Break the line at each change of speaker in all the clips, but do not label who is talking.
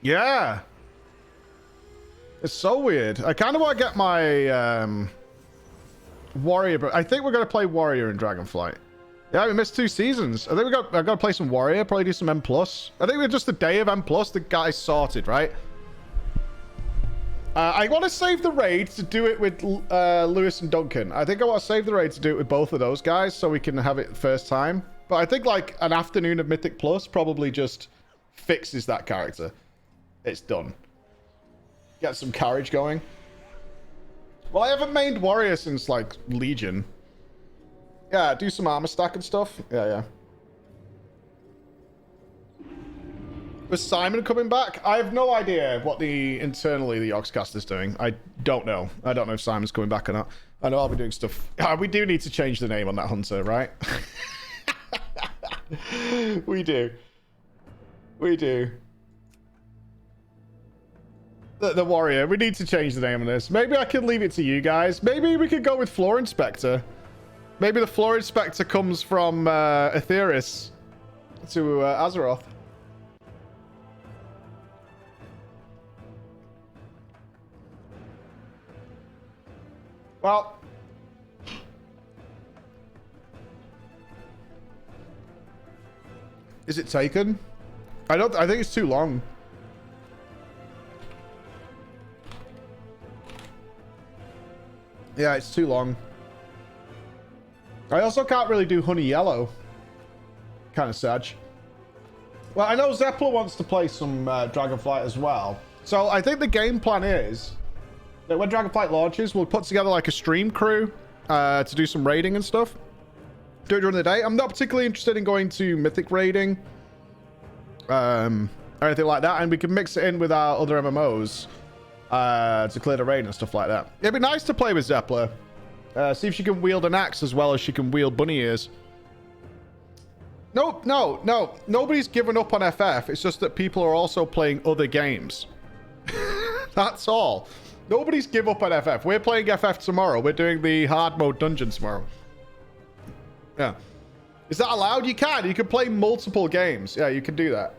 Yeah. It's so weird. I kind of want to get my warrior, but I think we're going to play warrior in Dragonflight. Yeah, we missed 2 seasons. I think I got to play some warrior, probably do some M+. I think we're just a day of M+, the guy's sorted, right? I want to save the raid to do it with Lewis and Duncan. I think I want to save the raid to do it with both of those guys so we can have it first time. But I think like an afternoon of Mythic Plus probably just fixes that character. It's done. Get some carriage going. Well, I haven't mained warrior since like Legion. Yeah, do some armor stack and stuff. Yeah. Was Simon coming back? I have no idea what internally the Oxcast is doing. I don't know. I don't know if Simon's coming back or not. I know I'll be doing stuff. We do need to change the name on that hunter, right? We do. The warrior. We need to change the name of this. Maybe I can leave it to you guys. Maybe we could go with Floor Inspector. Maybe the Floor Inspector comes from Aetheris to Azeroth. Well, is it taken? I think it's too long. Yeah, it's too long. I also can't really do Honey Yellow. Kind of sad. Well, I know Zeppler wants to play some Dragonflight as well. So I think the game plan is that when Dragonflight launches, we'll put together like a stream crew to do some raiding and stuff. Do it during the day. I'm not particularly interested in going to Mythic raiding. Or anything like that. And we can mix it in with our other MMOs to clear the raid and stuff like that. It'd be nice to play with Zeppler. See if she can wield an axe as well as she can wield bunny ears. No. Nobody's given up on FF. It's just that people are also playing other games. That's all. Nobody's give up on FF. We're playing FF tomorrow. We're doing the hard mode dungeon tomorrow. Yeah. Is that allowed? You can. You can play multiple games. Yeah, you can do that.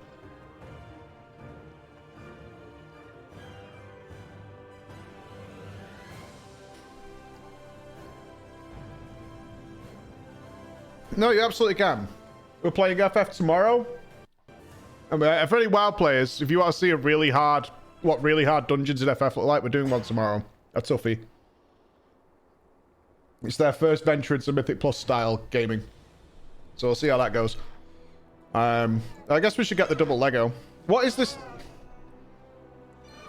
No, you absolutely can. We're playing FF tomorrow. I mean, for any WoW players, if you want to see a really hard, what really hard dungeons in FF look like, we're doing one tomorrow. A toughie. It's their first venture into Mythic Plus style gaming. So we'll see how that goes. I guess we should get the double Lego. What is this?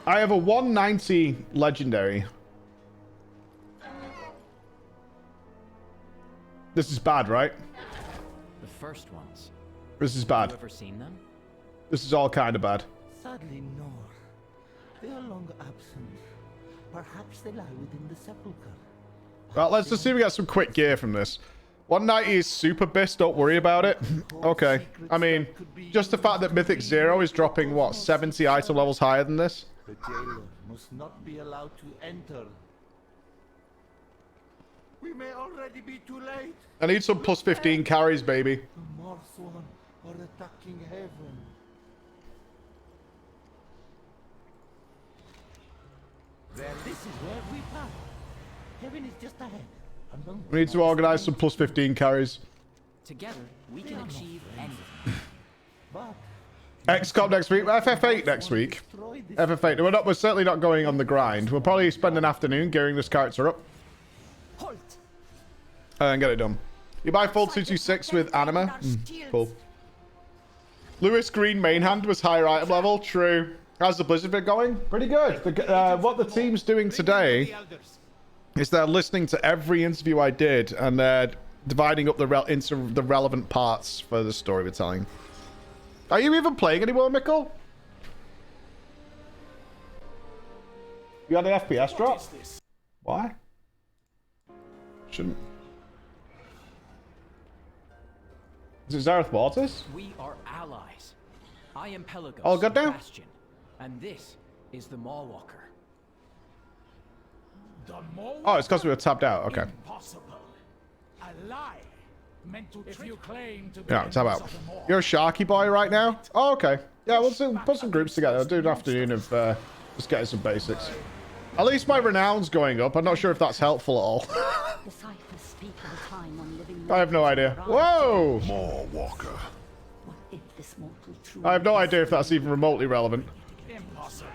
I have a 190 legendary. This is bad, right?
The first ones.
This is bad.
Have you ever seen them?
This is all kind of bad.
Sadly, no. They are long absent. Perhaps they lie within the sepulchre.
Well, let's just see if we get some quick gear from this. 190 is super bis, don't worry about it. Okay. I mean, just the fact that Mythic 0 is dropping, what, 70 item levels higher than this?
The jailer must not be allowed to enter. We may already be too late.
I need some plus 15 carries, baby.
The Morsworn are attacking heaven. Well, this is where we pass. Heaven is just ahead.
We need to organize some plus 15 carries.
Together, we can achieve anything.
XCOM next week. FF8 next week. FF8. We're certainly not going on the grind. We'll probably spend an afternoon gearing this character up. And get it done. You buy full 226 with Anima. Cool. Lewis Green main hand was higher item level. True. How's the Blizzard bit going? Pretty good. What the team's doing today is they're listening to every interview I did and they're dividing up into the relevant parts for the story we're telling. Are you even playing anymore, Mikkel? You had an FPS drop? Why? Shouldn't. Is it Zereth Mortis?
We are allies. I am Pelagos.
Oh, goddamn.
Bastion, and this is the Mawwalker.
Oh, it's because we were tapped out. Okay.
Impossible. A lie meant to if you claim to be
Yeah, tap out. You're a Sharky boy right now? Oh, okay. Yeah, we'll put some groups together. I'll do an afternoon of just getting some basics. At least my renown's going up. I'm not sure if that's helpful at all.
The ciphers speak of a time when living
I have no idea. Whoa!
More Walker.
What if this mortal truly
I have no idea if that's even remotely relevant.
Impossible.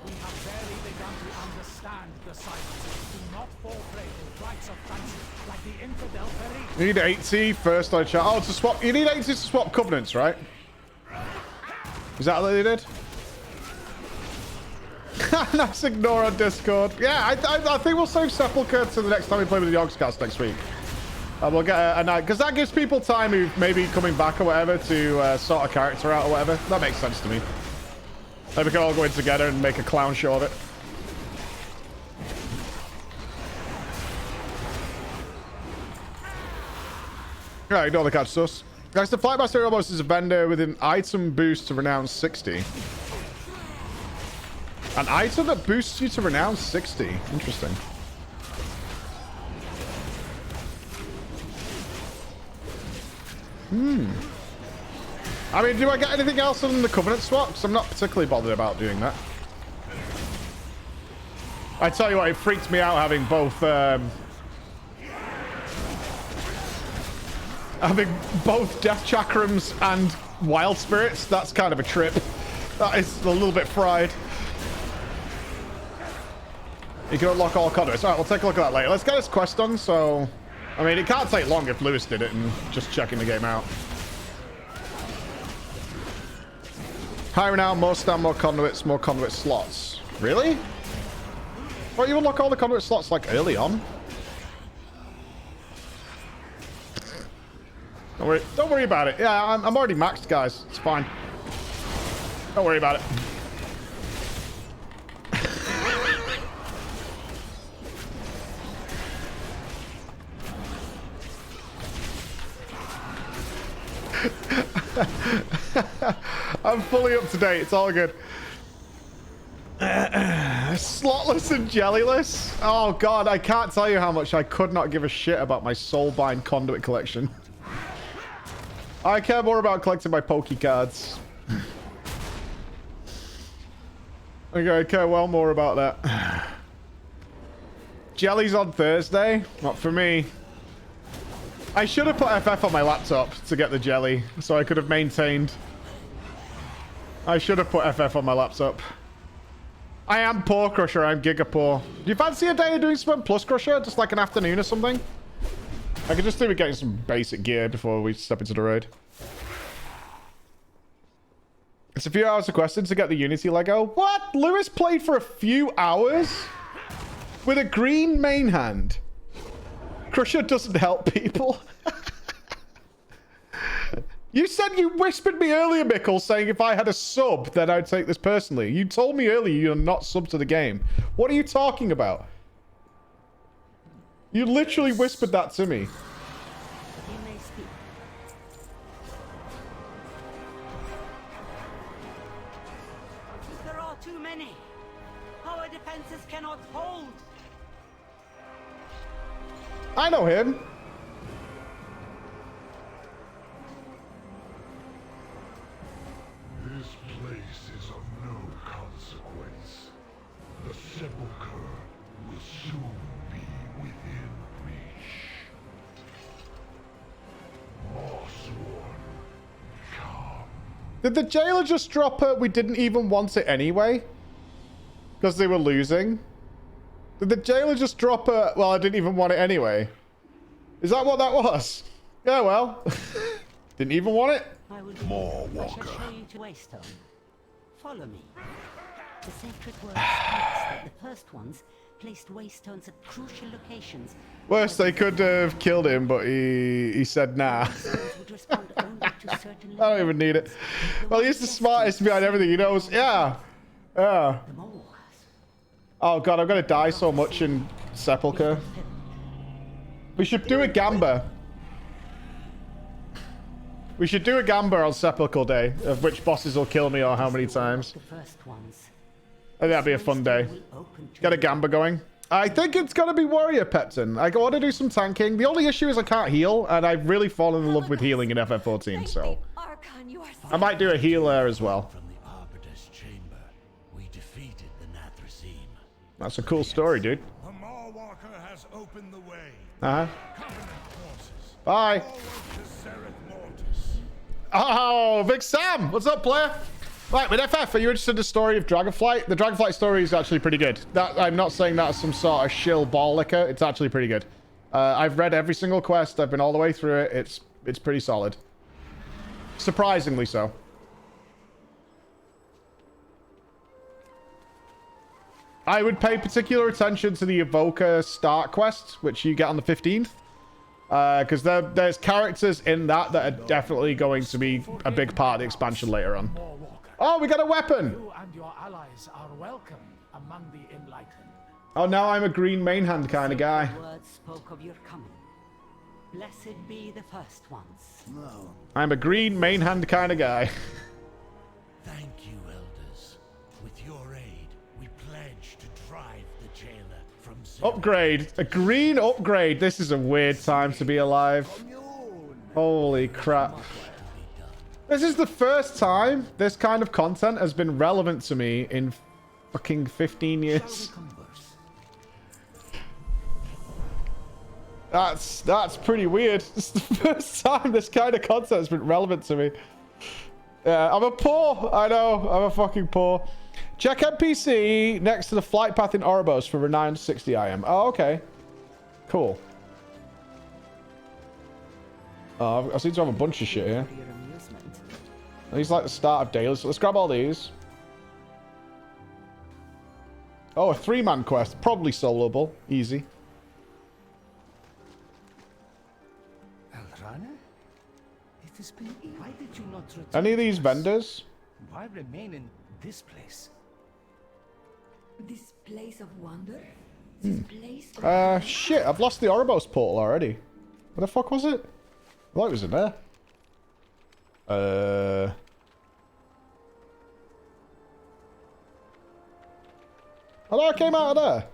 We have barely begun to understand the ciphers. Do not fall prey to flights of fancy like the infidel Perry.
You need 80 first on chat. Oh, to swap. You need 80 to swap covenants, right? Is that what they did? Nice ignore on Discord. Yeah, I think we'll save Sepulchre to the next time we play with the Yogscast next week. We'll get a night, because that gives people time who may be coming back or whatever to sort a character out or whatever. That makes sense to me. Then we can all go in together and make a clown show of it. Right, ignore the catch sus. Guys, the Flightmaster almost is a vendor with an item boost to renown 60. An item that boosts you to renown 60. Interesting. I mean, do I get anything else other than the Covenant swap? Because I'm not particularly bothered about doing that. I tell you what, it freaked me out having both Death Chakrams and Wild Spirits. That's kind of a trip. That is a little bit fried. You can unlock all conduits. All right, we'll take a look at that later. Let's get this quest done. So, I mean, it can't take long if Lewis did it and just checking the game out. Higher now, more stand, more conduit slots. Really? Well, you unlock all the conduit slots like early on. Don't worry about it. Yeah, I'm already maxed, guys. It's fine. Don't worry about it. I'm fully up to date. It's all good. Slotless and jellyless. Oh god, I can't tell you how much I could not give a shit about my Soulbind conduit collection. I care more about collecting my Poke cards. Okay, I care well more about that. Jelly's on Thursday? Not for me. I should have put FF on my laptop to get the jelly, so I could have maintained. I should have put FF on my laptop. I am Poor Crusher, I'm Giga Poor. Do you fancy a day of doing some Plus Crusher? Just like an afternoon or something? I could just do with getting some basic gear before we step into the raid. It's a few hours requested to get the Unity Lego. What? Lewis played for a few hours? With a green main hand? Crusher doesn't help people. You said you whispered me earlier, Mickle, saying if I had a sub, then I'd take this personally. You told me earlier you're not sub to the game. What are you talking about? You literally whispered that to me.
You may speak.
There are too many. Our defenses cannot hold.
I know him.
This place is of no consequence. The sepulchre will soon be within reach. Mossworn, come.
Did the jailer just drop her? We didn't even want it anyway? Because they were losing? Did the jailer just drop her? Well, I didn't even want it anyway. Is that what that was? Yeah, well. Didn't even want it?
I will
More
I shall
Walker.
show you to Waystone. Follow me. The sacred word states that the first ones placed waystones at crucial locations.
Worse, they could have killed him, but he said nah.
Waystones would respond only to certain
I don't even need it. Well, he's the smartest behind everything. He knows. Yeah. Yeah.
The more.
Oh god, I'm gonna die so much in Sepulchre. We should do a Gamba. We should do a Gamba on Sepulchre Day, of which bosses will kill me or how many times.
The first ones.
I think that'd be a fun day. Get a Gamba going. I think it's gonna be Warrior Pepton. I want to do some tanking. The only issue is I can't heal, and I've really fallen in love with healing in FF14, so...
Are Khan, you are
I might do a healer as well.
From the Arbiter's chamber, we defeated the Nathrasine.
That's a cool story, dude.
The Mawwalker has opened the way.
Uh-huh.
Covenant forces.
Bye.
Forward to Zereth Mortis.
Oh, Big Sam! What's up, player? Right, with FF, are you interested in the story of Dragonflight? The Dragonflight story is actually pretty good. I'm not saying that as some sort of shill ball liquor. It's actually pretty good. I've read every single quest. I've been all the way through it. It's pretty solid. Surprisingly so. I would pay particular attention to the Evoker start quest, which you get on the 15th. Because there's characters in that are definitely going to be a big part of the expansion later on. Oh, we got a weapon!
You and your allies are welcome among the enlightened.
Oh, now I'm a green main hand kind of guy.
Words spoke of your coming. Blessed be the first ones.
No.
I'm a green main hand kind of guy.
Thank you, elders. With your aid, we pledge to drive the jailer from Zereth.
Upgrade. A green upgrade. This is a weird time to be alive. Holy crap. This is the first time this kind of content has been relevant to me in fucking 15 years. That's pretty weird. It's the first time this kind of content has been relevant to me. Yeah, I'm a poor. I know. I'm a fucking poor. Check NPC next to the flight path in Oribos for renowned 60 IM. Oh, okay. Cool. Oh, I seem to have a bunch of shit here. These like the start of daily. So let's grab all these. Oh, a 3-man quest. Probably soloable. Easy.
Elrana? It has been. Why did you not return?
Any of these
to us?
vendors?
Why remain in this place?
This place of wonder? This place of
Shit. I've lost the Oribos portal already. What the fuck was it? I thought it was in there. Oh, no, I came out of there.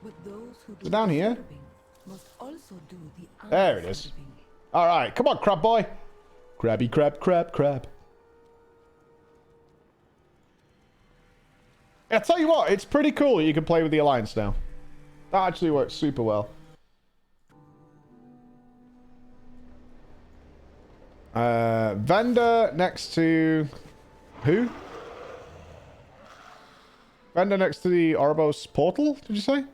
But those who
Is it down here?
serving must also do the
There it is.
unserving.
All right, come on, crab boy. Crabby crab, crab, crab. I tell you what, it's pretty cool that you can play with the Alliance now. That actually works super well. Vendor next to... Who? Vendor next to the Oribos portal, did you say?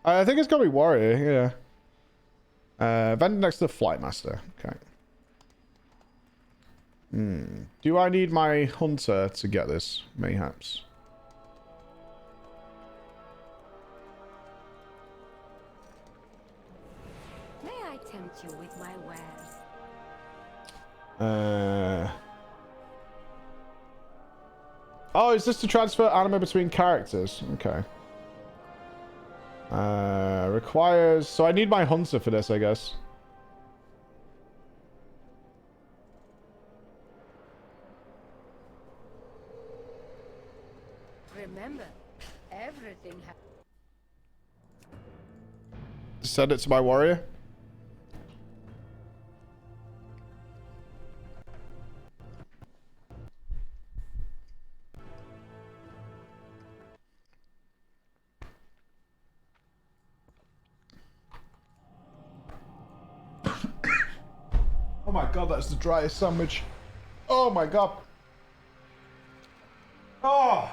I think it's gonna be Warrior, yeah. Vendor next to the Flight Master. Okay. Do I need my Hunter to get this? Mayhaps.
May I tempt you with my wares?
Oh, is this to transfer anima between characters? Okay. Requires... So I need my Hunter for this, I guess.
Remember, everything
Send it to my warrior. Oh my god, that's the driest sandwich. Oh my god. Oh!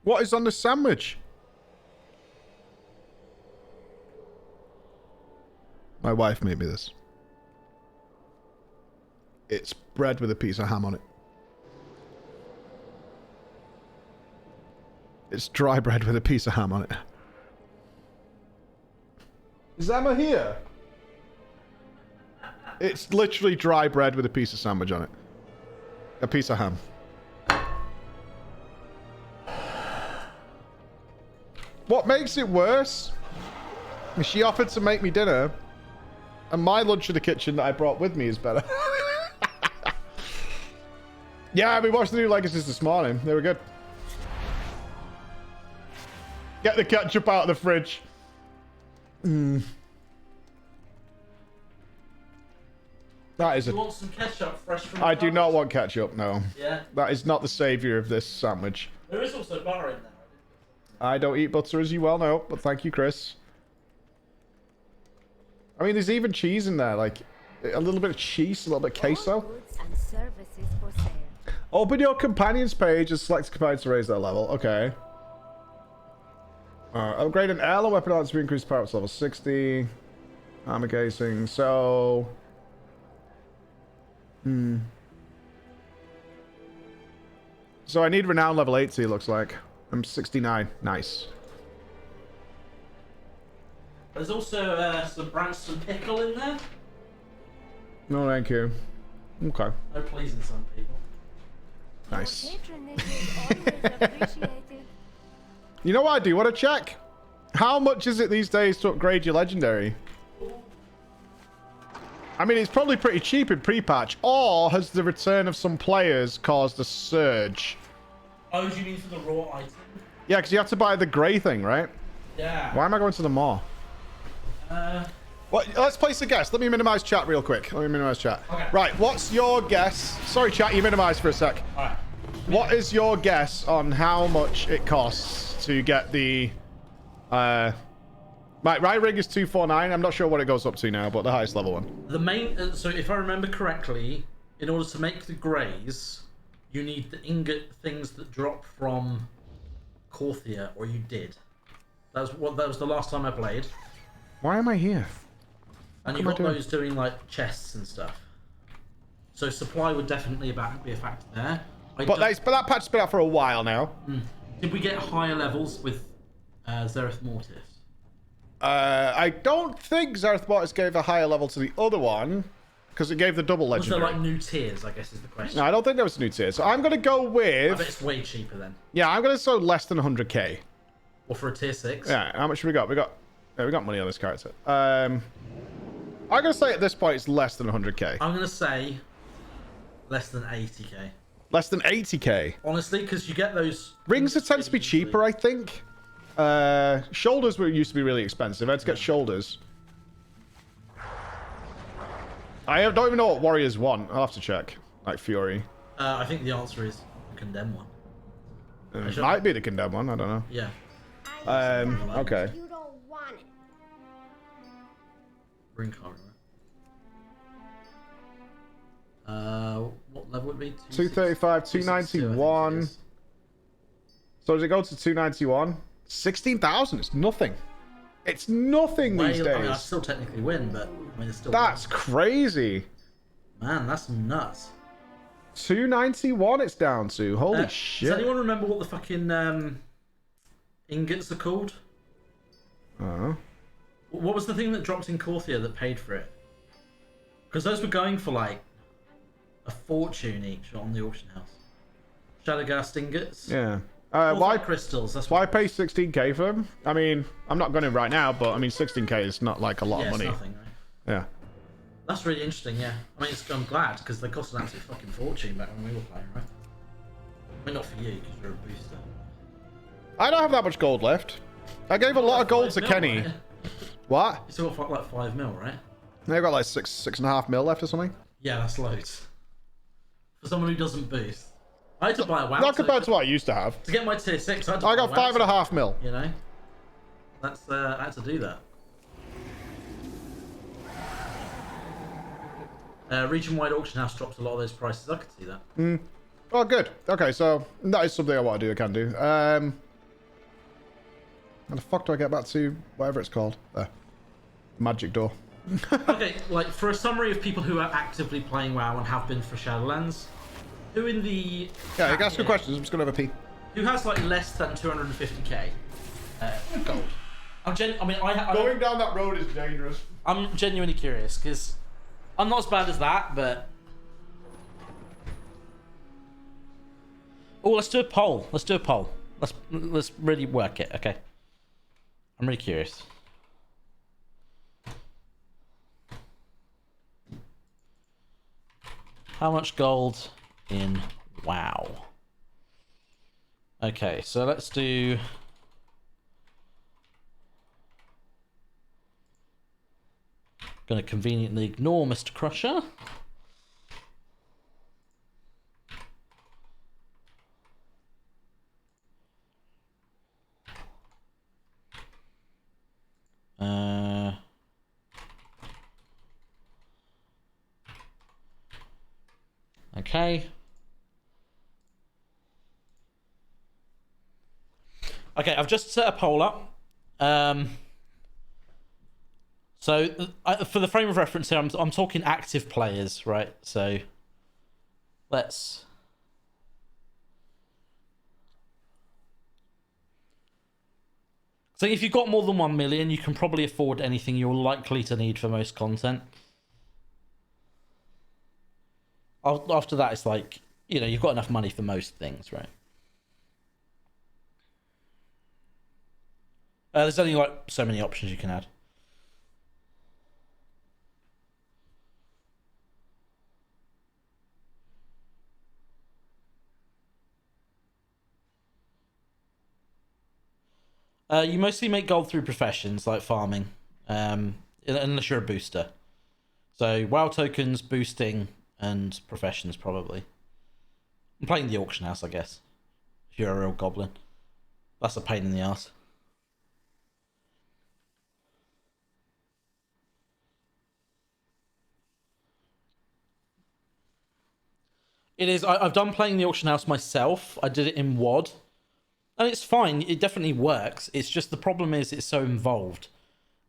What is on the sandwich? My wife made me this. It's bread with a piece of ham on it. It's dry bread with a piece of ham on it. Is Emma here? It's literally dry bread with a piece of sandwich on it. A piece of ham. What makes it worse is she offered to make me dinner, and my lunch in the kitchen that I brought with me is better. Yeah, we watched the new Legacies this morning. They were good. Get the ketchup out of the fridge. That is
You
a...
want some ketchup fresh from the
I do
carrot?
not want ketchup, no.
Yeah.
That is not the saviour of this sandwich.
There is also butter in there.
I don't eat butter, as you well know, but thank you, Chris. I mean, there's even cheese in there, like a little bit of cheese, a little bit of queso.
All goods and services for sale.
Open your companions page and select companions to raise their level. Okay. Upgrade an heirloom weapon arts to increase power up to level 60. Armor casing. So. So I need renown level 80, looks like. I'm 69. Nice.
There's also some Branston pickle in there.
No, thank you. Okay.
No pleasing some people.
Nice.
Patronage is always appreciated.
You know what I do want to check? How much is it these days to upgrade your legendary? I mean, it's probably pretty cheap in pre-patch. Or has the return of some players caused a surge?
Oh, do you mean for the raw item?
Yeah, because you have to buy the grey thing, right?
Yeah.
Why am I going to the mall? Well, let's place a guess. Let me minimize chat real quick. Let me minimize chat.
Okay.
Right, what's your guess? Sorry, chat, you minimized for a sec.
Alright.
What is your guess on how much it costs to get the... Right, ring is 249. I'm not sure what it goes up to now, but the highest level one.
The main... so if I remember correctly, in order to make the greys, you need the ingot things that drop from Corthia, or you did. That was the last time I played.
Why am I here?
And you got those doing like chests and stuff. So supply would definitely be a factor there.
But that patch's been out for a while now.
Did we get higher levels with Zereth Mortis?
I don't think Zereth Mortis gave a higher level to the other one, because it gave the double legendary.
Was there like new tiers, I guess is the question.
No, I don't think there was new tiers. So I'm going to go with...
I bet it's way cheaper then.
Yeah, I'm going to say less than 100k.
Or for a tier 6?
Yeah, how much have we got? We got money on this character. I'm going to say at this point it's less than 100k.
I'm going to say less than 80k.
Less than 80k?
Honestly, because you get those...
Rings tend to be cheaper, I think. Shoulders used to be really expensive. I had to get shoulders. I don't even know what warriors want. I'll have to check. Like Fury.
I think the answer is the Condemn one.
It might be the Condemn one. I don't know.
Yeah.
Okay.
You don't want it.
Ring card, right? What level would it be?
235, 291. So does it go to 291? 16,000. It's nothing. It's nothing these days.
I mean, I still technically win, but I mean, it's still.
That's crazy.
Man, that's nuts.
291 it's down to. Holy shit.
Does anyone remember what the fucking ingots are called?
Oh.
What was the thing that dropped in Corthia that paid for it? Because those were going for like a fortune each on the auction house. Shadowgast ingots.
Yeah. Why
crystals? That's
why pay 16k for them? I mean, I'm not going to right now, but I mean, 16k is not like a lot of money.
It's nothing, right?
Yeah.
That's really interesting. Yeah. I mean, I'm glad because they cost an absolute fucking fortune back when we were playing, right? I mean, not for you because you're a booster.
I don't have that much gold left. I gave a lot of gold to Kenny.
Right?
What?
You still got like 5 mil, right?
They've got like 6.5 mil left or something.
Yeah, that's loads. For someone who doesn't boost. I had to buy a WoW.
Not compared to what I used to have.
To get my tier 6, I
got 5.5 mil.
You know? That's, I had to do that. Region-wide auction house drops a lot of those prices. I could see that.
Oh, good. Okay, so that is something I want to do. I can do. How the fuck do I get back to whatever it's called? There. Magic door.
Okay, like for a summary of people who are actively playing WoW and have been for Shadowlands, who in the
Yeah, you can ask good questions. I'm just gonna have a pee.
Who has like less than 250k gold?
Going down that road is dangerous.
I'm genuinely curious because I'm not as bad as that, but let's do a poll. Let's really work it. Okay, I'm really curious. How much gold in WoW? Okay, so let's do... Gonna conveniently ignore Mr. Crusher. Okay. Okay, I've just set a poll up. So for the frame of reference here, I'm talking active players, right? So let's. So if you've got more than 1 million, you can probably afford anything you're likely to need for most content. After that, it's like, you know, you've got enough money for most things, right? There's only like so many options you can add. You mostly make gold through professions like farming, unless you're a booster. So WoW tokens, boosting, and professions probably. I'm playing the auction house, I guess. If you're a real goblin, that's a pain in the ass. It is. I've done playing the auction house myself. I did it in WoD. And it's fine, it definitely works. It's just the problem is it's so involved.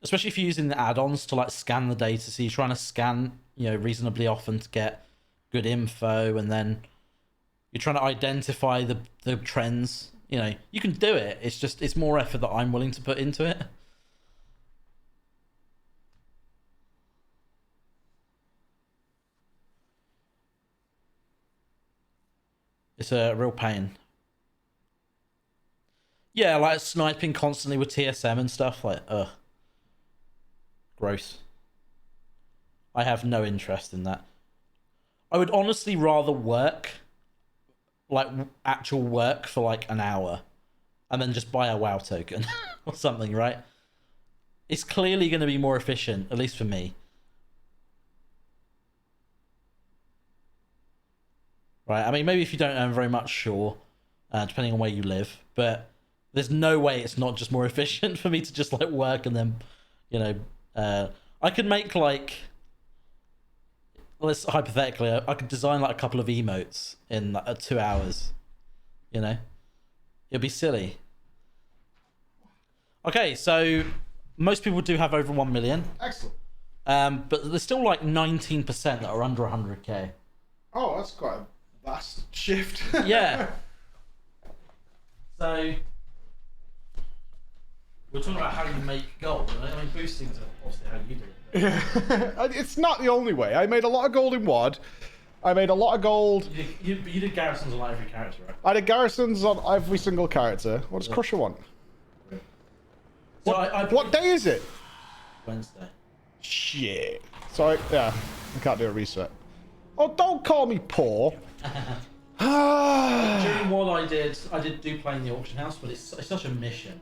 Especially if you're using the add-ons to like scan the data. So you're trying to scan, you know, reasonably often to get good info, and then you're trying to identify the trends. You know, you can do it. It's just it's more effort that I'm willing to put into it. It's a real pain. Yeah, like sniping constantly with TSM and stuff, like, ugh. Gross. I have no interest in that. I would honestly rather work, like, actual work for, like, an hour, and then just buy a WoW token, or something, right? It's clearly going to be more efficient, at least for me. Right, I mean, maybe if you don't earn very much, sure, depending on where you live, but there's no way it's not just more efficient for me to just like work and then, you know, I could make like, let's hypothetically, I could design like a couple of emotes in like 2 hours, you know, it'd be silly. Okay, so most people do have over 1 million.
Excellent.
But there's still like 19% that are under 100k.
Oh, that's quite a vast shift.
Yeah. So we're talking about how you make gold. I mean, boosting is obviously how you do it.
Yeah. It's not the only way. I made a lot of gold in WoD. I made a lot of gold.
You did garrisons on every character, right?
I did garrisons on every single character. What does Crusher want?
So
What day is it?
Wednesday.
Shit. Sorry. Yeah. I can't do a reset. Oh, don't call me poor.
During what I did do play in the auction house, but it's such a mission.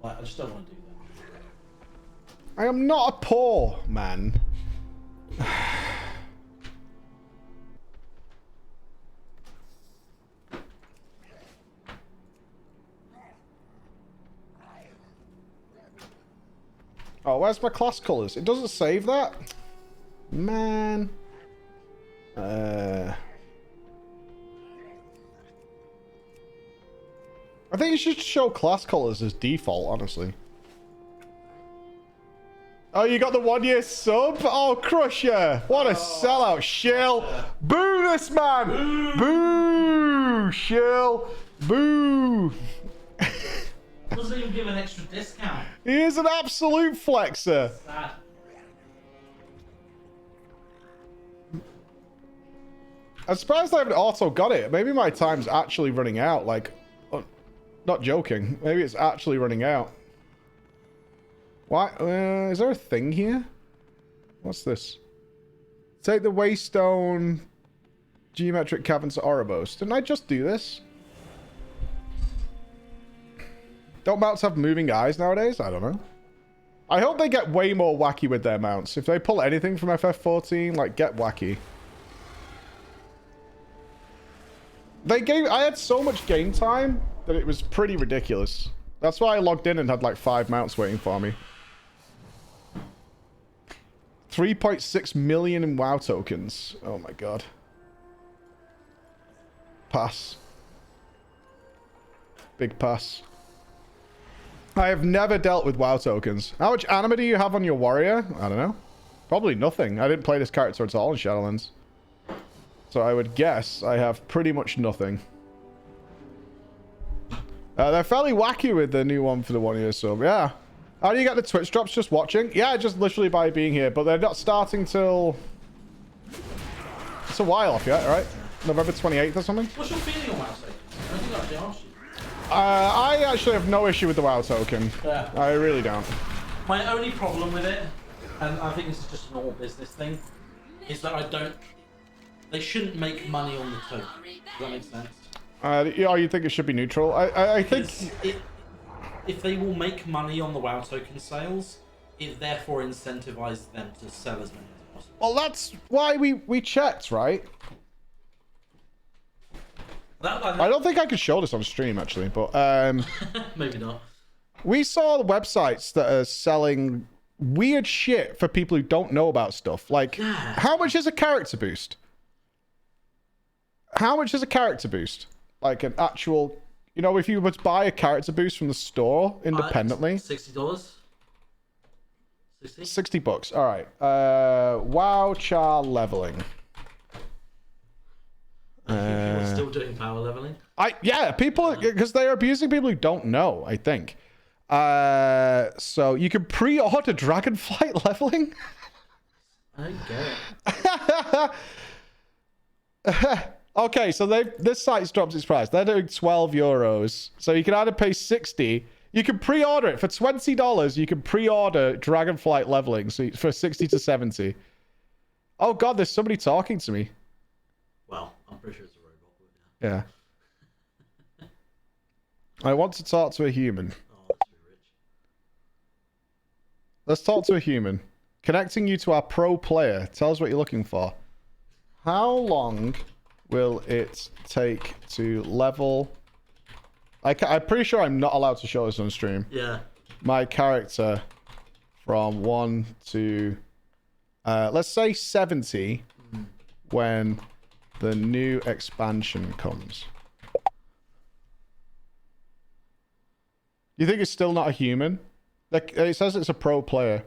Like, I just don't want to do that.
I am not a poor man. Oh, where's my class colors? It doesn't save that? Man. I think you should show class colors as default, honestly. Oh, you got the 1 year sub? Oh, Crusher. What a sellout. Shill. Boo this man. Boo. Shill. Boo.
Doesn't even give an extra discount.
He is an absolute flexer.
Sad.
I'm surprised I haven't auto got it. Maybe my time's actually running out. Like, not joking. Maybe it's actually running out. Why? Is there a thing here? What's this? Take the Waystone Geometric Caverns to Oribos. Didn't I just do this? Don't mounts have moving eyes nowadays? I don't know. I hope they get way more wacky with their mounts. If they pull anything from FF14, like, get wacky. I had so much game time that it was pretty ridiculous. That's why I logged in and had like 5 mounts waiting for me. 3.6 million in WoW tokens. Oh my god. Pass. Big pass. I have never dealt with WoW tokens. How much anima do you have on your warrior? I don't know. Probably nothing. I didn't play this character at all in Shadowlands. So I would guess I have pretty much nothing. They're fairly wacky with the new one for the 1 year sub. Yeah. How do you get the Twitch drops? Just watching? Yeah, just literally by being here. But they're not starting till... It's a while off yet, right? November 28th or something?
What's your feeling on WoW tokens? I think I actually asked you.
I actually have no issue with the WoW token.
Yeah.
I really don't.
My only problem with it, and I think this is just a normal business thing, is that I don't... They shouldn't make money on the token. Does that make sense?
Yeah, you think it should be neutral? I think...
If they will make money on the WoW token sales, it therefore incentivizes them to sell as many as possible.
Well, that's why we checked, right? I don't think I could show this on stream, actually, but...
Maybe not.
We saw websites that are selling weird shit for people who don't know about stuff. Like, how much is a character boost? How much is a character boost? Like an actual... You know, if you were to buy a character boost from the store independently...
$60?
60 bucks. All right. WoW char leveling.
People still doing power leveling?
Yeah, people, because they're abusing people who don't know, I think. So you can pre-order Dragonflight leveling?
I don't get it.
Okay, so this site's dropped its price. They're doing €12. So you can either pay 60. You can pre-order it for $20. You can pre-order Dragonflight leveling for 60 to 70. Oh god, there's somebody talking to me.
Well, I'm pretty sure it's a robot. But
yeah. I want to talk to a human.
Oh, that's too rich.
Let's talk to a human. Connecting you to our pro player. Tell us what you're looking for. How long will it take to level... I'm pretty sure I'm not allowed to show this on stream.
Yeah.
My character from 1 to... let's say 70 when the new expansion comes. You think it's still not a human? Like, it says it's a pro player.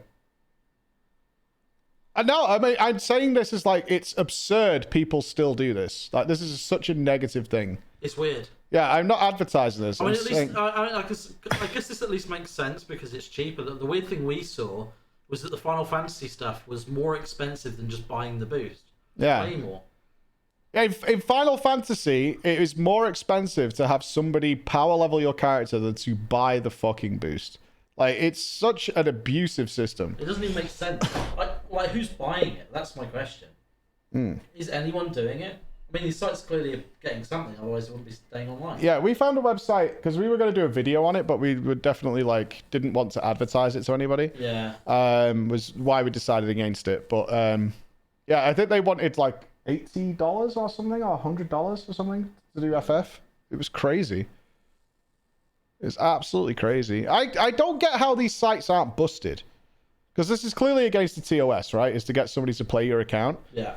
No, I mean, I'm saying this is like, it's absurd people still do this. Like, this is such a negative thing.
It's weird.
Yeah, I'm not advertising this.
I mean,
I'm
at
saying...
least, I guess this at least makes sense because it's cheaper. The weird thing we saw was that the Final Fantasy stuff was more expensive than just buying the boost.
Yeah.
Way more.
Yeah, in Final Fantasy, it is more expensive to have somebody power level your character than to buy the fucking boost. Like, it's such an abusive system.
It doesn't even make sense. Like who's buying it? That's my question. Is anyone doing it? I mean, these sites clearly are getting something, otherwise it wouldn't be staying online.
Yeah, we found a website, because we were going to do a video on it, but we would definitely, like, didn't want to advertise it to anybody.
Yeah.
Was why we decided against it. But, yeah, I think they wanted, like, $80 or something, or $100 or something to do FF. It was crazy. It's absolutely crazy. I don't get how these sites aren't busted. Because this is clearly against the TOS, right? Is to get somebody to play your account.
Yeah.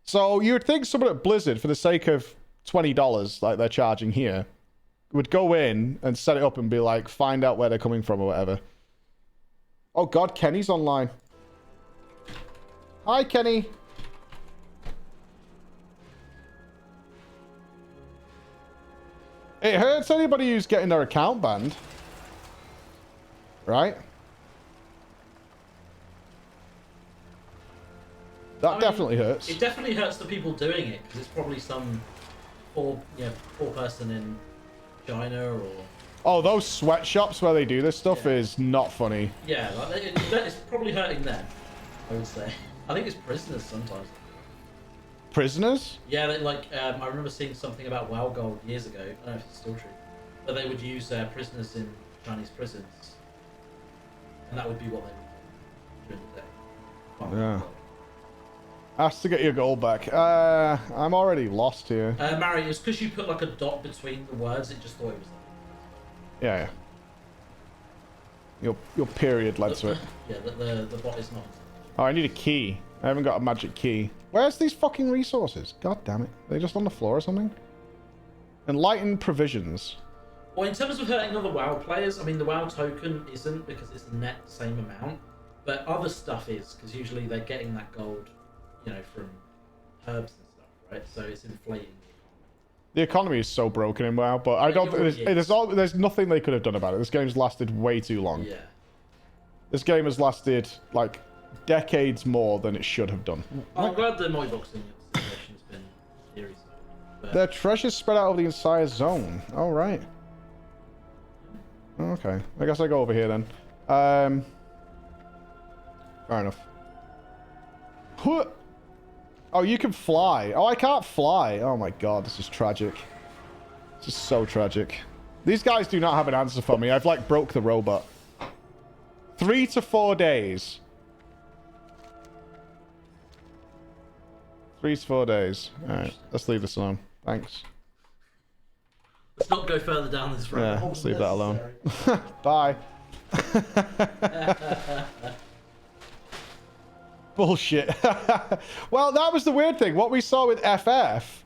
So you would think someone at Blizzard, for the sake of $20, like they're charging here, would go in and set it up and be like, find out where they're coming from or whatever. Oh god, Kenny's online. Hi, Kenny. It hurts anybody who's getting their account banned. Right? That definitely hurts.
It definitely hurts the people doing it, because it's probably some poor person in China or...
Oh, those sweatshops where they do this stuff is not funny.
Yeah, like, it's probably hurting them, I would say. I think it's prisoners sometimes.
Prisoners?
Yeah, I remember seeing something about WoW Gold years ago. I don't know if it's still true. But they would use prisoners in Chinese prisons. And that would be what they would do during the day.
Yeah. Ask to get your gold back. I'm already lost here.
Mary, it's because you put like a dot between the words, it just thought it was
Yeah. Your period led to it.
Yeah, the bot is not.
Oh, I need a key. I haven't got a magic key. Where's these fucking resources? God damn it. Are they just on the floor or something? Enlightened provisions.
Well, in terms of hurting other WoW players, I mean, the WoW token isn't because it's the net same amount, but other stuff is because usually they're getting that gold, you know, from herbs and stuff, right? So it's inflating
The economy is so broken in WoW, but I don't. There's nothing they could have done about it. This game's lasted way too long.
Yeah.
This game has lasted like decades more than it should have done.
I'm glad the multi-boxing situation has been serious.
Their treasures spread out over the entire zone. All right. Okay. I guess I go over here then. Fair enough. Oh, you can fly. Oh, I can't fly. Oh my god, this is tragic. This is so tragic. These guys do not have an answer for me. I've like broke the robot. 3 to 4 days. 3 to 4 days. Alright, let's leave this alone. Thanks.
Let's not go further down this road.
Yeah, let's leave that alone. Bye. Bullshit. Well, that was the weird thing. What we saw with FF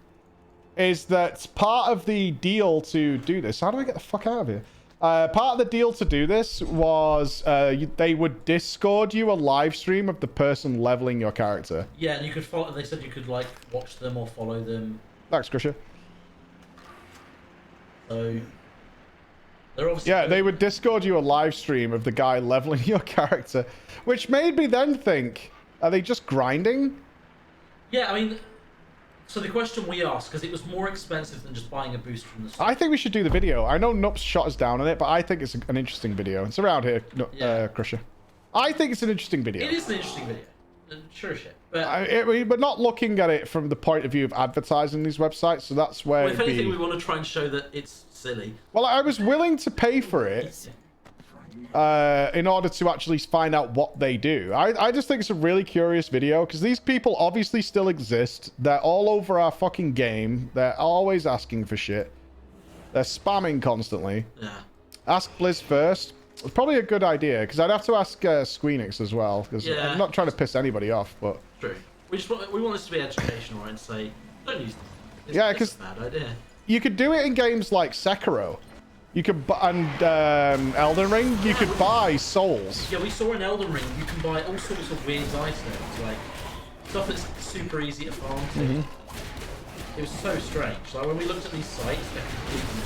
is that part of the deal to do this... How do I get the fuck out of here? Part of the deal to do this was they would Discord you a live stream of the person leveling your character.
Yeah, and you could follow... They said you could, like, watch them or follow them.
Thanks, Krisha.
So... They're obviously...
Yeah, they would Discord you a live stream of the guy leveling your character. Which made me then think... Are they just grinding?
Yeah, I mean, so the question we asked, because it was more expensive than just buying a boost from the store.
I think we should do the video. I know Nupps shot us down on it, but I think it's an interesting video. It's around here, Krisha. I think it's an interesting video.
It is an interesting video. Sure shit. But
we're not looking at it from the point of view of advertising these websites, so that's where...
Well, if anything, we want to try and show that it's silly.
Well, I was willing to pay for it in order to actually find out what they do. I just think it's a really curious video, because these people obviously still exist. They're all over our fucking game. They're always asking for shit. They're spamming constantly.
Yeah.
Ask Blizz first. It's probably a good idea, because I'd have to ask Squeenix as well, because I'm not trying to piss anybody off, but...
True. We want this to be educational, right, and say, don't use them.
Yeah, because...
It's a bad idea.
You could do it in games like Sekiro. You could and Elden Ring, you could buy souls.
Yeah, we saw in Elden Ring, you can buy all sorts of weird items, like stuff that's super easy to farm to. It was so strange. Like when we looked at these sites, they're completely...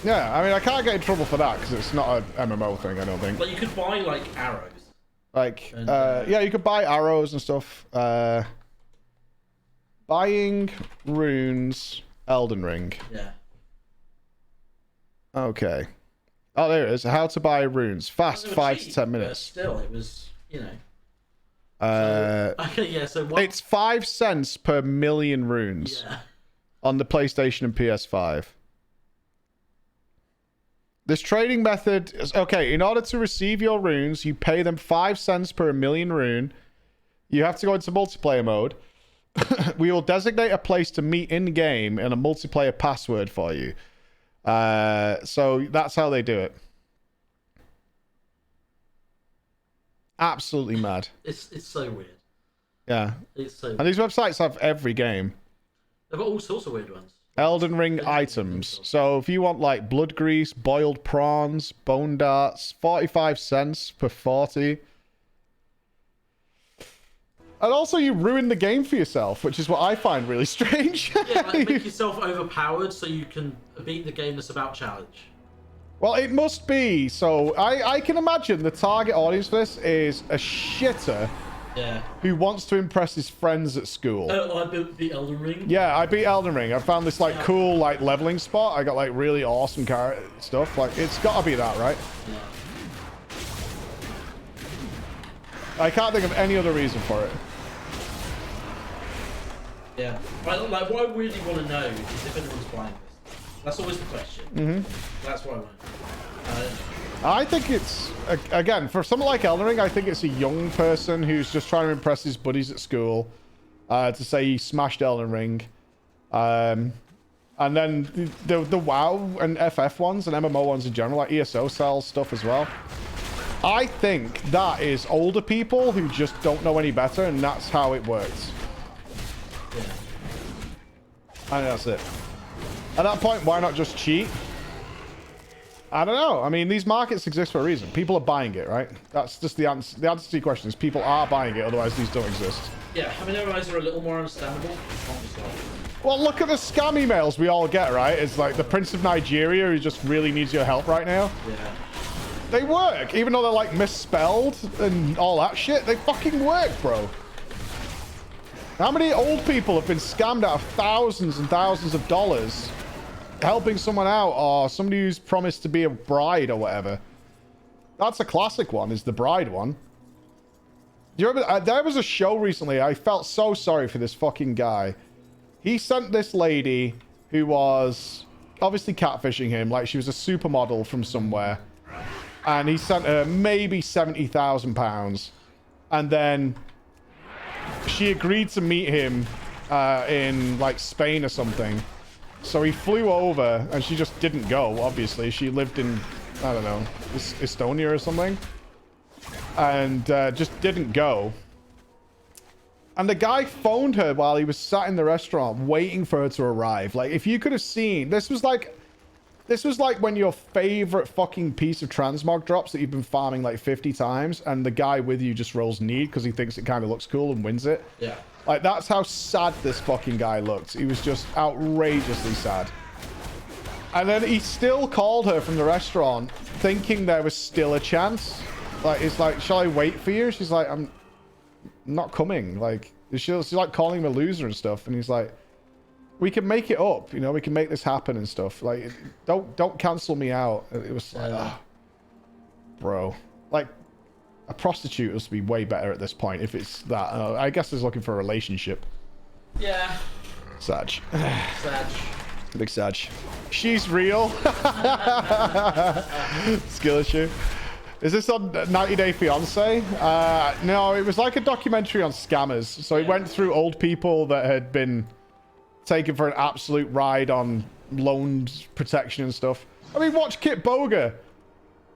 Yeah, I mean, I can't get in trouble for that because it's not an MMO thing, I don't think.
Like you could buy like arrows.
Like, and, yeah, you could buy arrows and stuff. Buying runes, Elden Ring.
Yeah.
Okay. Oh, there it is. How to buy runes. Fast, 5 to 10 minutes.
Still, it was, you know. Okay, yeah, so what...
It's 5 cents per million runes on the PlayStation and PS5. This trading method is... Okay, in order to receive your runes, you pay them 5 cents per million rune. You have to go into multiplayer mode. We will designate a place to meet in-game and a multiplayer password for you. So that's how they do it. Absolutely mad.
It's so weird.
Yeah.
It's so weird.
And these websites have every game.
They've got all sorts of weird ones.
Elden Ring items. So if you want like blood grease, boiled prawns, bone darts, 45 cents per 40. And also you ruin the game for yourself, which is what I find really strange.
Yeah, like make yourself overpowered so you can beat the game that's about challenge.
Well, it must be. So I can imagine the target audience for this is a shitter who wants to impress his friends at school.
I beat Elden Ring?
Yeah, I beat Elden Ring. I found this like cool like leveling spot. I got like really awesome stuff. Like, it's got to be that, right?
Yeah.
I can't think of any other reason for it.
Yeah. Like, what I really want to know is if anyone's buying this. That's always the question. That's what I want to know.
I think it's, again, for someone like Elden Ring, I think it's a young person who's just trying to impress his buddies at school to say he smashed Elden Ring. And then the WoW and FF ones and MMO ones in general, like ESO sells stuff as well. I think that is older people who just don't know any better, and that's how it works.
Yeah.
And that's it. At that point, why not just cheat? I don't know. I mean, these markets exist for a reason. People are buying it, right? That's just the answer. The answer to your question is people are buying it, otherwise these don't exist.
Yeah, I mean, otherwise they're a little more understandable.
Well, look at the scam emails we all get, right? It's like the Prince of Nigeria who just really needs your help right now.
Yeah.
They work, even though they're like misspelled and all that shit. They fucking work, bro. How many old people have been scammed out of thousands and thousands of dollars helping someone out, or somebody who's promised to be a bride or whatever? That's a classic one, is the bride one. Do you remember, there was a show recently, I felt so sorry for this fucking guy. He sent this lady who was obviously catfishing him, like she was a supermodel from somewhere. And he sent her maybe £70,000. And then she agreed to meet him in like Spain or something. So he flew over and she just didn't go, obviously. She lived in, I don't know, Estonia or something. And just didn't go. And the guy phoned her while he was sat in the restaurant waiting for her to arrive. Like, if you could have seen, this was like when your favorite fucking piece of transmog drops that you've been farming like 50 times and the guy with you just rolls need because he thinks it kind of looks cool and wins it.
Yeah.
Like, that's how sad this fucking guy looked. He was just outrageously sad. And then he still called her from the restaurant thinking there was still a chance. Like, it's like, shall I wait for you? She's like, I'm not coming. Like, she's like calling him a loser and stuff. And he's like, we can make it up, you know, we can make this happen and stuff. Like, don't cancel me out. It was like, bro, like, a prostitute has to be way better at this point if it's that. I guess he's looking for a relationship.
Yeah.
Sag.
Sag.
Big Sag. She's real. Skill issue. Is this on 90 Day Fiance? No, it was like a documentary on scammers. So it went through old people that had been taken for an absolute ride on loans protection and stuff. I mean, watch Kit Boga,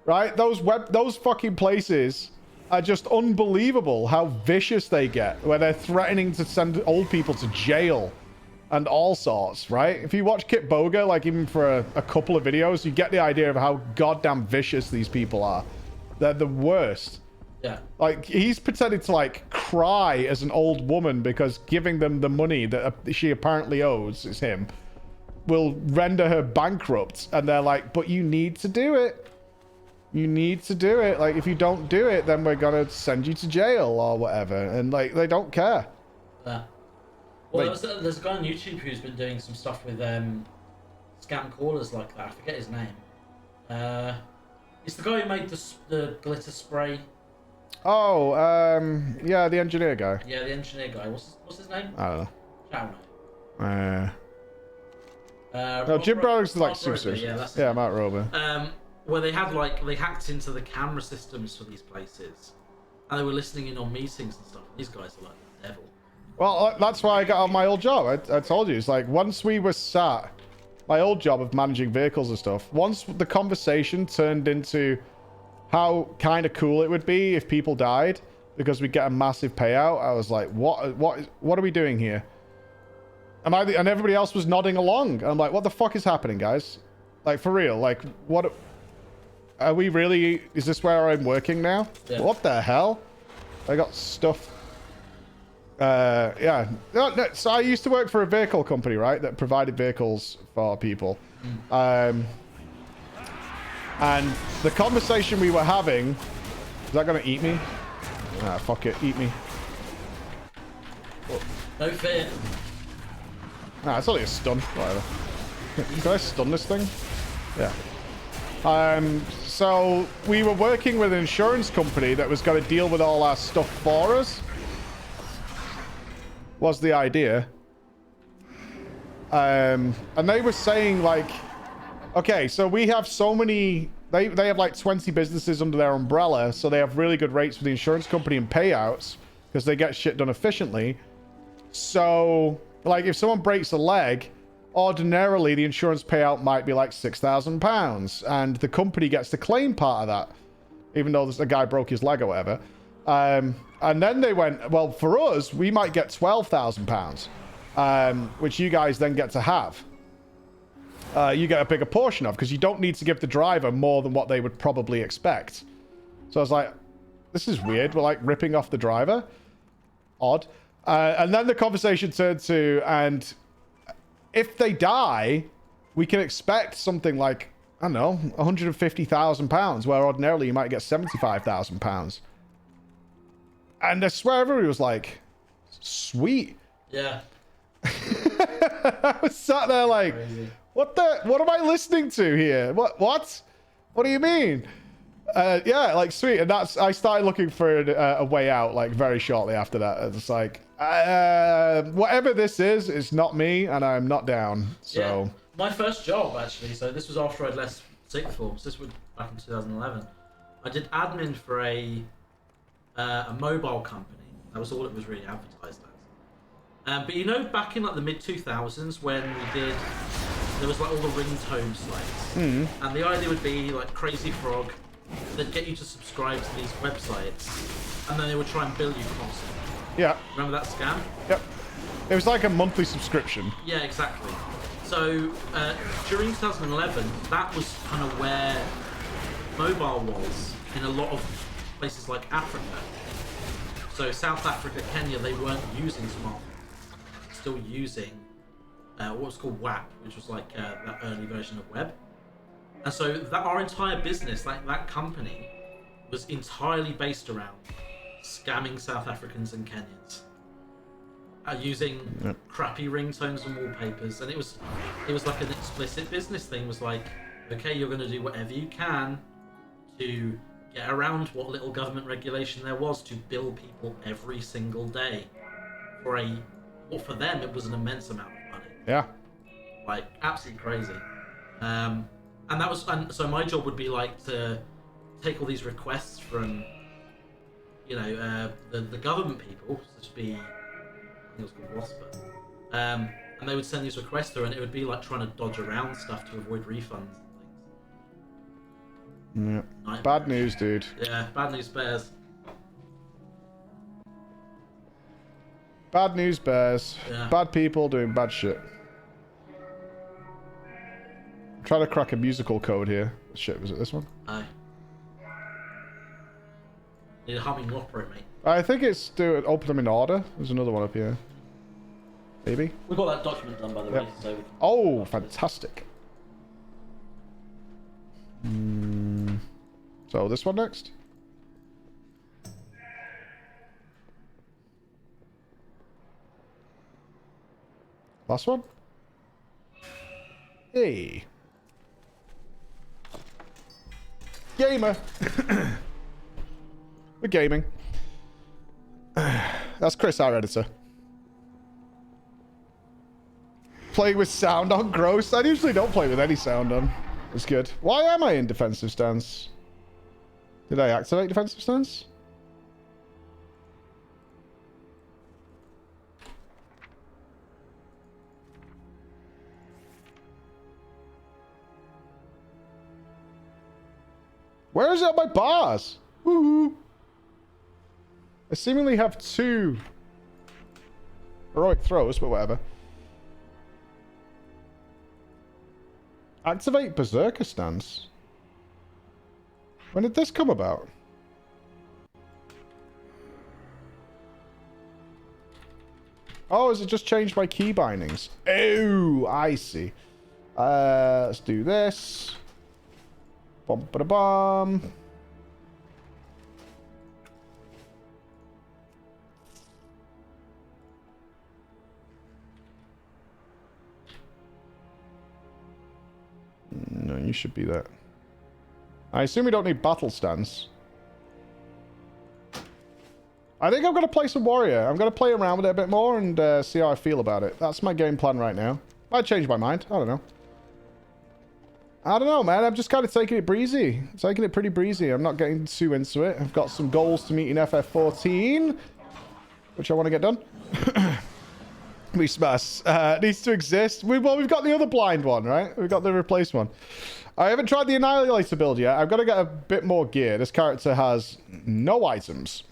right? Those fucking places are just unbelievable how vicious they get, where they're threatening to send old people to jail and all sorts, right? If you watch Kit Boga, like even for a couple of videos, you get the idea of how goddamn vicious these people are. They're the worst.
Yeah.
Like, he's pretended to, like, cry as an old woman because giving them the money that she apparently owes, is him, will render her bankrupt. And they're like, but you need to do it. You need to do it. Like, if you don't do it, then we're going to send you to jail or whatever. And, like, they don't care.
Yeah. Well, there's a guy on YouTube who's been doing some stuff with scam callers like that. I forget his name. It's the guy who made the glitter spray.
Oh, yeah, the engineer guy.
Yeah, the engineer guy. What's his name?
I don't know.
I don't know.
No, Jim Broderick's like super
Rober,
serious. Yeah, Matt Rober.
Where they had they hacked into the camera systems for these places, and they were listening in on meetings and stuff. These guys are like the devil.
Well, that's why I got on my old job. I told you, it's like once we were sat, my old job of managing vehicles and stuff. Once the conversation turned into how kind of cool it would be if people died because we get a massive payout, I was like, what are we doing here? And everybody else was nodding along. I'm like, what the fuck is happening, guys? Like, for real? Like, what? Are we really? Is this where I'm working now? Yeah. What the hell? I got stuff. Yeah. No, so I used to work for a vehicle company, right? That provided vehicles for people. And the conversation we were having, is that going to eat me? Ah, fuck it. Eat me.
No fear.
Nah, it's only a stun. Whatever. Can I stun this thing? Yeah. So we were working with an insurance company that was going to deal with all our stuff for us. Was the idea. And they were saying, like, okay, so we have so many... They have like 20 businesses under their umbrella, so they have really good rates for the insurance company and payouts because they get shit done efficiently. So, like, if someone breaks a leg, ordinarily the insurance payout might be like £6,000, and the company gets to claim part of that. even though a guy broke his leg or whatever. And then they went, well, for us, we might get £12,000, which you guys then get to have. You get a bigger portion of, because you don't need to give the driver more than what they would probably expect. So I was like, this is weird. We're like ripping off the driver. Odd. And then the conversation turned to, and if they die, we can expect something like, I don't know, £150,000, where ordinarily you might get £75,000. And I swear everybody was like, sweet.
Yeah.
I was sat there like, crazy. What am I listening to here? What do you mean? Yeah, like, sweet. And I started looking for a way out, like, very shortly after that. It's like, whatever this is, it's not me, and I'm not down. So
yeah. My first job, actually, so this was after I'd left sixth form. So this was back in 2011. I did admin for a mobile company. That was all it was really advertised as. But you know, back in like the mid 2000s when there was like all the ringtone sites, and the idea would be like Crazy Frog, they'd get you to subscribe to these websites, and then they would try and bill you constantly.
Yeah.
Remember that scam?
Yep. It was like a monthly subscription.
Yeah, exactly. So during 2011, that was kind of where mobile was in a lot of places like Africa. So South Africa, Kenya, they weren't using smartphones. Still using what was called WAP, which was like that early version of web. And so that our entire business, like that company, was entirely based around scamming South Africans and Kenyans, using crappy ringtones and wallpapers. And it was like an explicit business thing. It was like, okay, you're going to do whatever you can to get around what little government regulation there was to bill people every single day for for them it was an immense amount of money.
Yeah.
Like absolutely crazy. And so my job would be like to take all these requests from, you know, the government people, so to be, I think it was called WASPA, and they would send these requests through, and it would be like trying to dodge around stuff to avoid refunds and things.
Yeah. Bad news, dude.
Yeah, bad news bears.
Bad news bears.
Yeah.
Bad people doing bad shit. I'm trying to crack a musical code here. Shit, was it this one?
Aye. Need a humming operate, mate.
I think it's open them in order. There's another one up here. Maybe?
We got that document done, by the way. So
oh, fantastic. So this one next? Last one? Hey. Gamer. We're gaming. That's Chris, our editor. Playing with sound on, gross. I usually don't play with any sound on. It's good. Why am I in defensive stance? Did I activate defensive stance? Where is it on my bars? Woohoo! I seemingly have 2 heroic throws, but whatever. Activate Berserker stance. When did this come about? Oh, has it just changed my key bindings? Oh, I see. Let's do this. Bum ba da bum. No, you should be that. I assume we don't need battle stance. I think I'm going to play some warrior. I'm going to play around with it a bit more and see how I feel about it. That's my game plan right now. Might change my mind. I don't know. I don't know, man. I'm just kind of taking it breezy. Taking it pretty breezy. I'm not getting too into it. I've got some goals to meet in FF14, which I want to get done. We smash. Needs to exist. We've got the other blind one, right? We've got the replaced one. I haven't tried the Annihilator build yet. I've got to get a bit more gear. This character has no items.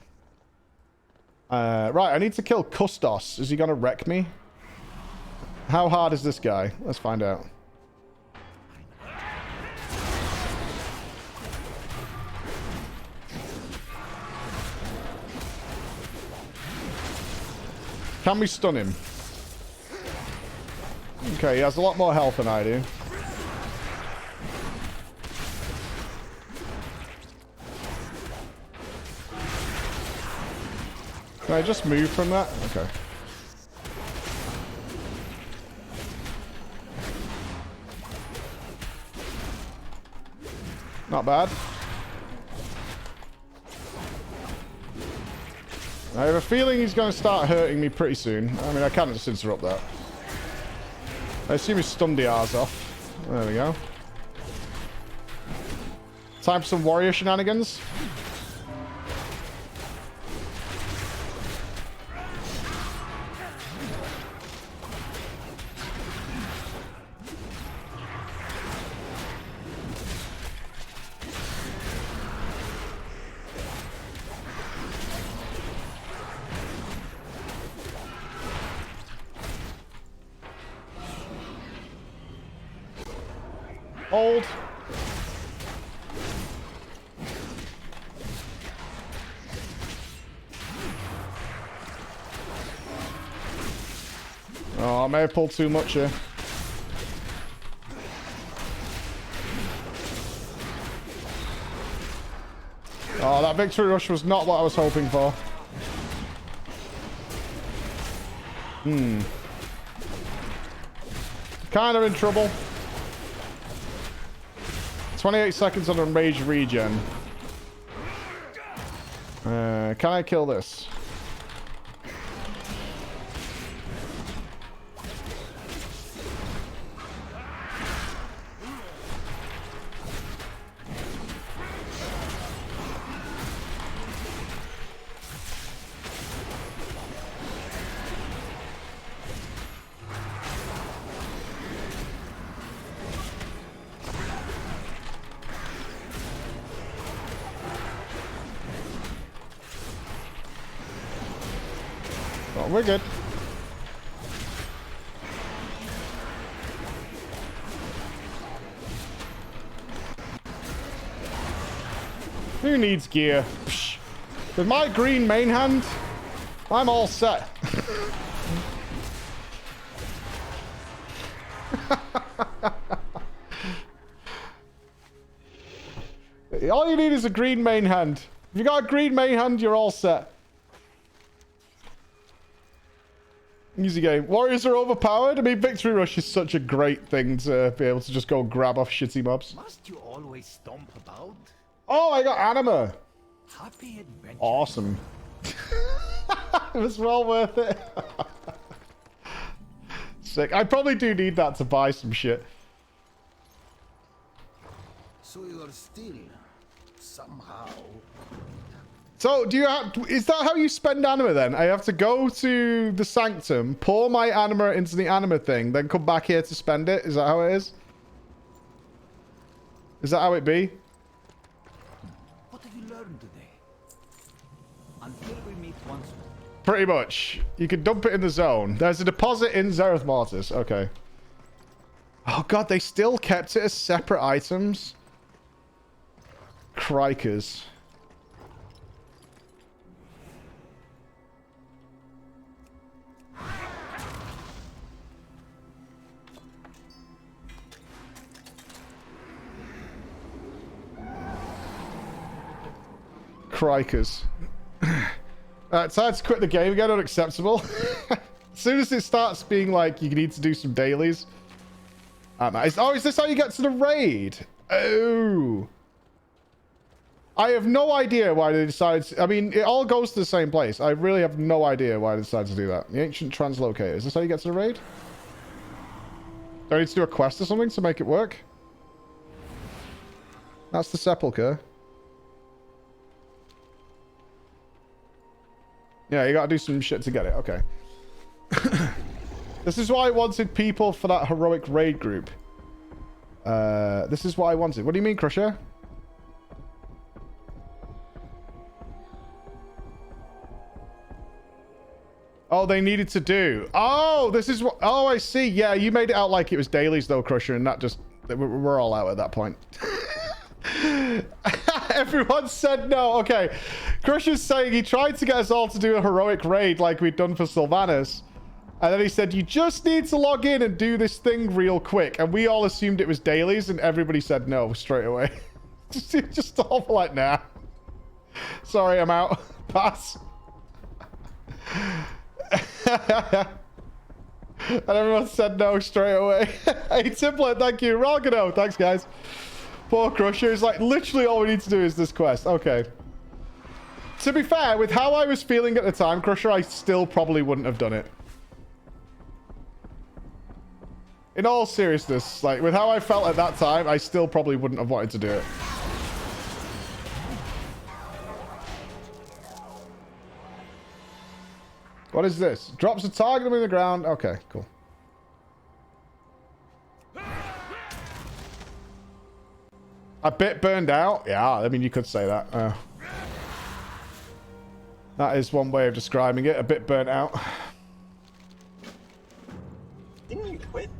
Right, I need to kill Kustos. Is he going to wreck me? How hard is this guy? Let's find out. Can we stun him? Okay, he has a lot more health than I do. Can I just move from that? Okay. Not bad. I have a feeling he's going to start hurting me pretty soon. I mean, I can't just interrupt that. I assume he stunned the R's off. There we go. Time for some warrior shenanigans. Hold. Oh, I may have pulled too much here. Oh, that victory rush was not what I was hoping for. Kind of in trouble. 28 seconds on a rage regen. Can I kill this? Oh, we're good. Who needs gear? Psh. With my green main hand, I'm all set. All you need is a green main hand. If you got a green main hand, you're all set. Easy game. Warriors are overpowered. I mean, Victory Rush is such a great thing to be able to just go grab off shitty mobs.
Must you always stomp about?
Oh, I got anima.
Happy adventure.
Awesome. It was well worth it. Sick. I probably do need that to buy some shit.
So you're still somehow.
So, do you have... Is that how you spend anima then? I have to go to the sanctum, pour my anima into the anima thing, then come back here to spend it? Is that how it is? Is that how it be?
What have you learned today? Until we meet once more.
Pretty much. You can dump it in the zone. There's a deposit in Zereth Mortis. Okay. Oh god, they still kept it as separate items. Crikers. Crikers. It's hard to quit the game again. Unacceptable. As soon as it starts being like you need to do some dailies. Oh, is this how you get to the raid? Oh. I have no idea why they decided... I mean, it all goes to the same place. I really have no idea why they decided to do that. The ancient translocator. Is this how you get to the raid? Do I need to do a quest or something to make it work? That's the sepulcher. Yeah, you gotta do some shit to get it. Okay. This is why I wanted people for that heroic raid group. This is what I wanted. What do you mean, Crusher? Oh, they needed to do. Oh, this is what... Oh, I see. Yeah, you made it out like it was dailies, though, Crusher, and that just... We're all out at that point. Everyone said no. Okay. Crusher's saying he tried to get us all to do a heroic raid like we'd done for Sylvanas. And then he said, you just need to log in and do this thing real quick. And we all assumed it was dailies, and everybody said no straight away. Just all like, nah. Sorry, I'm out. Pass. And everyone said no straight away. Hey, Templar, thank you. Ralgano, thanks, guys. Poor Crusher. It's like, literally all we need to do is this quest. Okay. To be fair, with how I was feeling at the time, Crusher, I still probably wouldn't have done it. In all seriousness, like, with how I felt at that time, I still probably wouldn't have wanted to do it. What is this? Drops a target in the ground. Okay, cool. A bit burned out? Yeah, I mean, you could say that. That is one way of describing it. A bit burnt out.
Didn't you quit?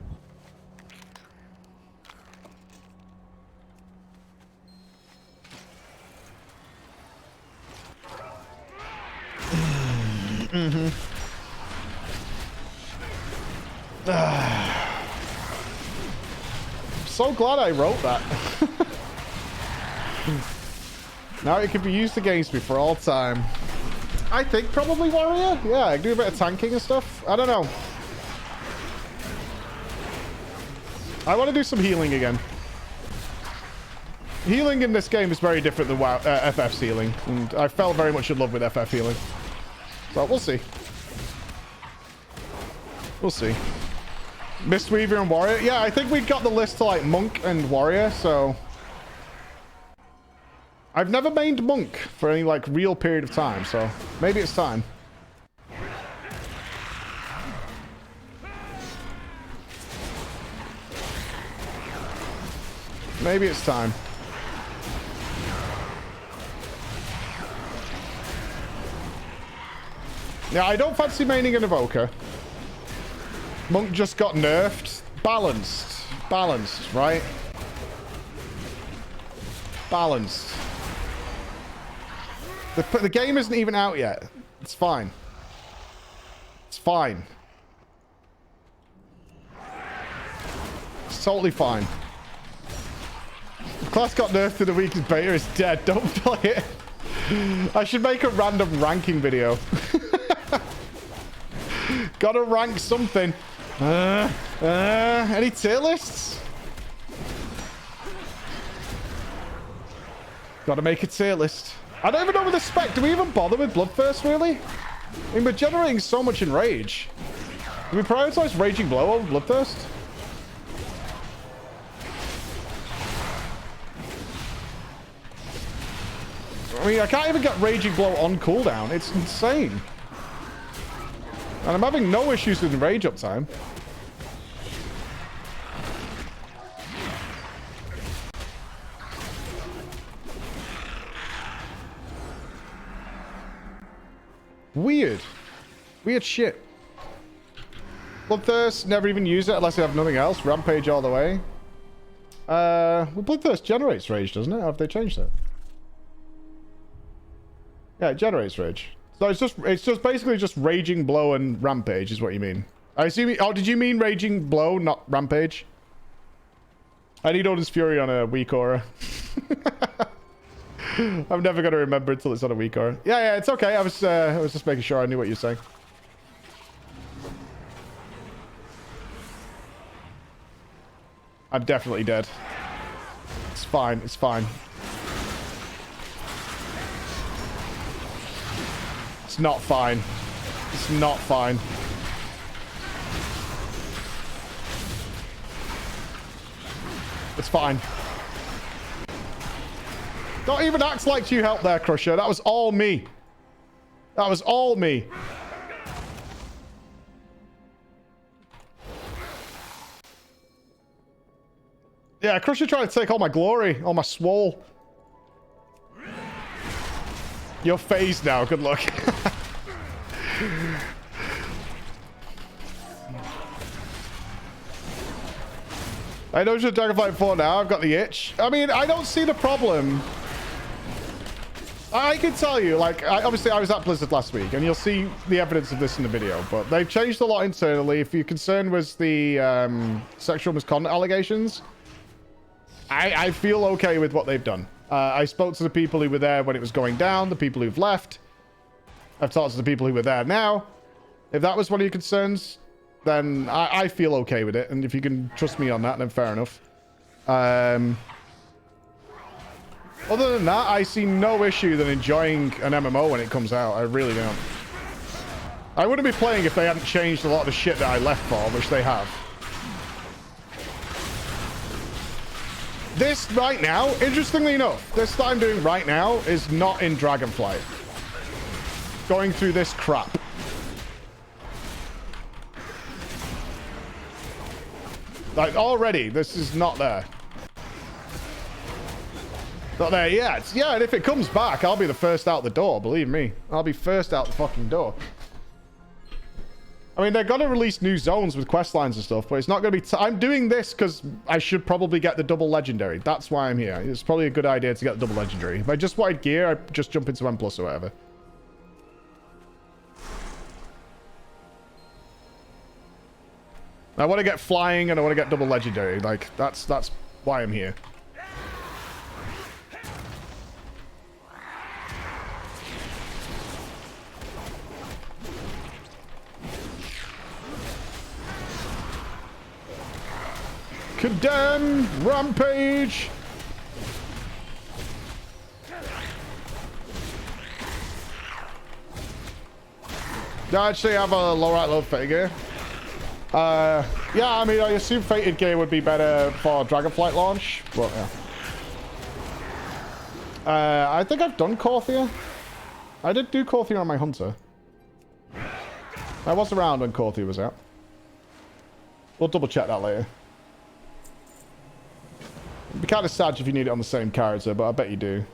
Mm-hmm. I'm so glad I wrote that. Now it can be used against me for all time. I think probably warrior. Yeah, I can do a bit of tanking and stuff. I don't know. I want to do some healing again. Healing in this game is very different than WoW, FF's healing, and I fell very much in love with FF healing. So we'll see. We'll see. Mistweaver and warrior. Yeah, I think we got the list to like monk and warrior, so I've never mained monk for any like real period of time, so maybe it's time. Maybe it's time. Yeah, I don't fancy maining an evoker. Monk just got nerfed. Balanced. Balanced, right? Balanced. The game isn't even out yet. It's fine. It's fine. It's totally fine. The class got nerfed in the weakest beta is dead. Don't play it. I should make a random ranking video. Gotta rank something. Any tier lists? Gotta make a tier list. I don't even know with the spec. Do we even bother with Bloodthirst, really? I mean, we're generating so much in Rage. Do we prioritize Raging Blow over Bloodthirst? I mean, I can't even get Raging Blow on cooldown. It's insane. And I'm having no issues with rage uptime. Weird. Weird shit. Bloodthirst, never even use it unless you have nothing else. Rampage all the way. Well, Bloodthirst generates rage, doesn't it? Or have they changed it? Yeah, it generates rage. So it's just basically just Raging Blow and Rampage is what you mean. I assume. Oh, did you mean Raging Blow, not Rampage? I need Odin's Fury on a weak aura. I'm never gonna remember until it's on a weak aura. Yeah, it's okay. I was just making sure I knew what you were saying. I'm definitely dead. It's fine. It's fine. It's not fine. It's not fine. It's fine. Don't even act like you helped there, Crusher. That was all me. That was all me. Yeah, Crusher trying to take all my glory, all my swole. You're phased now. Good luck. I know you're Dragonflight 4 now. I've got the itch. I mean, I don't see the problem. I can tell you, like, obviously I was at Blizzard last week, and you'll see the evidence of this in the video, but they've changed a lot internally. If your concern was the sexual misconduct allegations, I feel okay with what they've done. I spoke to the people who were there when it was going down, the people who've left. I've talked to the people who were there now. If that was one of your concerns, then I feel okay with it. And if you can trust me on that, then fair enough. Other than that, I see no issue than enjoying an MMO when it comes out. I really don't. I wouldn't be playing if they hadn't changed a lot of the shit that I left for, which they have. This right now, interestingly enough, this that I'm doing right now is not in Dragonflight. Going through this crap. Like, already, this is not there. Not there yet. Yeah, and if it comes back, I'll be the first out the door, believe me. I'll be first out the fucking door. I mean, they're going to release new zones with quest lines and stuff, but it's not going to be... I'm doing this because I should probably get the double legendary. That's why I'm here. It's probably a good idea to get the double legendary. If I just wanted gear, I'd just jump into M+ or whatever. I want to get flying and I want to get double legendary. Like, that's why I'm here. Condemn! Rampage! I actually have a low right load fated gear. Yeah, I mean, I assume fated gear would be better for Dragonflight launch, but yeah. I think I've done Korthia. I did do Korthia on my Hunter. I was around when Korthia was out. We'll double check that later. It'd be kind of sad if you need it on the same character, but I bet you do.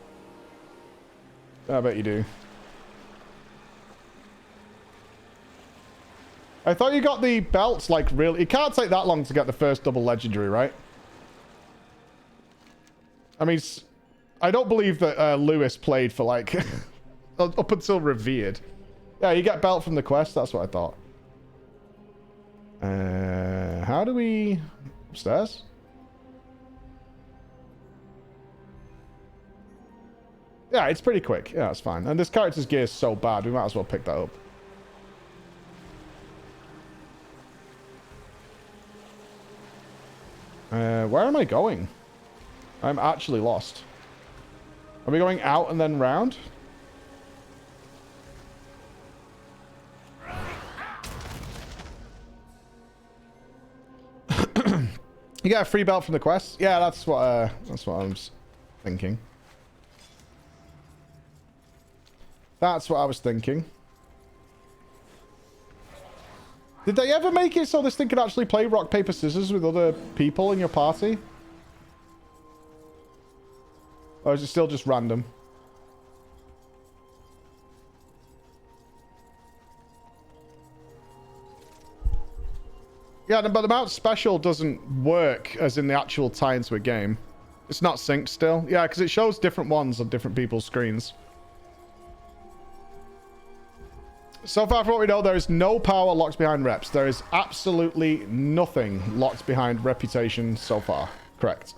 I bet you do. I thought you got the belts, like, really... It can't take that long to get the first double legendary, right? I mean, I don't believe that Lewis played for, like... up until Revered. Yeah, you get belt from the quest. That's what I thought. How do we... Upstairs? Yeah, it's pretty quick. Yeah, it's fine. And this character's gear is so bad, we might as well pick that up. Where am I going? I'm actually lost. Are we going out and then round? You get a free belt from the quest? Yeah, that's what I was thinking. That's what I was thinking. Did they ever make it so this thing could actually play rock, paper, scissors with other people in your party? Or is it still just random? Yeah, but the Mount Special doesn't work as in the actual tie into a game. It's not synced still. Yeah, because it shows different ones on different people's screens. So far from what we know, there is no power locked behind reps. There is absolutely nothing locked behind reputation so far. Correct.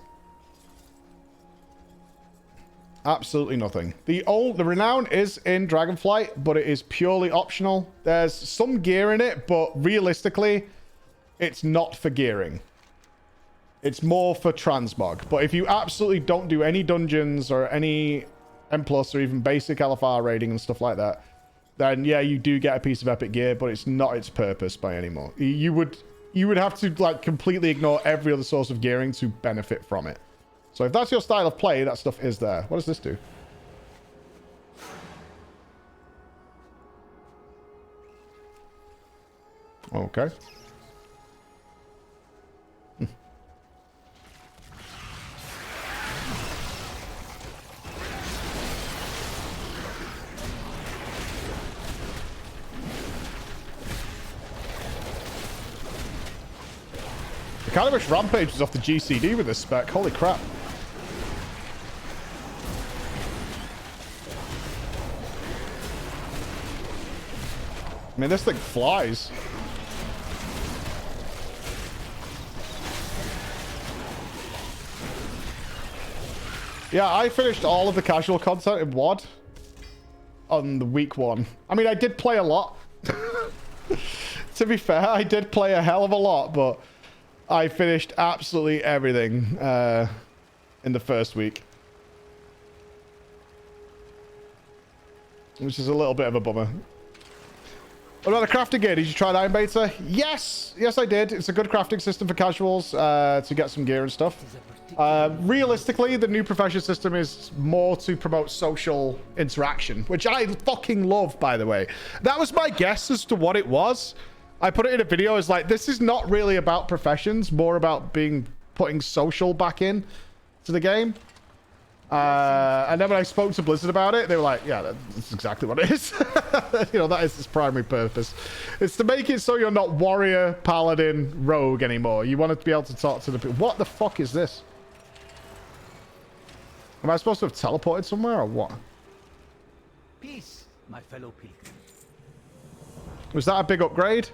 Absolutely nothing. The renown is in Dragonflight, but it is purely optional. There's some gear in it, but realistically, it's not for gearing. It's more for transmog. But if you absolutely don't do any dungeons or any M+ or even basic LFR raiding and stuff like that, then yeah, you do get a piece of epic gear, but it's not its purpose by anymore. You would have to like completely ignore every other source of gearing to benefit from it. So if that's your style of play, that stuff is there. What does this do? Okay. I kind of wish Rampage was off the GCD with this spec. Holy crap. I mean, this thing flies. Yeah, I finished all of the casual content in WoD on the week 1. I mean, I did play a lot. To be fair, I did play a hell of a lot, but I finished absolutely everything in the first week. Which is a little bit of a bummer. What about the crafting gear? Did you try Iron Beta? Yes! Yes, I did. It's a good crafting system for casuals to get some gear and stuff. Realistically, the new profession system is more to promote social interaction, which I fucking love, by the way. That was my guess as to what it was. I put it in a video as like, this is not really about professions, more about putting social back in to the game. And then when I spoke to Blizzard about it, they were like, yeah, that's exactly what it is. You know, that is its primary purpose. It's to make it so you're not warrior, paladin, rogue anymore. You want to be able to talk to the people. What the fuck is this? Am I supposed to have teleported somewhere or what?
Peace, my fellow pilgrim.
Was that a big upgrade?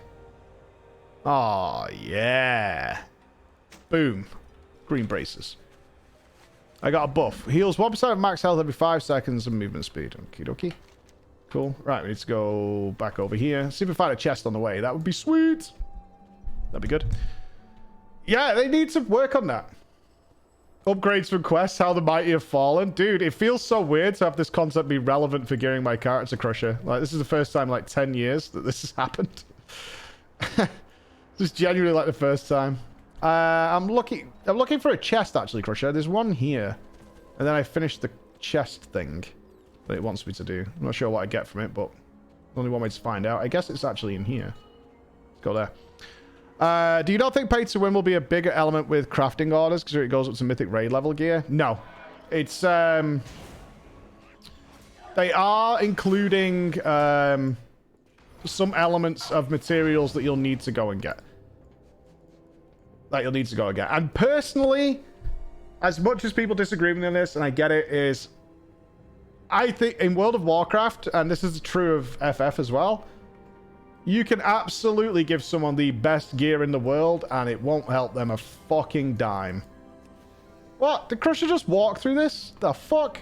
Oh, yeah. Boom. Green braces. I got a buff. Heals 1% of max health every 5 seconds and movement speed. Okie dokie. Cool. Right, we need to go back over here. See if we find a chest on the way. That would be sweet. That'd be good. Yeah, they need to work on that. Upgrades from quests, how the mighty have fallen. Dude, it feels so weird to have this concept be relevant for gearing my character crusher. Like, this is the first time in like 10 years that this has happened. This is genuinely like the first time. I'm looking for a chest, actually, Crusher. There's one here. And then I finished the chest thing that it wants me to do. I'm not sure what I get from it, but only one way to find out. I guess it's actually in here. Let's go there. Do you not think pay to win will be a bigger element with crafting orders because it goes up to mythic raid level gear? No. It's, they are including, some elements of materials that you'll need to go and get. And personally, as much as people disagree with me on this, and I get it, is I think in World of Warcraft, and this is true of FF as well, you can absolutely give someone the best gear in the world, and it won't help them a fucking dime. What? Did Crusher just walk through this? The fuck?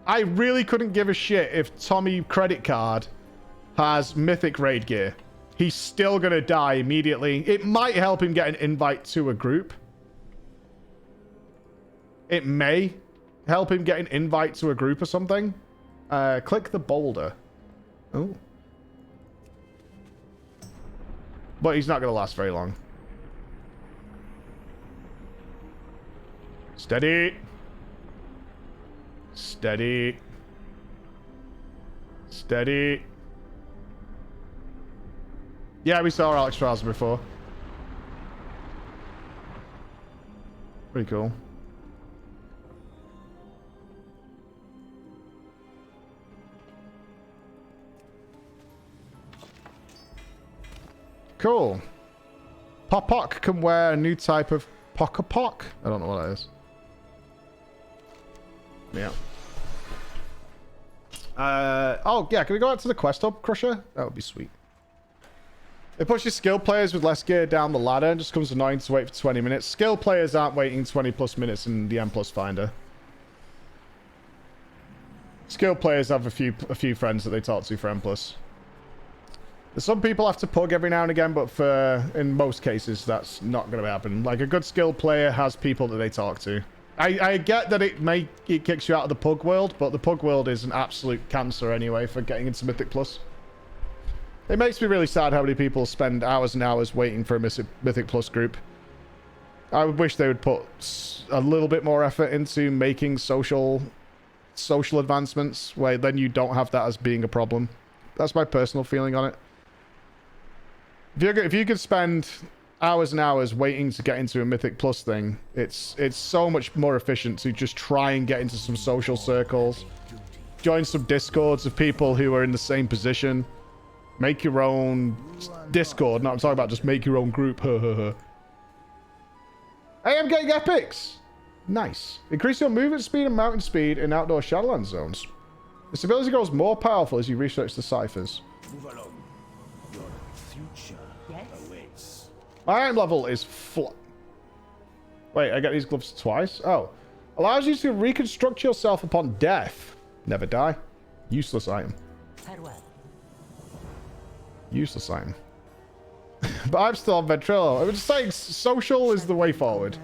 I really couldn't give a shit if Tommy credit card has mythic raid gear. He's still going to die immediately. It might help him get an invite to a group. It may help him get an invite to a group or something. Click the boulder. Oh. But he's not going to last very long. Steady. Steady. Steady. Yeah, we saw Alex Strauss before. Pretty cool. Cool. Popok can wear a new type of Pokapok. I don't know what that is. Yeah. Oh, yeah. Can we go out to the quest hub, Crusher? That would be sweet. It pushes skilled players with less gear down the ladder and just becomes annoying to wait for 20 minutes. Skilled players aren't waiting 20 plus minutes in the M+ Finder. Skilled players have a few friends that they talk to for M+. Some people have to pug every now and again, but in most cases, that's not going to happen. Like, a good skilled player has people that they talk to. I get that it kicks you out of the pug world, but the pug world is an absolute cancer anyway for getting into Mythic Plus. It makes me really sad how many people spend hours and hours waiting for a Mythic Plus group. I would wish they would put a little bit more effort into making social advancements, where then you don't have that as being a problem. That's my personal feeling on it. If you could spend hours and hours waiting to get into a Mythic Plus thing, it's so much more efficient to just try and get into some social circles, join some discords of people who are in the same position, Make your own Discord. No, I'm talking about just make your own group. Hey, I'm getting epics. Nice. Increase your movement speed and mountain speed in outdoor Shadowlands zones. This ability grows more powerful as you research the ciphers.
Move along. Your future awaits.
My item level is Wait, I get these gloves twice? Oh. Allows you to reconstruct yourself upon death. Never die. Useless item.
Farewell.
Useless item. But I'm still on Ventrilo. I was just saying social is the way forward.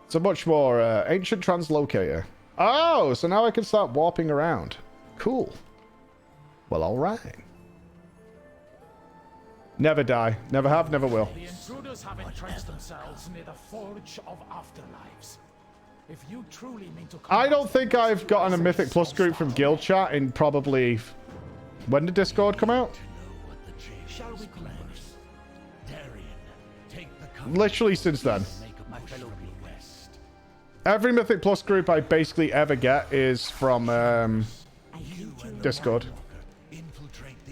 It's a much more ancient translocator. Oh, so now I can start warping around. Cool. Well, alright. Never die. Never have, never will.
The intruders have entrenched themselves near the Forge of Afterlives. If you truly mean to
I don't think I've gotten a Mythic Plus group from Guild Chat in probably... When did Discord come out?
Shall we converse? Darian, take the
Literally since then. Every Mythic Plus group I basically ever get is from Discord.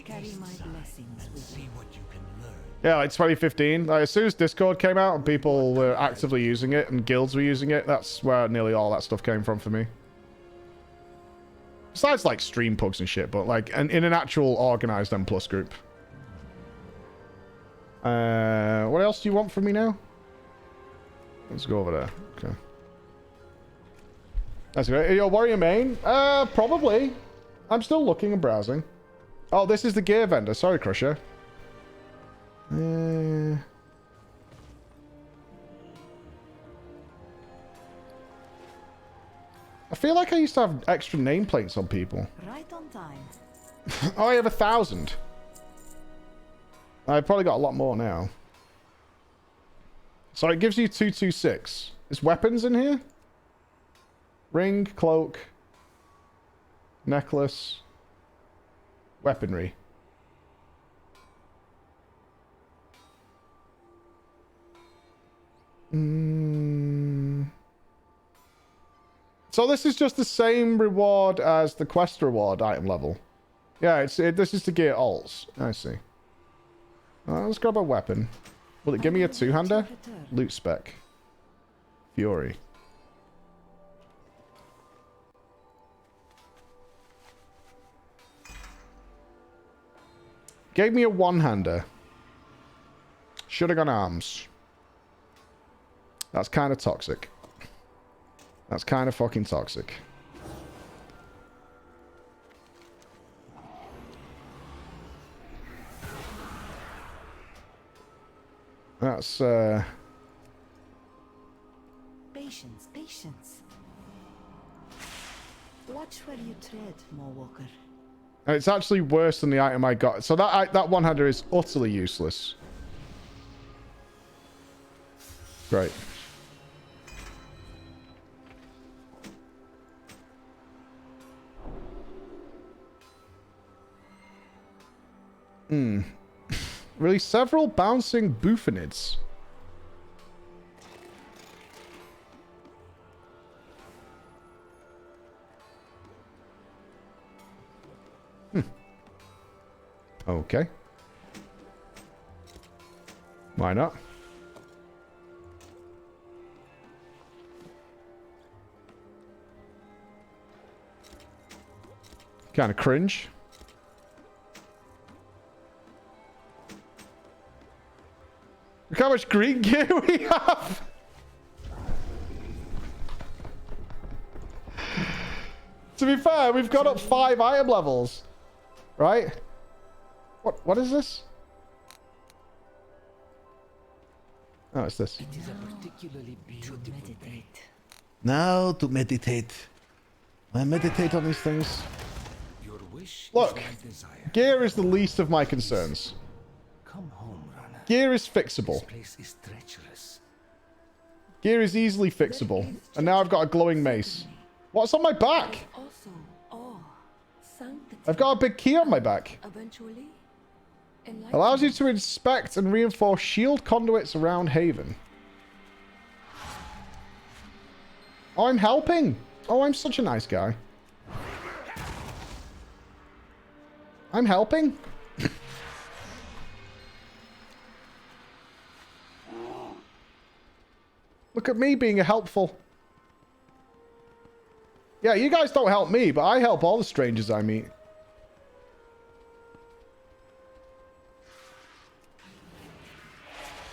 Carry my blessings with you.
Yeah, like 2015. Like, as soon as Discord came out and people were actively using it and guilds were using it, that's where nearly all that stuff came from for me. Besides, like, stream pugs and shit, but, like, in an actual organized M+ group. What else do you want from me now? Let's go over there. Okay. That's great. Your warrior main? Probably. I'm still looking and browsing. Oh, this is the gear vendor. Sorry, Crusher. I feel like I used to have extra nameplates on people.
Right on time.
Oh, I have 1,000. I've probably got a lot more now. So it gives you 226. Is weapons in here? Ring, cloak, necklace, weaponry. So this is just the same reward as the quest reward item level. Yeah, this is to gear alts. I see. Let's grab a weapon. Will it give me a two-hander? Loot spec. Fury. Gave me a one-hander. Should have gone arms. That's kind of toxic. That's kind of fucking toxic. That's,
Patience, patience. Watch where you tread, Mawwalker.
it's actually worse than the item I got. So that one-hander is utterly useless. Great. Release several bouncing bufonids. Okay. Why not? Kind of cringe. Look how much green gear we have! To be fair, we've got up 5 item levels. Right? What is this? Oh, it's this.
It is a particularly beautiful day.
Now to meditate. I meditate on these things.
Your wish
Look,
is my desire.
gear is the least of my concerns.
Come home, runner.
Gear is fixable.
This place is treacherous.
Gear is easily fixable. And now I've got a glowing mace. What's on my back?
Also, awe, sanctity.
I've got a big key on my back.
Eventually, enlightenment.
Allows you to inspect and reinforce shield conduits around Haven. Oh, I'm helping. Oh, I'm such a nice guy. I'm helping. Look at me being helpful. Yeah, you guys don't help me, but I help all the strangers I meet.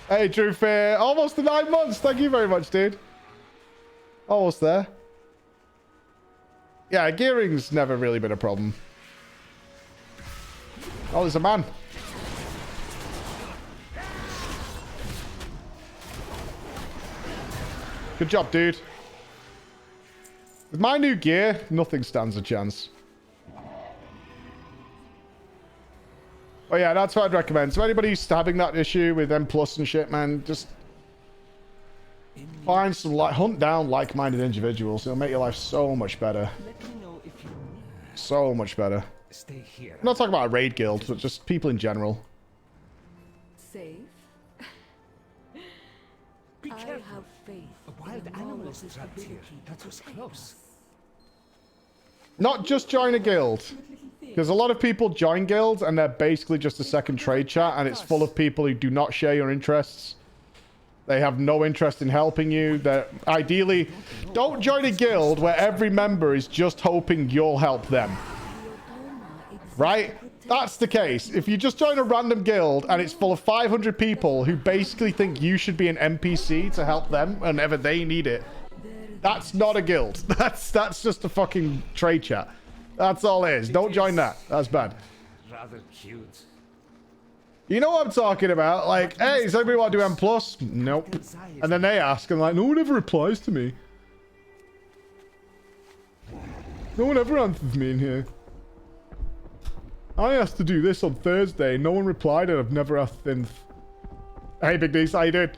Hey, Drew Fair. Almost the 9 months. Thank you very much, dude. Almost there. Yeah, gearing's never really been a problem. Oh, there's a man. Good job, dude. With my new gear, nothing stands a chance. Oh yeah, that's what I'd recommend. So anybody who's having that issue with M+ and shit, man, just find some, hunt down like-minded individuals. It'll make your life so much better.
Let me know if you need.
So much better.
Stay here.
I'm not talking about a raid guild, but just people in general.
Safe.
Be
I
careful.
have faith.
A wild
in
animal
Mortis'
is trapped here.
ability
That
to
was
protect
close.
us.
Not just join a guild. Because a lot of people join guilds and they're basically just a second trade chat and it's full of people who do not share your interests. They have no interest in helping you. They're ideally, don't join a guild where every member is just hoping you'll help them. Right? That's the case. If you just join a random guild and it's full of 500 people who basically think you should be an NPC to help them whenever they need it, that's not a guild. That's just a fucking trade chat. That's all it is. Don't join that. That's bad.
Rather cute.
You know what I'm talking about? Like, hey, does anybody want to do M+? Nope. And then they ask, and like, no one ever replies to me. No one ever answers me in here. I asked to do this on Thursday. No one replied, and I've never asked since. Hey, Big D's, how you doing?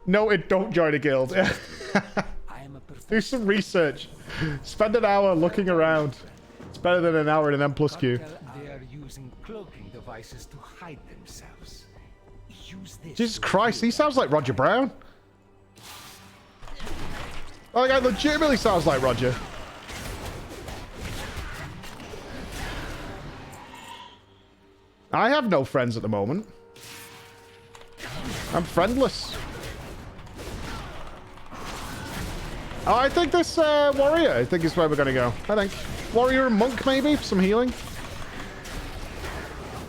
Noted, don't join a guild. Do some research. Spend an hour looking around. It's better than an hour in an M+ queue.
They are using cloaking devices to hide themselves. Use this.
Jesus Christ, he sounds like Roger Brown. Oh, the guy legitimately sounds like Roger. I have no friends at the moment. I'm friendless. Oh, I think this warrior, I think is where we're going to go. I think. Warrior and monk, maybe? For some healing?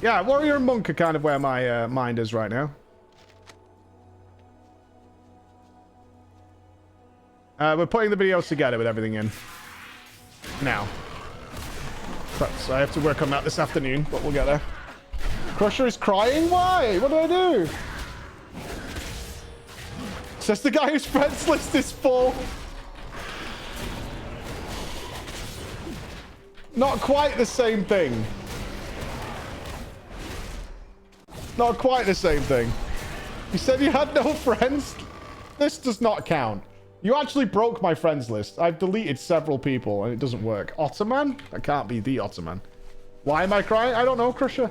Yeah, warrior and monk are kind of where my mind is right now. We're putting the videos together with everything in. Now. So I have to work on that this afternoon, but we'll get there. Crusher is crying? Why? What did I do? Says the guy whose friends list is full. Not quite the same thing. Not quite the same thing. You said you had no friends? This does not count. You actually broke my friends list. I've deleted several people and it doesn't work. Ottoman? That can't be the Ottoman. Why am I crying? I don't know, Crusher.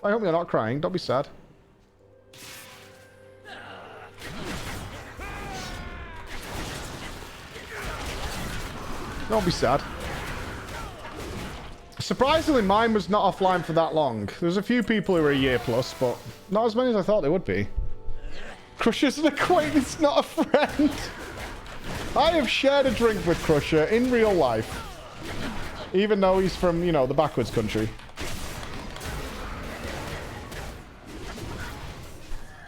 I hope you're not crying. Don't be sad. Don't be sad. Surprisingly, mine was not offline for that long. There's a few people who are a year plus, but not as many as I thought they would be. Crusher's an acquaintance, not a friend. I have shared a drink with Crusher in real life. Even though he's from, you know, the backwards country.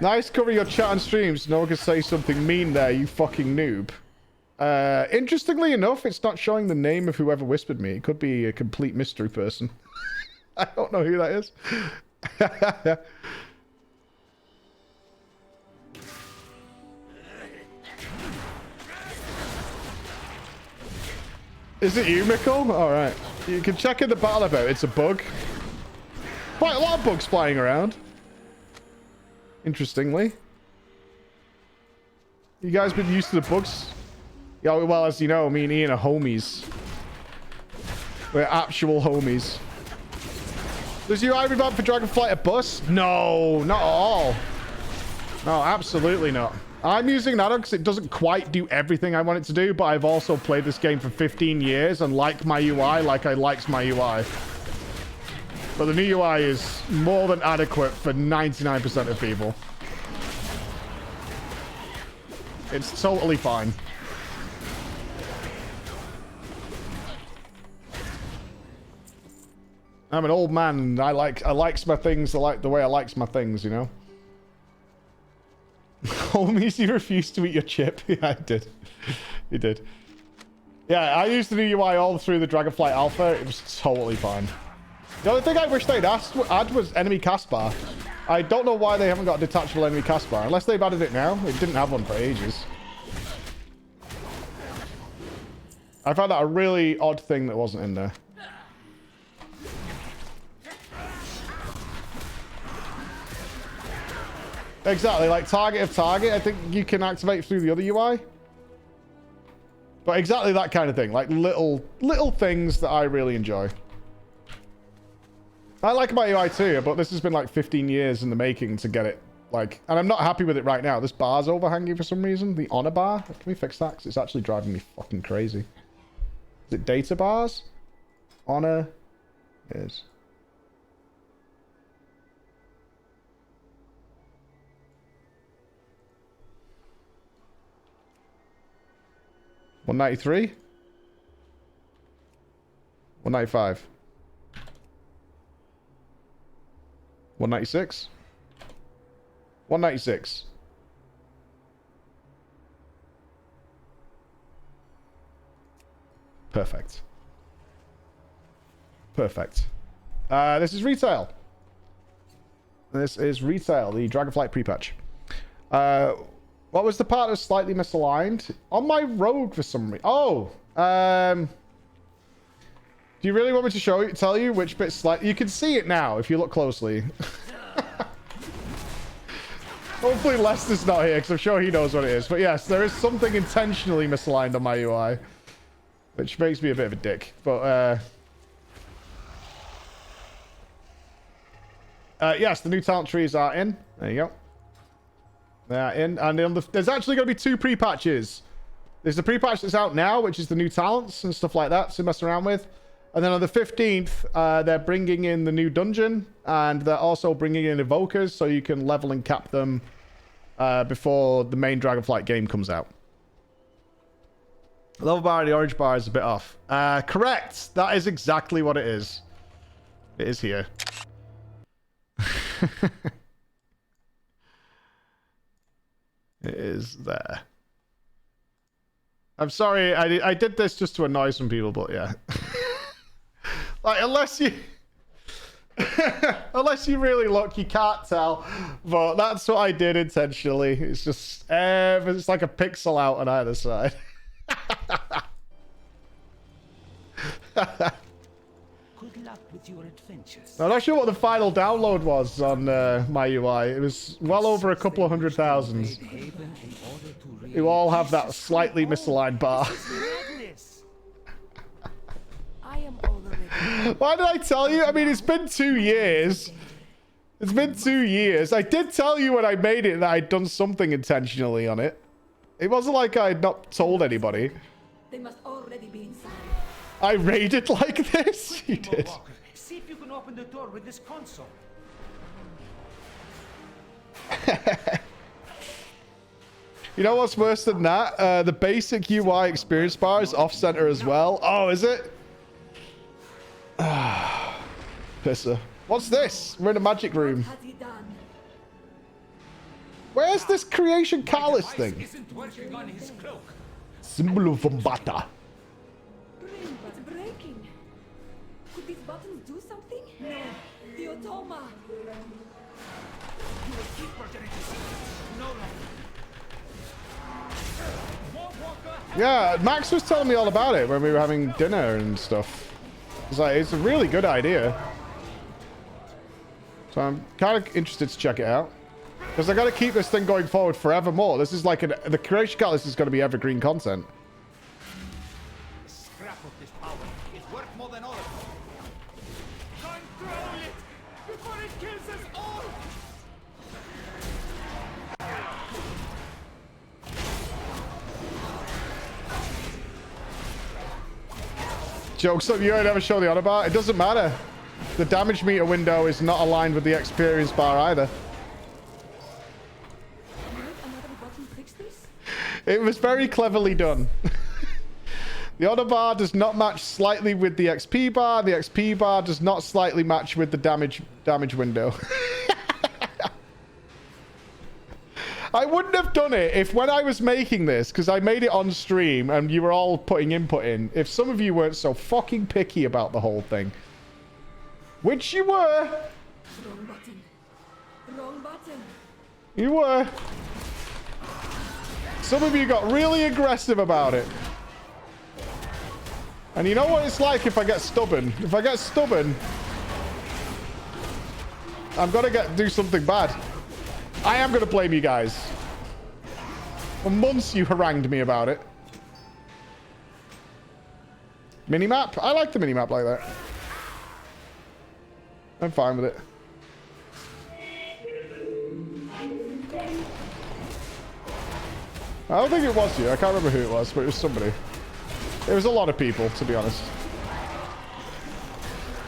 Nice cover your chat and streams. No one can say something mean there, you fucking noob. Interestingly enough, it's not showing the name of whoever whispered me. It could be a complete mystery person. I don't know who that is. Is it you, Mikkel? Alright. You can check in the battle about it. It's a bug. Quite a lot of bugs flying around. Interestingly. You guys been used to the bugs? Yeah, well, as you know, me and Ian are homies. We're actual homies. Does your Ivory Band for Dragonflight a bus? No, not at all. No, absolutely not. I'm using that because it doesn't quite do everything I want it to do, but I've also played this game for 15 years and like my UI like I liked my UI. But the new UI is more than adequate for 99% of people. It's totally fine. I'm an old man and I likes my things the way I likes my things, you know? Homies, you refused to eat your chip. Yeah, I did. He did. Yeah, I used the new UI all through the Dragonflight Alpha. It was totally fine. The only thing I wish they'd add was enemy cast bar. I don't know why they haven't got a detachable enemy cast bar. Unless they've added it now. It didn't have one for ages. I found that a really odd thing that wasn't in there. Exactly, like target of target, I think you can activate through the other UI. But exactly that kind of thing, like little things that I really enjoy. I like my UI too, but this has been like 15 years in the making to get it, like, and I'm not happy with it right now. This bar's overhanging for some reason, the honor bar. Can we fix that? 'Cause it's actually driving me fucking crazy. Is it data bars? Honor is... $193? $195? $196? $196. Perfect. Perfect. This is retail. This is retail, the Dragonflight pre-patch. What was the part that was slightly misaligned? On my rogue for some reason. Oh! Do you really want me to tell you which bit's slightly... You can see it now if you look closely. Hopefully Lester's not here because I'm sure he knows what it is. But yes, there is something intentionally misaligned on my UI. Which makes me a bit of a dick. But, yes, the new talent trees are in. There you go. They're in. And there's actually going to be 2 pre-patches. There's the pre-patch that's out now, which is the new talents and stuff like that to mess around with. And then on the 15th, they're bringing in the new dungeon. And they're also bringing in evokers, so you can level and cap them before the main Dragonflight game comes out. The level bar and the orange bar is a bit off. Correct. That is exactly what it is. It is here. It is there. I'm sorry, I did this just to annoy some people, but yeah. Like, unless you... unless you really look, you can't tell. But that's what I did intentionally. It's just... it's like a pixel out on either side.
Good luck with your adventures.
I'm not sure what the final download was on my UI. It was well over a couple of 100,000. You all have that slightly misaligned bar. Why did I tell you? I mean, it's been 2 years. It's been 2 years. I did tell you when I made it that I'd done something intentionally on it. It wasn't like I had not told anybody.
They must already be inside.
I raided like this? You did.
See if you can open the door with this console.
You know what's worse than that? The basic UI experience bar is off-center as well. Oh, is it? Pisser. What's this? We're in a magic room.
What has he done?
Where's this creation catalyst thing?
Isn't working on his cloak.
Symbol of Vumbata.
It's breaking. Could these buttons do something? No. The automa.
You will keep protecting this. No longer.
Yeah, Max was telling me all about it when we were having dinner and stuff. It's like, it's a really good idea. So I'm kind of interested to check it out. Because I got to keep this thing going forward forevermore. This is like the creation catalyst is going to be evergreen content.
Scrap of this power is worth more than all of it. Control it before it kills us all.
Jokes up, you ain't ever show the honor bar. It doesn't matter. the damage meter window is not aligned with the experience bar either.
Another button fix this?
It was very cleverly done. The auto bar does not match slightly with the XP bar. The XP bar does not slightly match with the damage window. I wouldn't have done it if when I was making this, because I made it on stream and you were all putting input in, if some of you weren't so fucking picky about the whole thing. Which you were.
Wrong button. Wrong button.
You were. Some of you got really aggressive about it. And you know what it's like if I get stubborn. If I get stubborn, I'm gonna do something bad. I am gonna blame you guys. For months you harangued me about it. Minimap? I like the minimap like that. I'm fine with it. I don't think it was you. I can't remember who it was, but it was somebody. It was a lot of people, to be honest.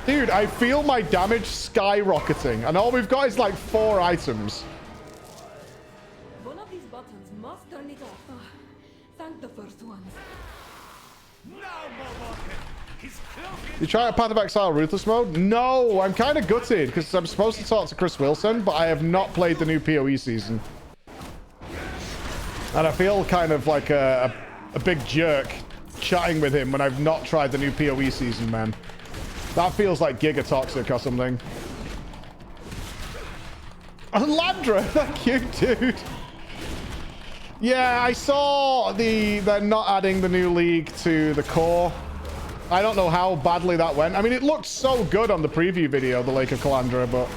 Dude, I feel my damage skyrocketing, and all we've got is like 4 items.
One of these buttons must turn it off. Thank the first ones.
You try a Path of Exile Ruthless mode? No, I'm kind of gutted because I'm supposed to talk to Chris Wilson, but I have not played the new PoE season. And I feel kind of like a big jerk chatting with him when I've not tried the new PoE season, man. That feels like Giga Toxic or something. Landra, thank you, dude. Yeah, I saw they're not adding the new league to the core. I don't know how badly that went. I mean, it looked so good on the preview video, the Lake of Calandra, but...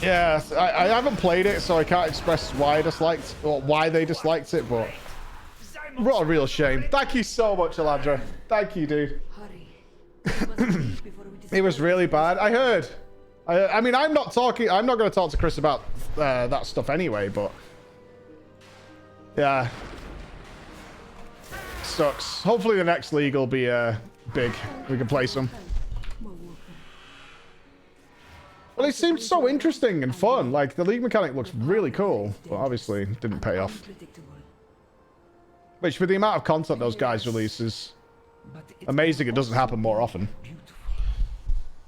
Yeah, I haven't played it, so I can't express why I disliked, or why they disliked it, but... What a real shame. Thank you so much, Alandra. Thank you, dude. It was really bad. I heard. I mean, I'm not going to talk to Chris about that stuff anyway, but... Yeah. Sucks. Hopefully the next league will be big. We can play some. Well, it seemed so interesting and fun. Like, the league mechanic looks really cool, but obviously didn't pay off. Which, with the amount of content those guys release, is amazing it doesn't happen more often.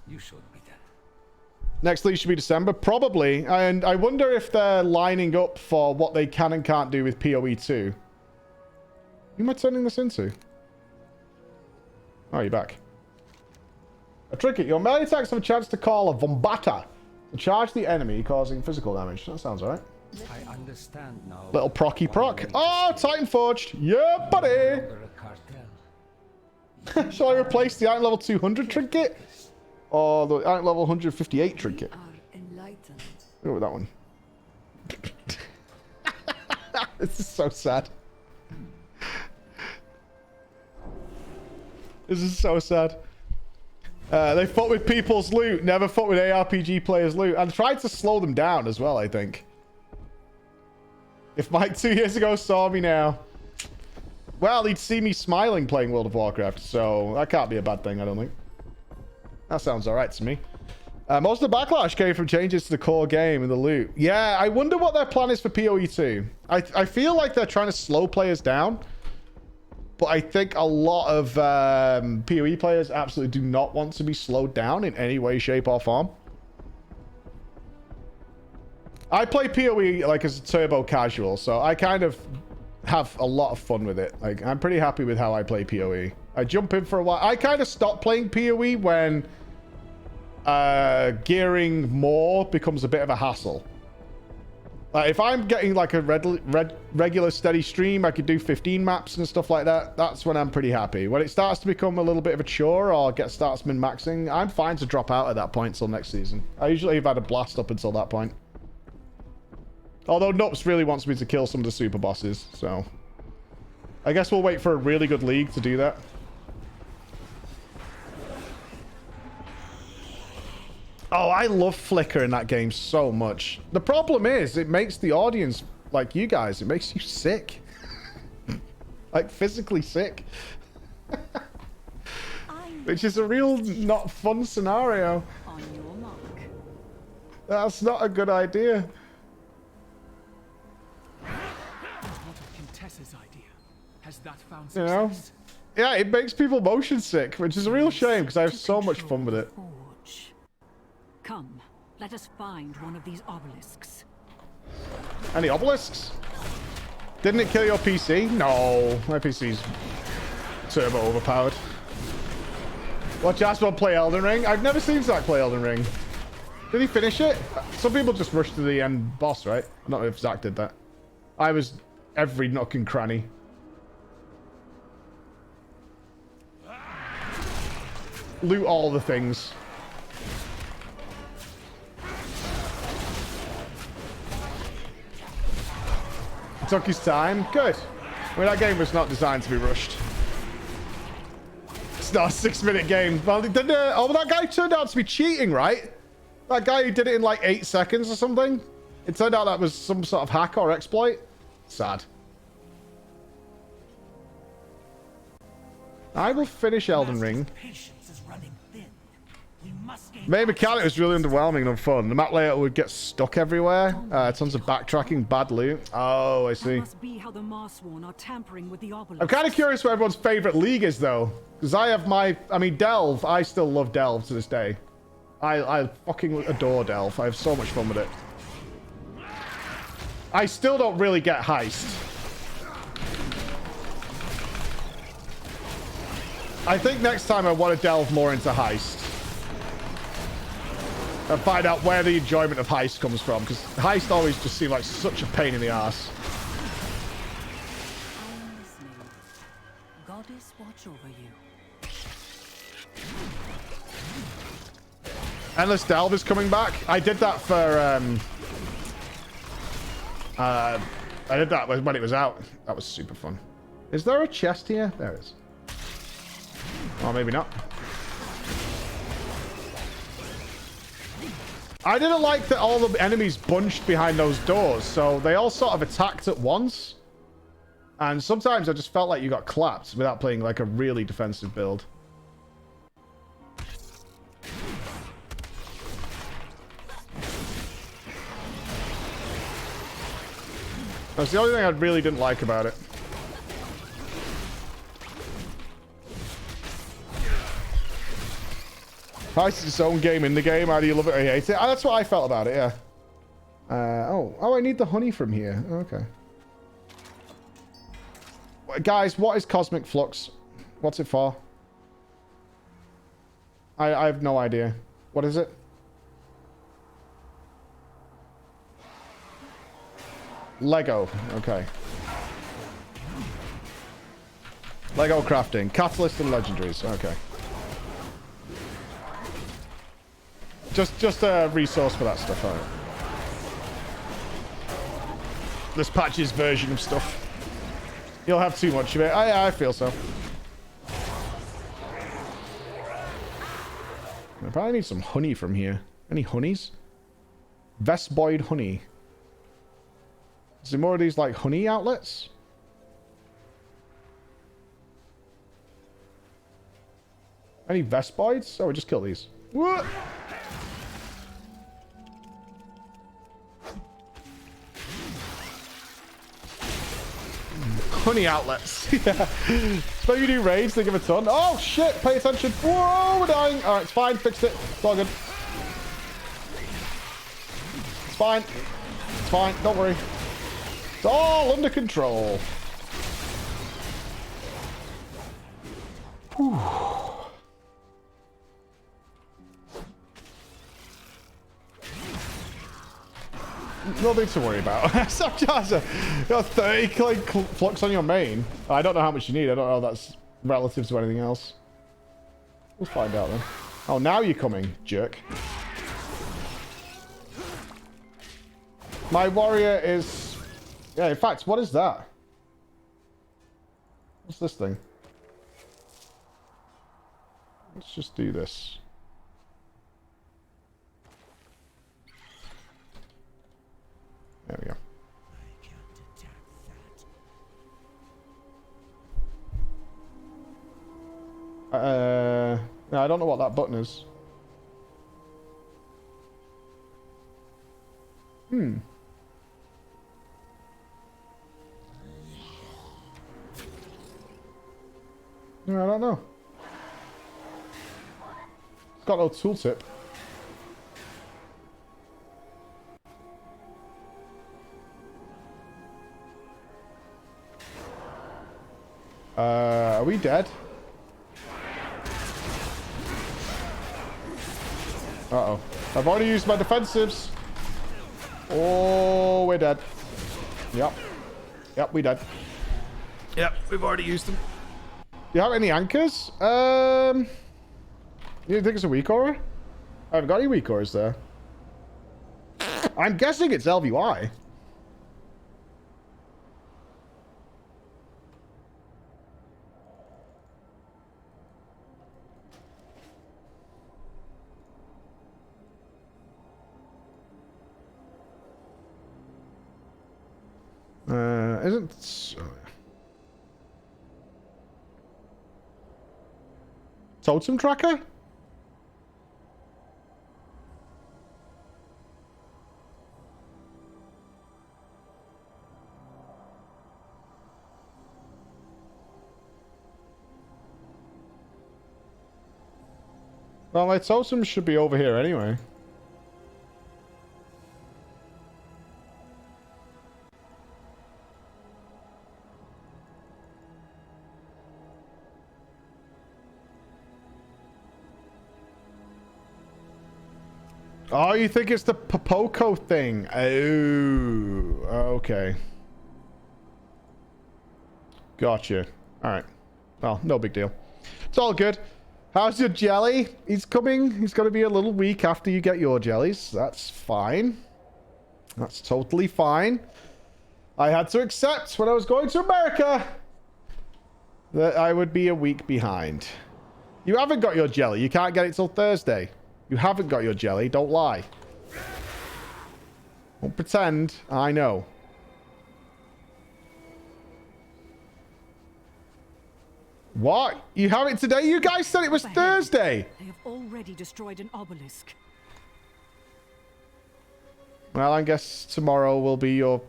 You showed me that.
Next league should be December, probably. And I wonder if they're lining up for what they can and can't do with PoE 2. Who am I turning this into? Oh, you're back. A trinket. Your melee attacks have a chance to call a Vombata to charge the enemy, causing physical damage. That sounds alright.
I understand now.
Little procky proc. Oh, Titan Forged. Yeah, buddy. Shall I replace the item level 200 trinket? Or the item level 158 trinket? Go with that one. This is so sad. This is so sad. They fought with people's loot, never fought with ARPG players' loot, and tried to slow them down as well, I think. If Mike 2 years ago saw me now, well, he'd see me smiling playing World of Warcraft, so that can't be a bad thing, I don't think. That sounds alright to me. Most of the backlash came from changes to the core game and the loot. Yeah, I wonder what their plan is for PoE 2. I feel like they're trying to slow players down. But I think a lot of PoE players absolutely do not want to be slowed down in any way, shape, or form. I play PoE like as a turbo casual, so I kind of have a lot of fun with it. Like, I'm pretty happy with how I play PoE. I jump in for a while. I kind of stopped playing PoE when gearing more becomes a bit of a hassle. If I'm getting like a regular steady stream, I could do 15 maps and stuff like that. That's when I'm pretty happy. When it starts to become a little bit of a chore or starts min-maxing, I'm fine to drop out at that point until next season. I usually have had a blast up until that point. Although Nupss really wants me to kill some of the super bosses, so... I guess we'll wait for a really good league to do that. Oh, I love Flicker in that game so much. The problem is, it makes the audience, like you guys, it makes you sick. Like, physically sick.
I
which is a real not fun scenario.
On your mark.
That's not a good idea.
What of Contessa's idea? Has that found
You know?
success?
Yeah, it makes people motion sick, which is a real shame because I have so much fun with it.
Forge. Come, let us find one of these obelisks.
Any obelisks? Didn't it kill your PC? No, my PC's turbo overpowered. Watch Aswell play Elden Ring. I've never seen Zach play Elden Ring. Did he finish it? Some people just rush to the end boss, right? I don't know if Zach did that. I was every nook and cranny. Loot all the things. It took his time. Good. I mean, that game was not designed to be rushed. It's not a 6-minute game. Well, oh, that guy turned out to be cheating, right? That guy who did it in like 8 seconds or something. It turned out that was some sort of hack or exploit. Sad. I will finish Elden Ring.
Patience is running thin. We must gain
Main mechanic was really underwhelming and unfun. The map layout would get stuck everywhere. Tons of backtracking, bad loot. Oh, I see.
That must be how the Marsworn are tampering with the obelisk.
I'm kind of curious what everyone's favorite league is, though. Because I have my... I mean, Delve. I still love Delve to this day. I fucking adore Delve. I have so much fun with it. I still don't really get Heist. I think next time I want to delve more into Heist. And find out where the enjoyment of Heist comes from. Because Heist always just seemed like such a pain in the ass.
I'm listening. Goddess watch over you.
Endless Delve is coming back. I did that for... I did that when it was out. That was super fun. Is there a chest here? There is. Or maybe not. I didn't like that all the enemies bunched behind those doors, so they all sort of attacked at once. And sometimes I just felt like you got clapped without playing like a really defensive build. That's the only thing I really didn't like about it. Heist is its own game in the game. Either you love it or you hate it. That's what I felt about it, yeah. Oh, I need the honey from here. Okay. Guys, what is Cosmic Flux? What's it for? I have no idea. What is it? Lego. Okay. Lego crafting. Catalyst and legendaries. Okay. Just a resource for that stuff. All right. This patch's version of stuff. You'll have too much of it. I feel so. I probably need some honey from here. Any honeys? Vesboid honey. Is there more of these, like, honey outlets? Any Vesboids? Oh, we just kill these. What? Honey outlets. Yeah. So you do raids, they give a ton. Oh, shit. Pay attention. Whoa, we're dying. All right, it's fine. Fixed it. It's all good. It's fine. It's fine. Don't worry. It's all under control. Whew. Nothing to worry about. Sometimes you got 30 flux on your main. I don't know how much you need. I don't know if that's relative to anything else. We'll find out then. Oh, now you're coming, jerk. My warrior is... Yeah, in fact, what is that? What's this thing? Let's just do this. There we go. I don't know what that button is. Hmm. No, I don't know. It's got no tooltip. Are we dead? Uh-oh. I've already used my defensives. Oh, we're dead. Yep. Yep, we dead. Yep, we've already used them. Do you have any anchors? You think it's a weak aura? I haven't got any weak auras there. I'm guessing it's LVY. Isn't... Totem tracker? Well, my totem should be over here anyway. Oh, you think it's the Popoko thing? Oh, okay. Gotcha. Alright. Well, no big deal. It's all good. How's your jelly? He's coming. He's going to be a little weak after you get your jellies. That's fine. That's totally fine. I had to accept when I was going to America that I would be a week behind. You haven't got your jelly. You can't get it till Thursday. You haven't got your jelly. Don't lie. Don't pretend. I know. What? You have it today? You guys said it was Thursday.
They have already destroyed an obelisk.
Well, I guess tomorrow will be your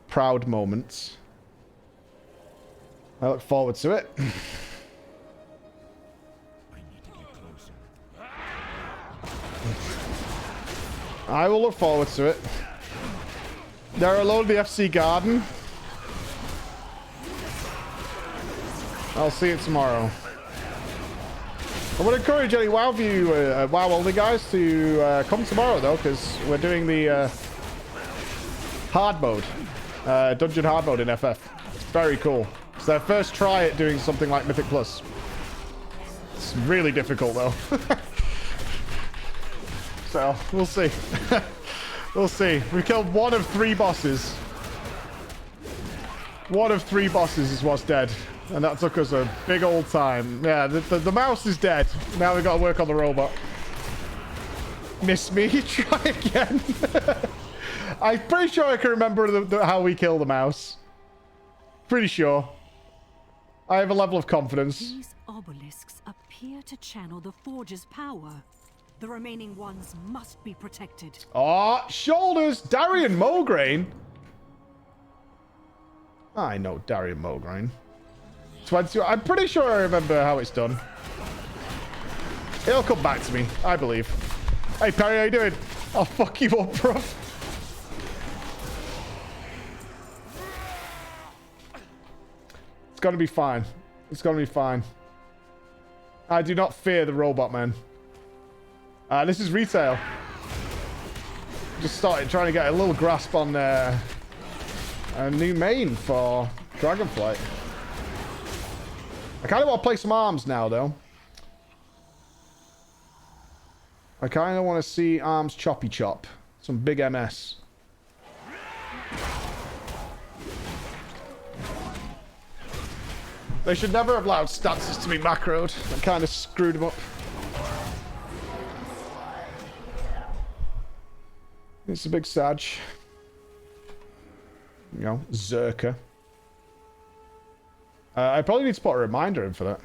proud moment. I look forward to it. I will look forward to it. They're alone in the FC garden. I'll see it tomorrow. I would encourage any WoW WoW only guys to come tomorrow though, because we're doing the hard mode, dungeon hard mode in FF. It's very cool. It's their first try at doing something like Mythic Plus. It's really difficult though. So, we'll see. We'll see. We killed 1 of 3 bosses. 1 of 3 bosses is what's dead. And that took us a big old time. Yeah, the mouse is dead. Now we've got to work on the robot. Miss me? Try again. I'm pretty sure I can remember how we kill the mouse. Pretty sure. I have a level of confidence.
These obelisks appear to channel the Forge's power. The remaining ones must be protected.
Oh, shoulders! Darian Mograine? I know Darian Mograine. 20. I'm pretty sure I remember how it's done. It'll come back to me, I believe. Hey, Perry, how you doing? I'll fuck you up, bro. It's gonna be fine. It's gonna be fine. I do not fear the robot man. This is retail. Just started trying to get a little grasp on a new main for Dragonflight. I kind of want to play some arms now, though. I kind of want to see arms choppy chop. Some big MS. They should never have allowed stances to be macroed. That kind of screwed them up. It's a big Sag. You know, Zerka. I probably need to put a reminder in for that.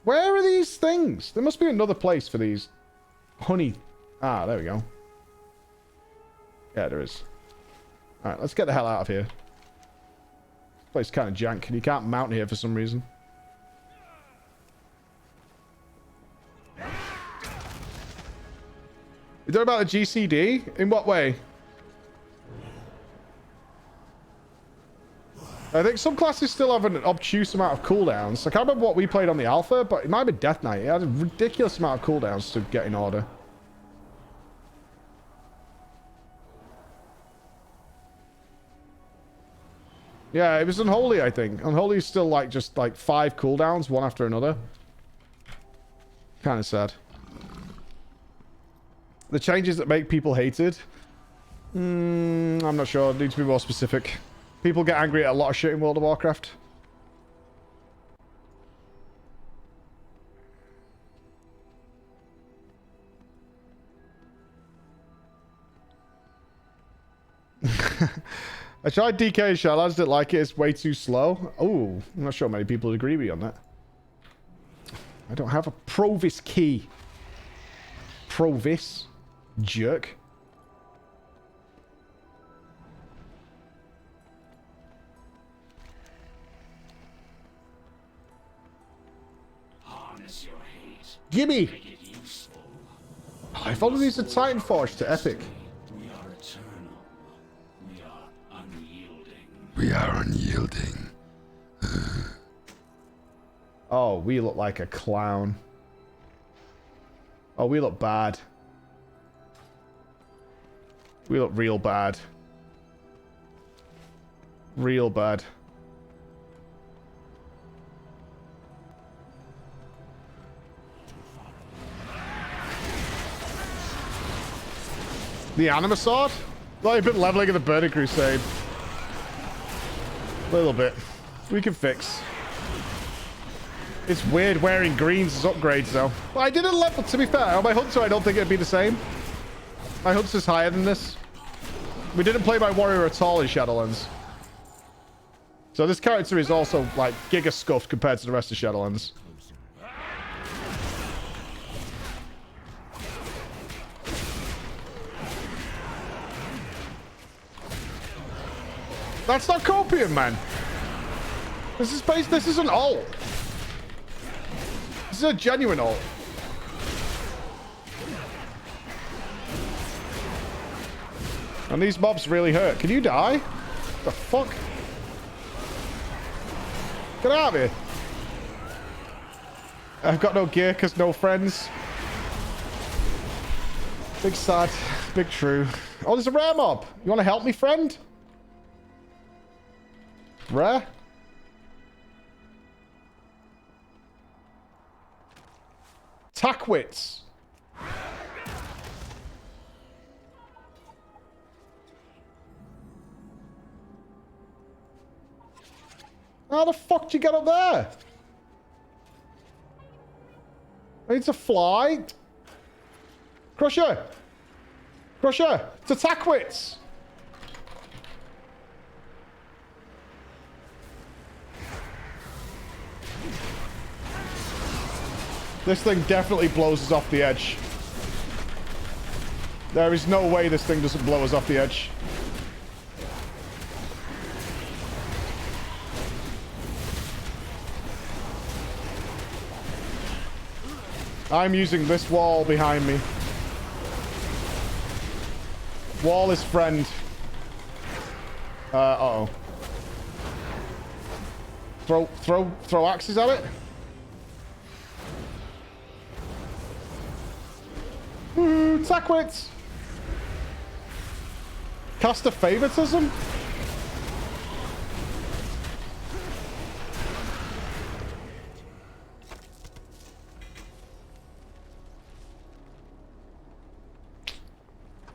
Where are these things? There must be another place for these honey. Ah, there we go. Yeah, there is. Alright, let's get the hell out of here. This place is kind of jank, and you can't mount here for some reason. You talking about the GCD? In what way? I think some classes still have an obtuse amount of cooldowns. I can't remember what we played on the alpha, but it might have been Death Knight. It had a ridiculous amount of cooldowns to get in order. Yeah, it was Unholy, I think. Unholy is still like just like 5 cooldowns, one after another. Kind of sad. The changes that make people hated? I'm not sure. It needs to be more specific. People get angry at a lot of shit in World of Warcraft. I tried DK and Shell. I just didn't like it. It's way too slow. Oh, I'm not sure many people would agree with me on that. I don't have a Provis key. Provis? Jerk.
Harness your hate.
Gimme!
Make it useful.
I followed these to Titan Forge to Epic.
We are eternal. We are unyielding.
We are unyielding.
Oh, we look like a clown. Oh, we look bad. We look real bad. Real bad. The Anima Sword? Well, I've been leveling in the Burning Crusade. A little bit. We can fix. It's weird wearing greens as upgrades, though. Well, I didn't level, to be fair. On my Hunter, I don't think it'd be the same. My Hunter's higher than this. We didn't play my Warrior at all in Shadowlands. So this character is also, like, giga scuffed compared to the rest of Shadowlands. That's not copium, man. This is based. This is an ult. This is a genuine ult. And these mobs really hurt. Can you die? What the fuck? Get out of here. I've got no gear because no friends. Big sad. Big true. Oh, there's a rare mob. You want to help me, friend? Rare? Tackwits. How the fuck did you get up there? I need to fly. Crusher. Crusher. To Tackwits. This thing definitely blows us off the edge. There is no way this thing doesn't blow us off the edge. I'm using this wall behind me. Wall is friend. Uh-oh. Throw axes at it? Tackwits! Cast a favoritism?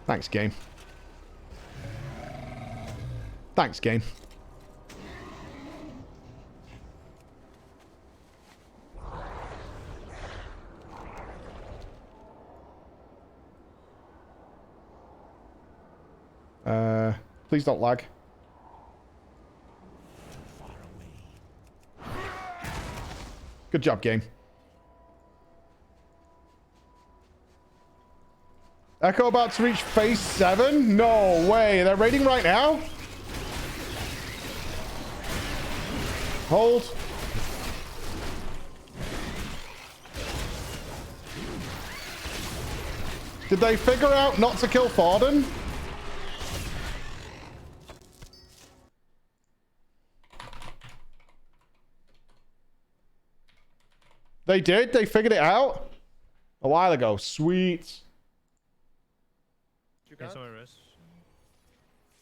Thanks, game. Thanks, game. Please don't lag. Good job, game. Echo about to reach phase 7? No way. They're raiding right now? Hold. Did they figure out not to kill Forden? They did? They figured it out? A while ago. Sweet.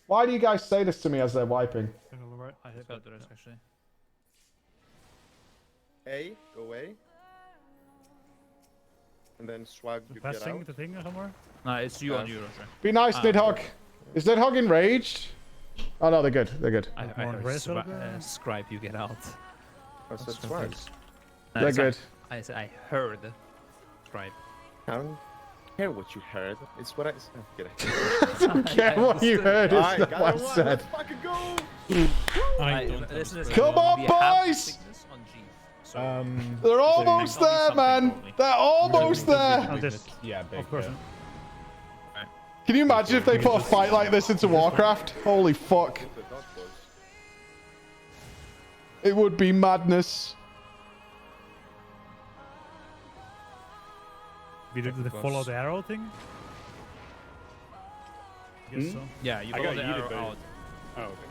Why do you guys say this to me as they're wiping?
I have got the rest actually.
A, go away. And then swag, you get out.
The thing somewhere? No, it's you on you, Roger.
Be nice, Nidhogg. Is Nidhogg enraged? Oh no, they're good. They're good.
I heard scribe, you get out.
I said swag.
They're good.
I said I heard scribe.
I don't care what you heard. It's what I said.
I don't care what you heard. It's not what I said.
Let's fucking go.
Come on, boys! They're almost there, man. They're almost there.
Yeah, big.
Can you imagine if they put a fight like this into Warcraft? Holy fuck. It would be madness.
Did they follow the arrow thing? I guess so. Yeah, you follow the arrow out.
Oh, okay.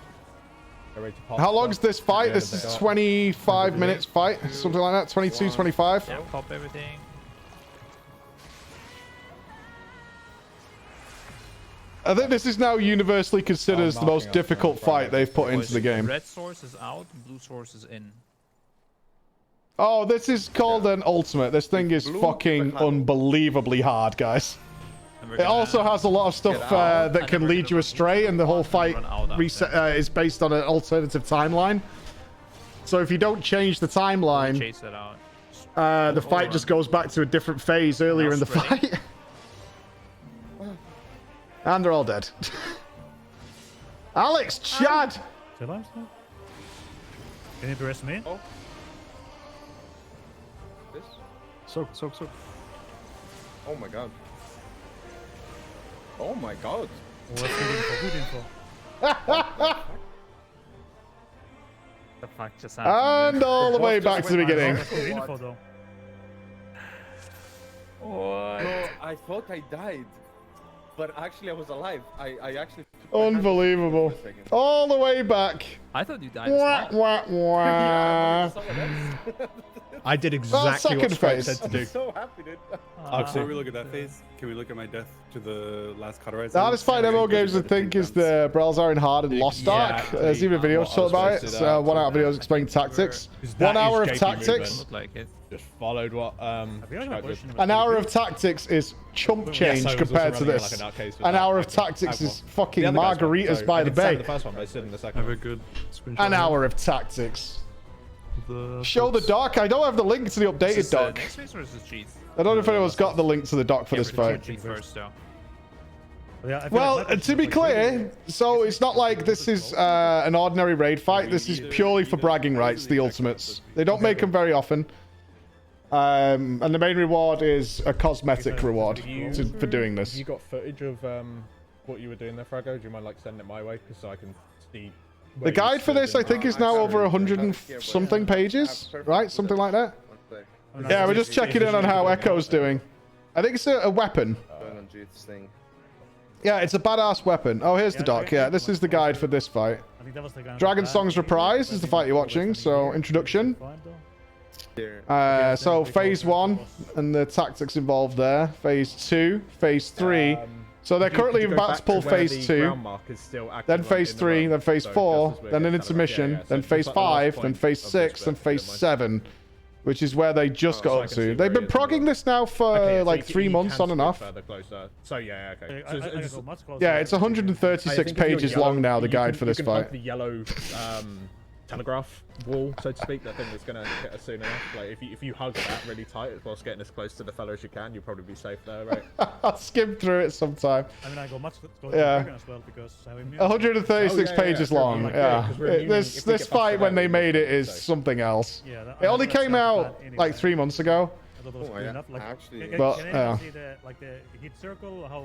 How long is this fight? This is 25 minutes fight. Something like that. 22, 25.
Yeah, pop everything.
I think this is now universally considered as the most difficult fight they've put into the game.
Red source is out, blue source is in.
Oh, this is called an ultimate. This thing is fucking unbelievably hard, guys. It also has a lot of stuff that can lead you astray, and the whole fight reset is based on an alternative timeline. So if you don't change the timeline, the fight just goes back to a different phase earlier in the fight. And they're all dead. Alex, Chad!
Can you press me?
Oh. This?
Soak.
Oh my god. Oh my god.
What's good info? The fuck just happened?
And all the way back to the beginning.
What?
No, I thought I died. But actually I was alive. I actually...
Unbelievable. All the way back.
I thought you died as well.
I did exactly what Strike said to do.
I'm so happy, dude.
Before we look at that phase, can we look at my death to the last cauterizer?
The hardest fight MMO games, I think, is the Brelzar in Hard and Lost Ark. There's even a video to talk about it. It's 1 hour videos explaining tactics. 1 hour of tactics.
Just followed what
an hour of tactics is chump change compared to this. An hour of tactics is fucking margaritas by the bay. An hour of tactics. Show the doc. I don't have the link to the updated doc. I don't know if anyone's got the link to the doc for this fight. Well, to be clear, so it's not like this is an ordinary raid fight. This is purely for bragging rights, the ultimates. They don't make them very often. And the main reward is a cosmetic reward for doing this.
You got footage of what you were doing there, Frago? Do you mind like sending it my way, just so I can see?
The guide for this, I think, is now over 100 and something pages, right? Something like that. Yeah, we're just checking in on how Echo's doing. I think it's a weapon. Yeah, it's a badass weapon. Oh, here's the doc. Yeah, this is the guide for this fight. Dragon Song's Reprise is the fight you're watching. So, introduction. So, phase 1 and the tactics involved there. Phase 2, phase 3. So they're currently about to pull phase 2, then phase 3, then phase 4, then an intermission, then phase 5, then phase 6, then phase 7, which is where they just got up to. They've been progging this now for like 3 months on and off.
So yeah, okay.
Yeah, it's 136 pages long now, the guide for this fight.
The yellow telegraph wall, so to speak, that thing that's gonna hit us soon enough. Like if you hug that really tight whilst getting as close to the fellow as you can, you'll probably be safe there, right?
I'll skim through it sometime.
I mean, I go much
yeah.
as well because
136 pages long. Yeah, this fight when they made it is something else. It only came out like 3 months ago.
Can
But,
anyone see the hit circle? How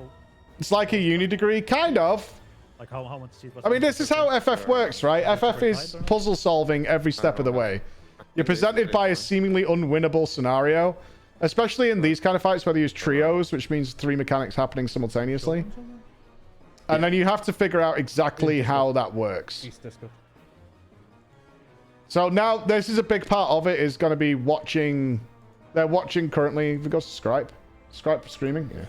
It's like a uni degree, kind of.
like how much it was?
I mean, this is how FF works, right? FF is puzzle solving every step of the way. You're presented by a seemingly unwinnable scenario, especially in these kind of fights where they use trios, which means 3 mechanics happening simultaneously. And then you have to figure out exactly how that works. So now this is a big part of it is going to be watching. They're watching currently. If we go to Skype, Skype streaming. Yeah.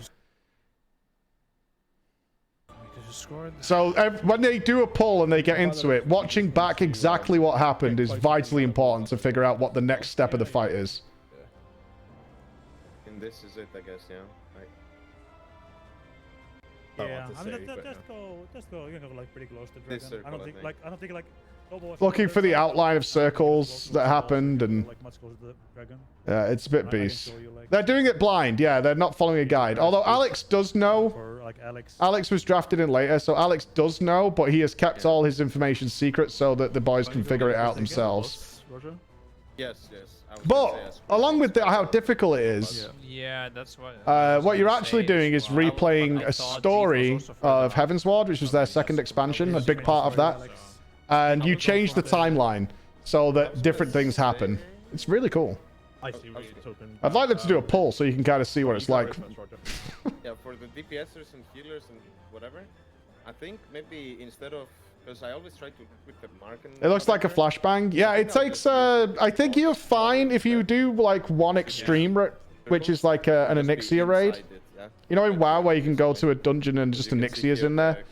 So when they do a pull and they get into it, watching back exactly what happened is vitally important to figure out what the next step of the fight is.
And this is it, I guess. Yeah.
Yeah, I mean, just go. You can go like pretty close to
This
Dragon.
circle,
I don't think like.
Looking for the outline of circles that happened, and yeah, it's a bit beast. They're doing it blind. Yeah, they're not following a guide. Although Alex does know. Alex was drafted in later, so Alex does know, but he has kept all his information secret so that the boys can figure it out themselves.
Yes.
But along with how difficult it is,
yeah, that's what.
What you're actually doing is replaying a story of Heavensward, which was their second expansion, a big part of that. And you change the timeline so that different things happen. It's really cool. I'd like them to do a poll so you can kind of see what it's like.
Yeah, for the DPSers and healers and whatever, I think maybe instead of, because I always try to put the mark in.
It looks like a flashbang. Yeah, it takes. I think you're fine if you do like one extreme, which is like an Onyxia raid. You know in WoW where you can go to a dungeon and just Onyxia's in there.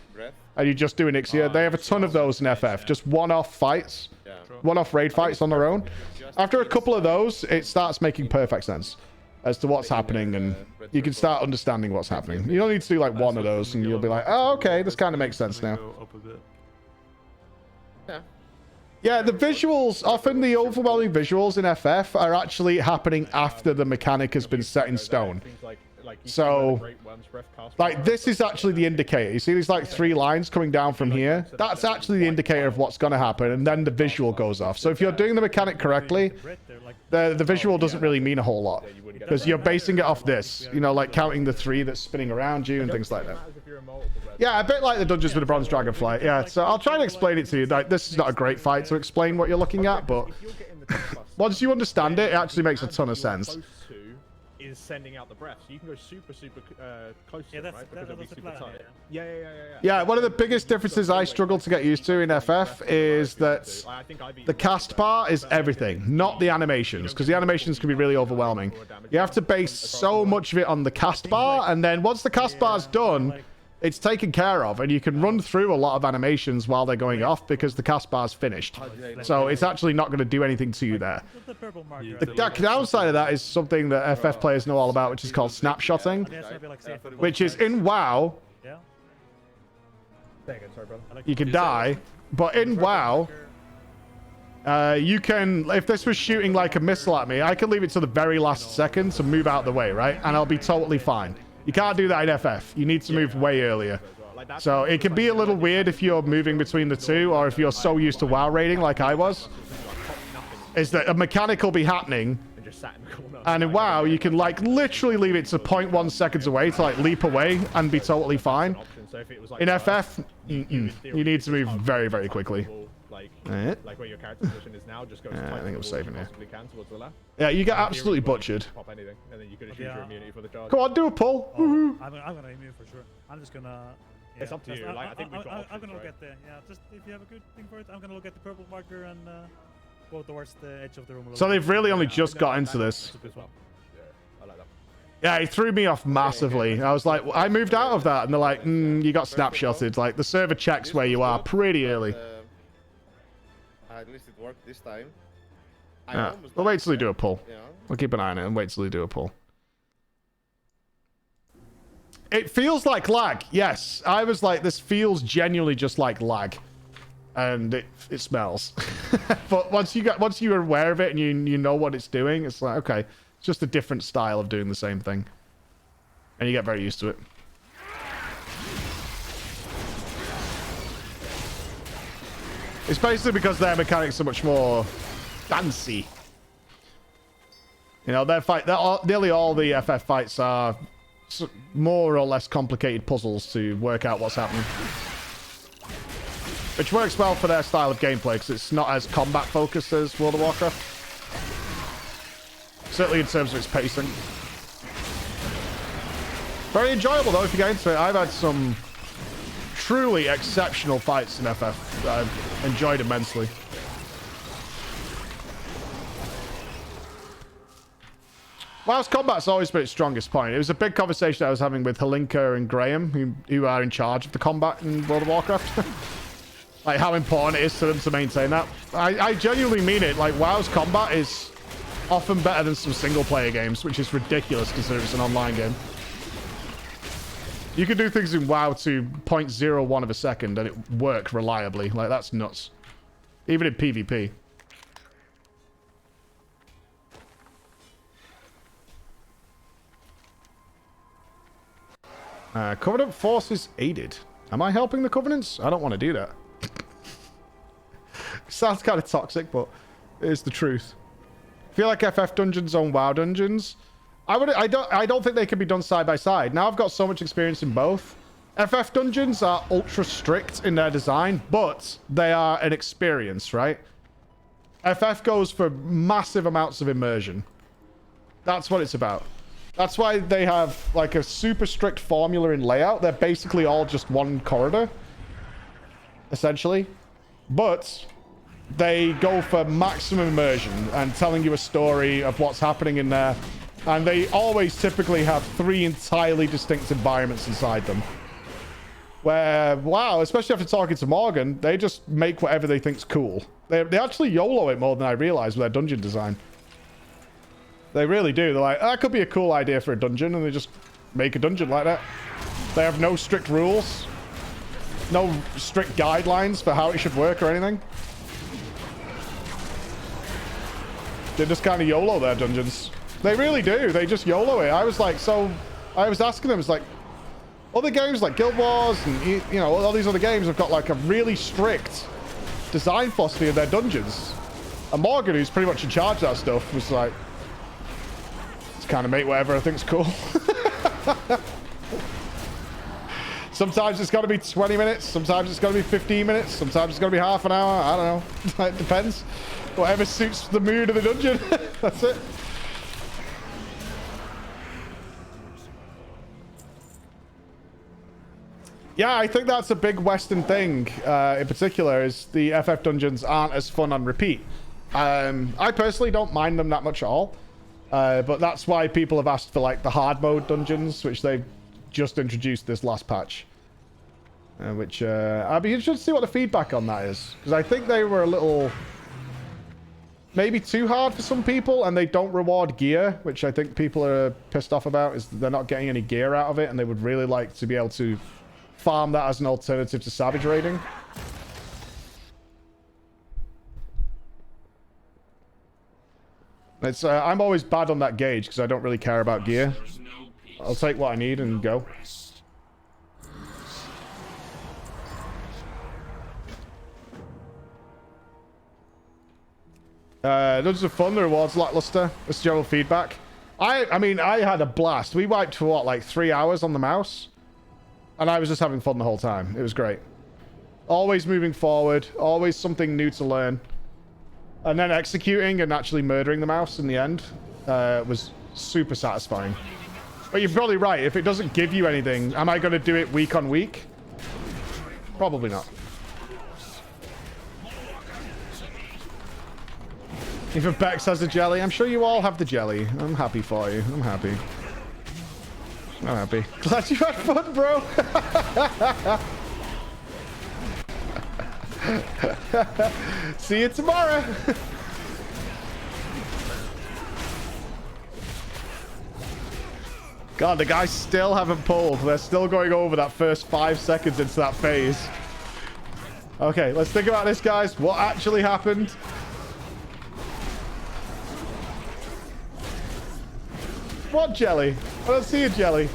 And you just do Onyxia. They have a ton of those in FF. Just one-off fights. One-off raid fights on their own. After a couple of those, it starts making perfect sense as to what's happening, and you can start understanding what's happening. You don't need to do like one of those, and you'll be like, oh, okay, this kind of makes sense now. Yeah, the visuals, often the overwhelming visuals in FF are actually happening after the mechanic has been set in stone. So, like, this is actually the indicator. You see these, like, 3 lines coming down from here? That's actually the indicator of what's going to happen, and then the visual goes off. So if you're doing the mechanic correctly, the visual doesn't really mean a whole lot, because you're basing it off this. You know, like, counting the 3 that's spinning around you and things like that. Yeah, a bit like the Dungeons with the Bronze Dragonflight. Yeah, so I'll try and explain it to you. Like, this is not a great fight to explain what you're looking at, but once you understand it, it actually makes a ton of sense.
Is sending out the breath, so you can go super close to it, right? Because it'll be super tight.
Yeah, one of the biggest differences I struggle to get used to in FF is that the cast bar is everything, not the animations, because the animations can be really overwhelming. You have to base so much of it on the cast bar, and then once the cast bar's done, it's taken care of, and you can run through a lot of animations while they're going off because the cast bar's finished. So it's actually not going to do anything to you there. The downside of that is something that FF players know all about, which is called snapshotting, which is in WoW. You can die, but in WoW, you can, if this was shooting like a missile at me, I can leave it to the very last second to move out of the way, right? And I'll be totally fine. You can't do that in FF. You need to move way earlier. So it can be a little weird if you're moving between the two, or if you're so used to WoW raiding like I was. Is that a mechanic will be happening, and in WoW you can like literally leave it to 0.1 seconds away to like leap away and be totally fine. In FF, you need to move very, very quickly.
Like where your character position is now, just go as
I think I'm saving here.
towards the left.
Yeah, you get absolutely butchered.
Pop anything, and then you could use your immunity for the charge.
Come on, do a pull.
I'm gonna immune for sure. I'm just gonna. Yeah,
it's up to you. Like, I think we've got options,
I'm gonna look at the. Yeah, just if you have a good thing for it, I'm gonna look at the purple marker and go towards the edge of the room.
So they've really only just got into this. Yeah, it threw me off massively. I was like, I moved out of that, and they're like, you got snapshotted. Like, the server checks where you are pretty early.
At least it worked this time.
We'll wait till they do a pull. We'll keep an eye on it and wait till they do a pull. It feels like lag. Yes, I was like, this feels genuinely just like lag, and it smells. But once you're aware of it and you know what it's doing, it's like, okay, it's just a different style of doing the same thing, and you get very used to it. It's basically because their mechanics are much more fancy. You know, nearly all the FF fights are more or less complicated puzzles to work out what's happening. Which works well for their style of gameplay, because it's not as combat focused as World of Warcraft. Certainly in terms of its pacing. Very enjoyable though if you get into it. I've had some truly exceptional fights in FF that I've enjoyed immensely. WoW's combat's always been its strongest point. It was a big conversation I was having with Helinka and Graham, who are in charge of the combat in World of Warcraft. Like how important it is to them to maintain that. I genuinely mean it. Like WoW's combat is often better than some single player games, which is ridiculous considering it's an online game. You can do things in WoW to 0.01 of a second and it work reliably. Like that's nuts. Even in PvP. Covenant forces aided. Am I helping the Covenants? I don't want to do that. Sounds kind of toxic, but it is the truth. I feel like FF dungeons own WoW dungeons. I don't think they can be done side by side. Now I've got so much experience in both. FF dungeons are ultra strict in their design, but they are an experience, right? FF goes for massive amounts of immersion. That's what it's about. That's why they have like a super strict formula in layout. They're basically all just one corridor, essentially. But they go for maximum immersion and telling you a story of what's happening in there. And they always typically have 3 entirely distinct environments inside them. Where, wow, especially after talking to Morgan, they just make whatever they think's cool. They actually YOLO it more than I realized with their dungeon design. They really do. They're like, that could be a cool idea for a dungeon, and they just make a dungeon like that. They have no strict rules. No strict guidelines for how it should work or anything. They just kind of YOLO their dungeons. They really do. They just YOLO it. I was like, so... I was asking them, it's like... Other games like Guild Wars and, you know, all these other games have got like a really strict design philosophy of their dungeons. And Morgan, who's pretty much in charge of that stuff, was like... Just kind of make whatever I think's cool. Sometimes it's got to be 20 minutes. Sometimes it's got to be 15 minutes. Sometimes it's got to be half an hour. I don't know. It depends. Whatever suits the mood of the dungeon. That's it. Yeah, I think that's a big Western thing, in particular, is the FF dungeons aren't as fun on repeat. I personally don't mind them that much at all. But that's why people have asked for, like, the hard mode dungeons, which they've just introduced this last patch. Which, I'd be interested to see what the feedback on that is. Because I think they were a little... maybe too hard for some people, and they don't reward gear, which I think people are pissed off about, is they're not getting any gear out of it, and they would really like to be able to farm that as an alternative to Savage raiding. It's I'm always bad on that gauge because I don't really care about gear. I'll take what I need and go. Dungeons of Fun, the rewards lackluster. That's general feedback. I mean, I had a blast. We wiped for what, like 3 hours on the mouse? And I was just having fun the whole time. It was great. Always moving forward. Always something new to learn. And then executing and actually murdering the mouse in the end was super satisfying. But you're probably right. If it doesn't give you anything, am I going to do it week on week? Probably not. Even Bex has the jelly. I'm sure you all have the jelly. I'm happy for you. I'm happy. I'm happy. Glad you had fun, bro. See you tomorrow. God, the guys still haven't pulled. They're still going over that first 5 seconds into that phase. Okay, let's think about this, guys. What actually happened? What jelly? I don't see a jelly.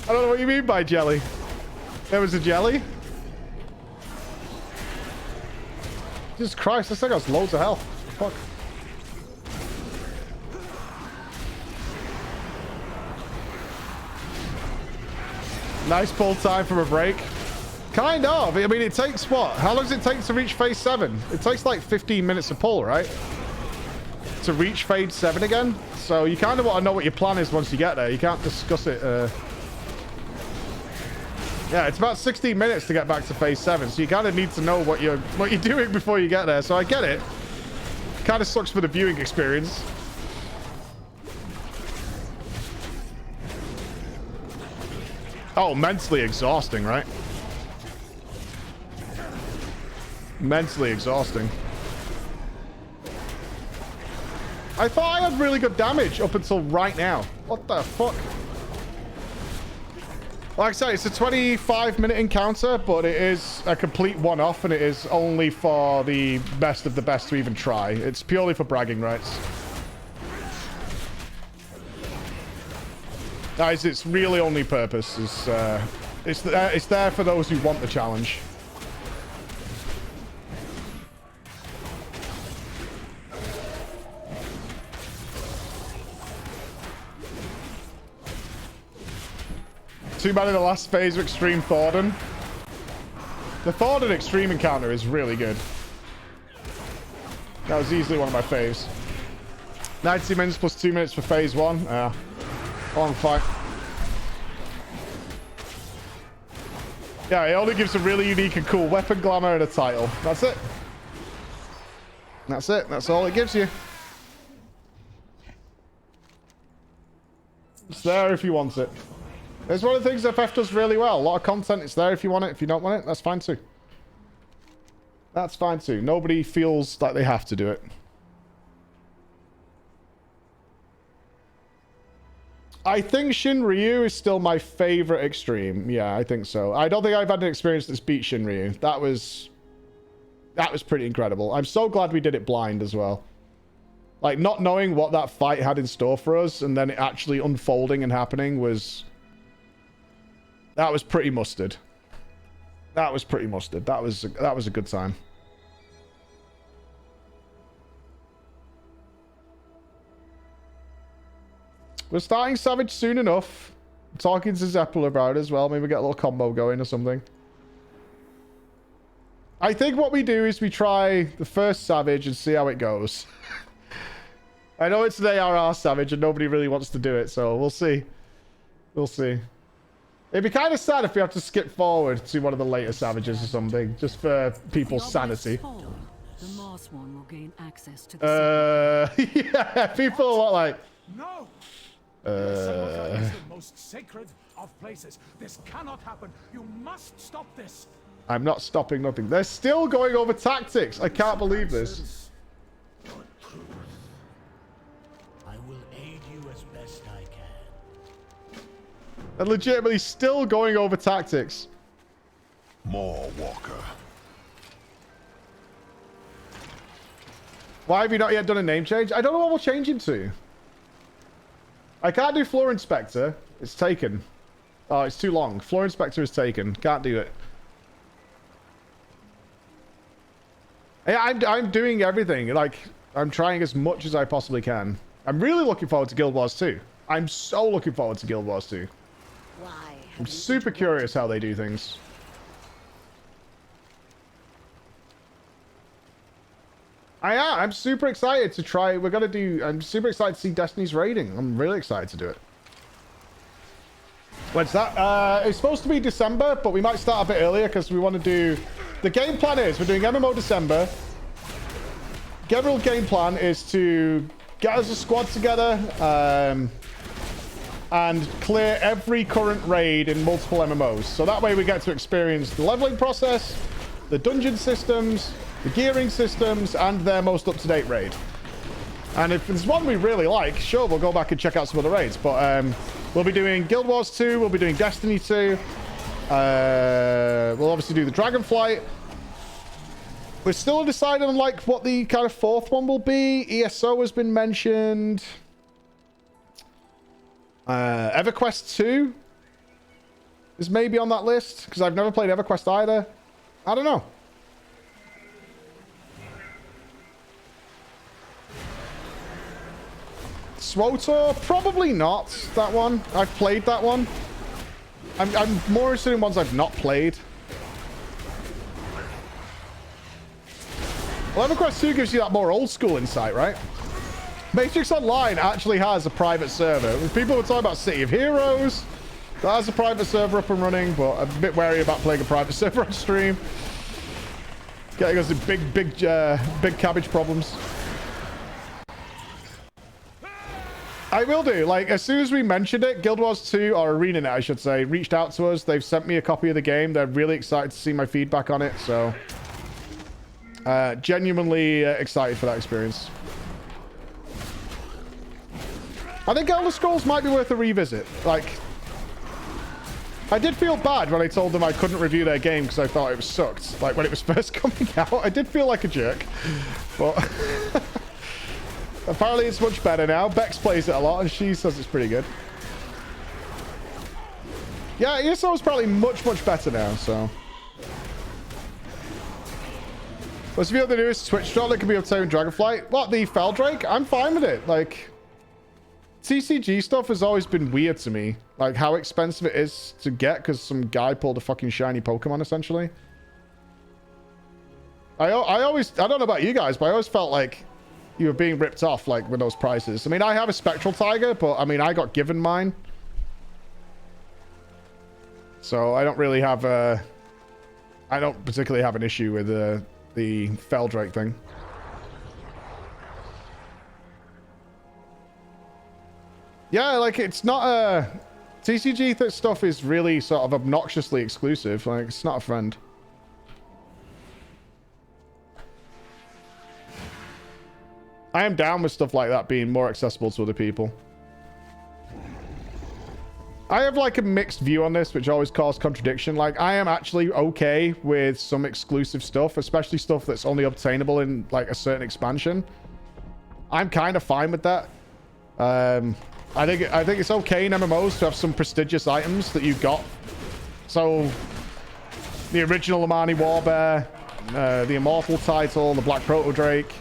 I don't know what you mean by jelly. There was a jelly? Jesus Christ, this thing has loads of health. Fuck. Nice pull time from a break. Kind of. I mean, it takes what? How long does it take to reach phase 7? It takes like 15 minutes to pull, right? To reach phase 7 again. So you kind of want to know what your plan is once you get there. You can't discuss it. Yeah, it's about 16 minutes to get back to phase 7. So you kind of need to know what you're doing before you get there. So I get it. Kind of sucks for the viewing experience. Oh, mentally exhausting, right? Mentally exhausting. I thought I had really good damage up until right now. What the fuck? Like I say, it's a 25-minute encounter, but it is a complete one-off, and it is only for the best of the best to even try. It's purely for bragging rights. Guys, its really only purpose is it's there for those who want the challenge. Too bad in the last phase of Extreme Thornton. The Thornton Extreme encounter is really good. That was easily one of my faves. 90 minutes plus 2 minutes for phase 1. Long fight. Yeah, it only gives a really unique and cool weapon glamour and a title. That's it. That's it. That's all it gives you. It's there if you want it. It's one of the things FF does really well. A lot of content. It's there if you want it. If you don't want it, that's fine too. That's fine too. Nobody feels like they have to do it. I think Shinryu is still my favorite extreme. Yeah, I think so. I don't think I've had an experience that's beat Shinryu. That was pretty incredible. I'm so glad we did it blind as well. Like, not knowing what that fight had in store for us and then it actually unfolding and happening was... That was pretty mustard. That was pretty mustard. That was a good time. We're starting Savage soon enough. I'm talking to Zeppel about it as well. Maybe we get a little combo going or something. I think what we do is we try the first Savage and see how it goes. I know it's an ARR Savage and nobody really wants to do it, so we'll see. We'll see. It'd be kind of sad if we have to skip forward to one of the later Savages or something, just for people's sanity.
The Mars one will gain access to the
yeah, people are like...
No! Is the most sacred of places. This cannot happen. You must stop this.
I'm not stopping nothing. They're still going over tactics. I can't believe this.
I will aid you as best I can.
They're legitimately still going over tactics.
More Walker.
Why have you not yet done a name change? I don't know what we'll change into. I can't do Floor Inspector. It's taken. Oh, it's too long. Floor Inspector is taken. Can't do it. Yeah, I'm doing everything. Like, I'm trying as much as I possibly can. I'm really looking forward to Guild Wars 2. I'm so looking forward to Guild Wars 2. I'm super curious how they do things. I'm super excited to try. I'm super excited to see Destiny's raiding. I'm really excited to do it. When's that? It's supposed to be December, but we might start a bit earlier because we want to do... The game plan is we're doing MMO December. General game plan is to get us a squad together and clear every current raid in multiple MMOs. So that way we get to experience the leveling process, the dungeon systems, the gearing systems, and their most up-to-date raid. And if there's one we really like, sure, we'll go back and check out some other raids. But we'll be doing Guild Wars 2, we'll be doing Destiny 2. We'll obviously do the Dragonflight. We're still undecided on like what the kind of fourth one will be. ESO has been mentioned. EverQuest 2 is maybe on that list, because I've never played EverQuest either. I don't know. SWOTOR? Probably not, that one. I've played that one. I'm more interested in ones I've not played. 11 Quest 2 gives you that more old school insight, right? Matrix Online actually has a private server. People were talking about City of Heroes. That has a private server up and running, but I'm a bit wary about playing a private server on stream. Getting us big cabbage problems. I will do. Like, as soon as we mentioned it, Guild Wars 2, or ArenaNet, I should say, reached out to us. They've sent me a copy of the game. They're really excited to see my feedback on it, so... genuinely excited for that experience. I think Elder Scrolls might be worth a revisit. Like, I did feel bad when I told them I couldn't review their game because I thought it was sucked. Like, when it was first coming out, I did feel like a jerk. But apparently it's much better now. Bex plays it a lot and she says it's pretty good. Yeah, ESO is probably much better now, so... What's the other newest Twitch drop that can be obtained with Dragonflight? What, the Feldrake? I'm fine with it. Like, TCG stuff has always been weird to me. Like, how expensive it is to get because some guy pulled a fucking shiny Pokemon, essentially. I don't know about you guys, but I always felt like you were being ripped off, like, with those prices. I mean, I have a Spectral Tiger, but, I mean, I got given mine. So, I don't really have a... I don't particularly have an issue with the Feldrake thing. Yeah, like, it's not a... TCG stuff is really sort of obnoxiously exclusive. Like, it's not a friend. I am down with stuff like that being more accessible to other people. I have like a mixed view on this, which always causes contradiction. Like, I am actually okay with some exclusive stuff, especially stuff that's only obtainable in like a certain expansion. I'm kind of fine with that. I think it's okay in MMOs to have some prestigious items that you got. So, the original Amani Warbear, the Immortal title, the Black Proto Drake.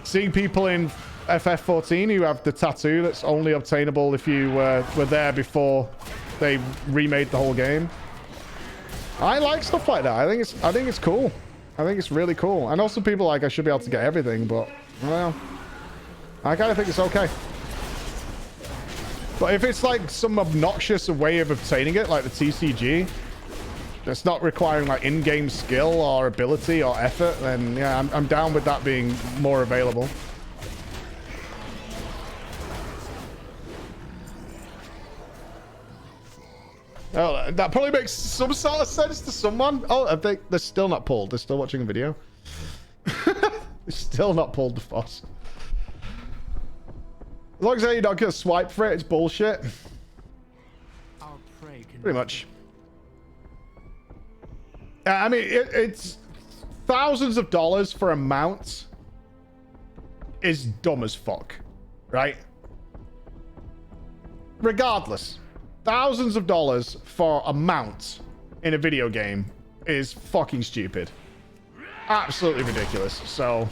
Seeing people in FF14 who have the tattoo that's only obtainable if you were there before they remade the whole game. I like stuff like that. I think it's cool. I think it's really cool. I know some people like I should be able to get everything, but well, I kind of think it's okay. But if it's like some obnoxious way of obtaining it, like the TCG, that's not requiring like in-game skill or ability or effort, then yeah, I'm down with that being more available. Oh, that probably makes some sort of sense to someone. Oh, I think they're still not pulled. They're still watching a video. They're still not pulled the Foss. As long as you're not gonna swipe for it, it's bullshit. Pretty much. I mean, it's thousands of dollars for a mount is dumb as fuck, right? Regardless, thousands of dollars for a mount in a video game is fucking stupid. Absolutely ridiculous. So,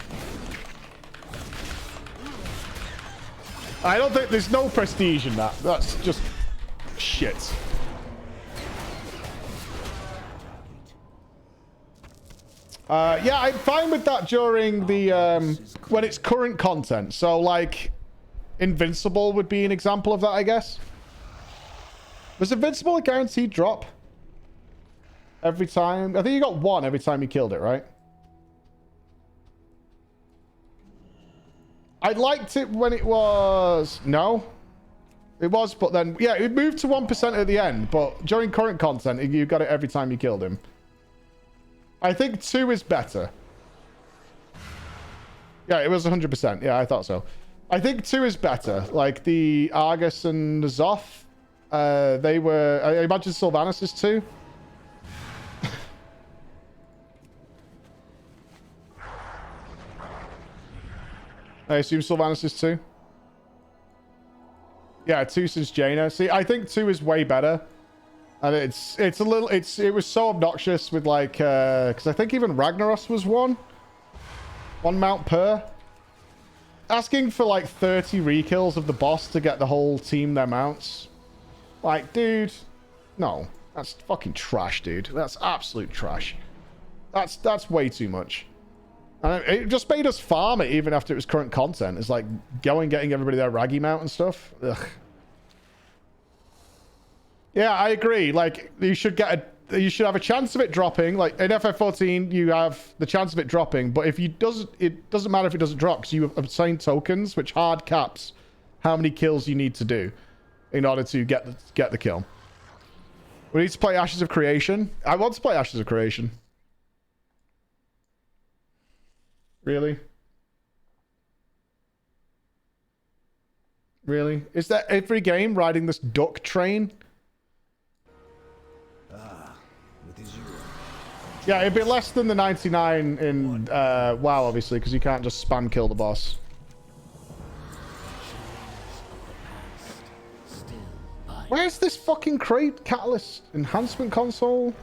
I don't think there's no prestige in that. That's just shit. Yeah, I'm fine with that during the when it's current content. So like Invincible would be an example of that, I guess. Was Invincible a guaranteed drop every time? I think you got one every time you killed it, right? I liked it when it was... No. It was, but then... Yeah, it moved to 1% at the end, but during current content, you got it every time you killed him. I think 2 is better. Yeah, it was 100%. Yeah, I thought so. I think 2 is better. Like, the Argus and the Zoth, they were... I imagine Sylvanas is 2. I assume Sylvanas is 2. Yeah, 2 since Jaina. See, I think 2 is way better. And it's a little... It was so obnoxious with, like... Because I think even Ragnaros was 1. 1 mount per. Asking for, like, 30 rekills of the boss to get the whole team their mounts. Like, dude... No. That's fucking trash, dude. That's absolute trash. That's way too much. And it just made us farm it even after it was current content. It's like going, getting everybody their raggy mount and stuff. Ugh. Yeah, I agree. Like, you should have a chance of it dropping. Like in FF14, you have the chance of it dropping, but if it doesn't matter if it doesn't drop, because you assign tokens which hard caps how many kills you need to do in order to get the kill. We need to play Ashes of Creation. I want to play Ashes of Creation. Really? Really? Is that every game riding this duck train? Yeah, it'd be less than the 99 in WoW, obviously, because you can't just spam kill the boss. Where's this fucking crate catalyst enhancement console?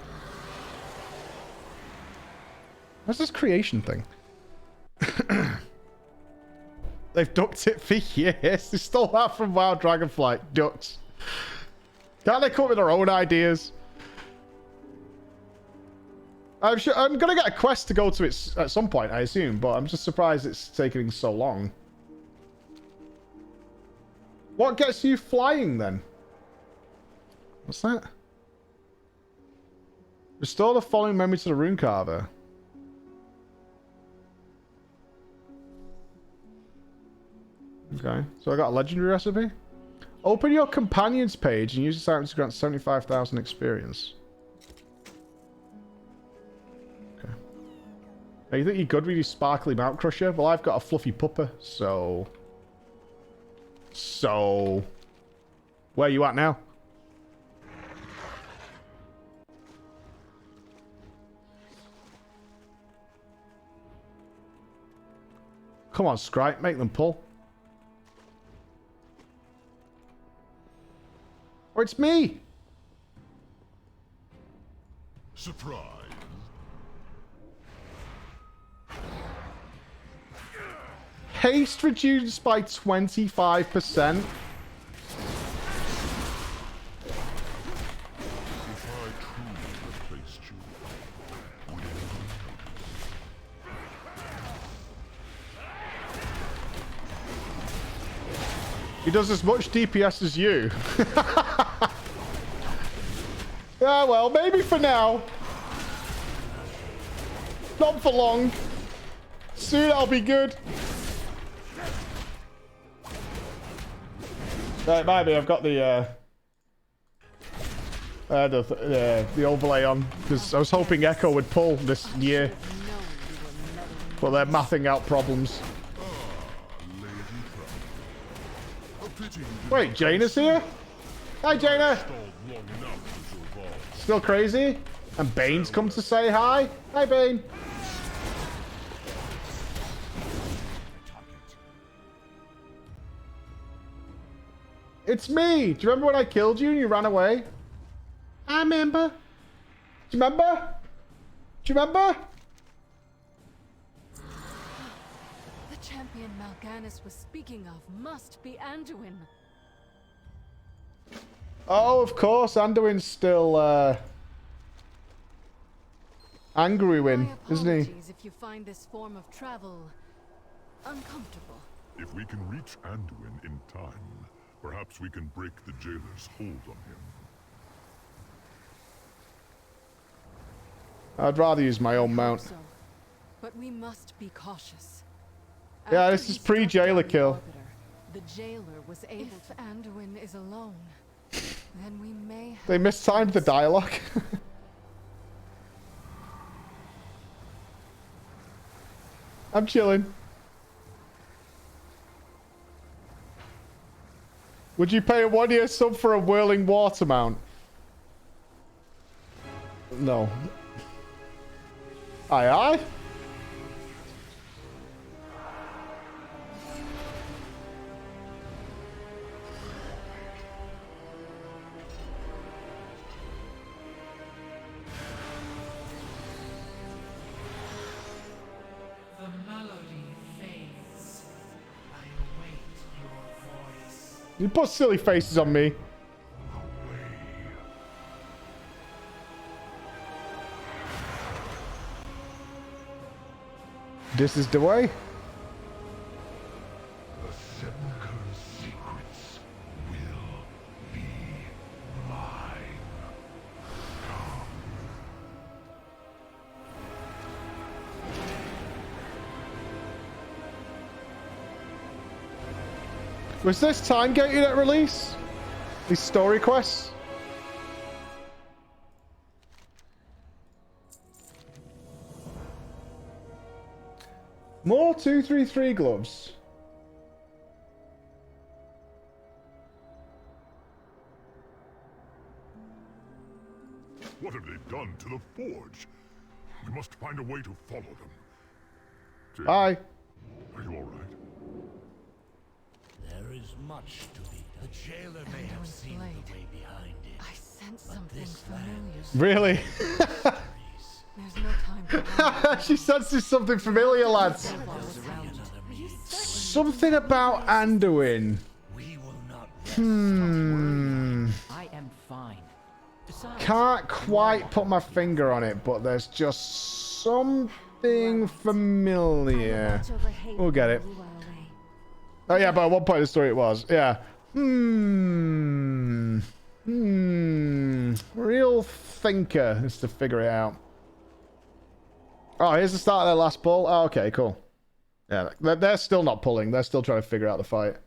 Where's this creation thing? They've ducked it for years. They stole that from WoW Dragonflight. Ducks. Can't they come up with their own ideas? I'm sure I'm gonna get a quest to go to it at some point, I assume, but I'm just surprised it's taking so long. What gets you flying then? What's that? Restore the following memory to the rune carver. Okay, so I got a legendary recipe. Open your companions page and use this item to grant 75,000 experience. Okay. Now, you think you're good with your sparkly mount crusher? Well, I've got a fluffy pupper, so... Where you at now? Come on, Scryte, make them pull. Or it's me!
Surprise.
Haste reduced by 25%. He does as much DPS as you. Yeah, well, maybe for now. Not for long. Soon I'll be good. Right, maybe I've got the overlay on because I was hoping Echo would pull this year, but they're mathing out problems. Wait, Jaina's here? Hi, Jaina! Still crazy? And Bane's come to say hi? Hi, Bane! It's me! Do you remember when I killed you and you ran away? I remember. Do you remember? Do you remember?
The champion Mal'Ganis was speaking of must be Anduin.
Oh, of course, Anduin's still angry win, isn't he?
If you find this form of travel uncomfortable.
If we can reach Anduin in time, perhaps we can break the jailer's hold on him.
I'd rather use my own mount.
So, but we must be cautious.
Yeah, this is pre-jailer kill.
The jailer was able to. Anduin is alone. Then we may.
They mistimed the dialogue. I'm chilling. Would you pay a 1-year sub for a whirling water mount? No. Aye, aye.
The melody fades. I await your voice.
You put silly faces on me. This is the way.
The sepulchre's secrets will be mine.
Was this time gated at release? These story quests? More 233 gloves.
What have they done to the forge? We must find a way to follow them. Jane,
Bye.
are you all right?
There is much to be done. The jailer may have seen the way behind it.
I sense
but
something
this
familiar.
Really?
There's no time for
She senses something familiar, lads. Something about Anduin.
I am fine. Besides,
Can't quite put my finger on it, but there's just something familiar. We'll get it. Oh yeah, but at one point in the story it was. Yeah. Real thinker is to figure it out. Oh, here's the start of their last pull. Oh, okay, cool. Yeah, they're still not pulling. They're still trying to figure out the fight.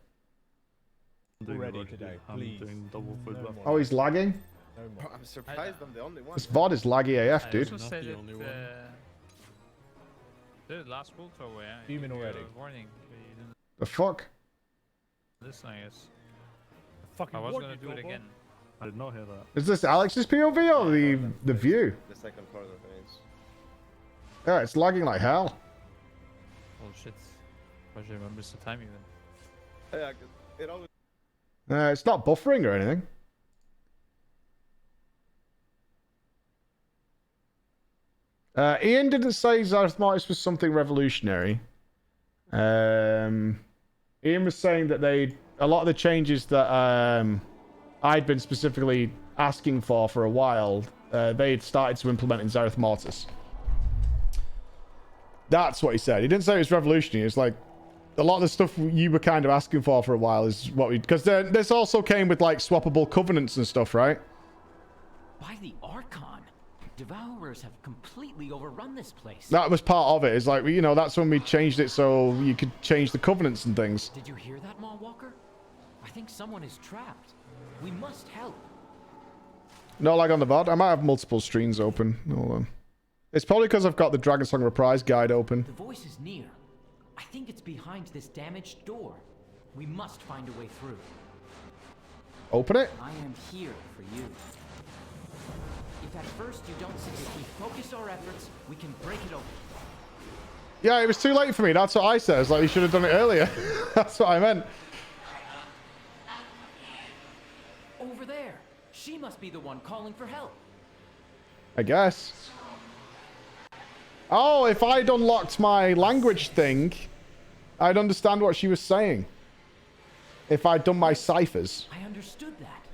Ready today, please.
Oh, he's lagging?
I'm surprised I'm the only one.
This VOD is laggy AF, dude.
The last World Tour where
Human already.
Warning.
The fuck?
Listen, I guess.
Fucking
I was
warned
gonna
you,
do it
Gobo.
again.
I did not hear that.
Is this Alex's POV or the view?
The second part of it is.
Yeah, it's lagging like hell.
Oh shit. I should remember the time even.
Yeah, 'cause it always.
It's not buffering or anything. Ian didn't say Zereth Mortis was something revolutionary. Ian was saying that a lot of the changes that I'd been specifically asking for a while, they had started to implement in Zereth Mortis. That's what he said. He didn't say it was revolutionary. It's like a lot of the stuff you were kind of asking for a while is what we... Because this also came with like swappable covenants and stuff, right?
by the Archon, Devourers have completely overrun this place.
That was part of it. It's like, you know, that's when we changed it so you could change the covenants and things.
Did you hear that, Mawwalker? I think someone is trapped. We must help.
No lag on the VOD. I might have multiple streams open. Hold on. It's probably because I've got the Dragonsong Reprise guide open.
The voice is near. I think it's behind this damaged door. We must find a way through.
Open it?
I am here for you. If at first you don't see if we focus our efforts, we can break it open.
Yeah, it was too late for me. That's what I said. It's like you should have done it earlier. That's what I meant.
Over there. She must be the one calling for help.
I guess. Oh, if I'd unlocked my language thing, I'd understand what she was saying. If I'd done my ciphers.
I understood that.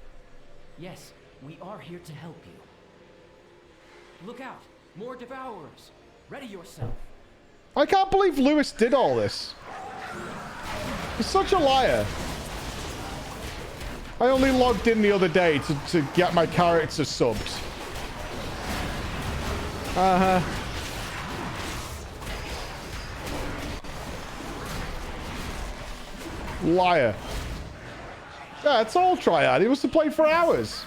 Yes, we are here to help you. Look out! More Devourers! Ready yourself!
I can't believe Lewis did all this. He's such a liar. I only logged in the other day to get my character subbed. Uh-huh. Liar. Yeah, it's all Triad. He must have played for hours.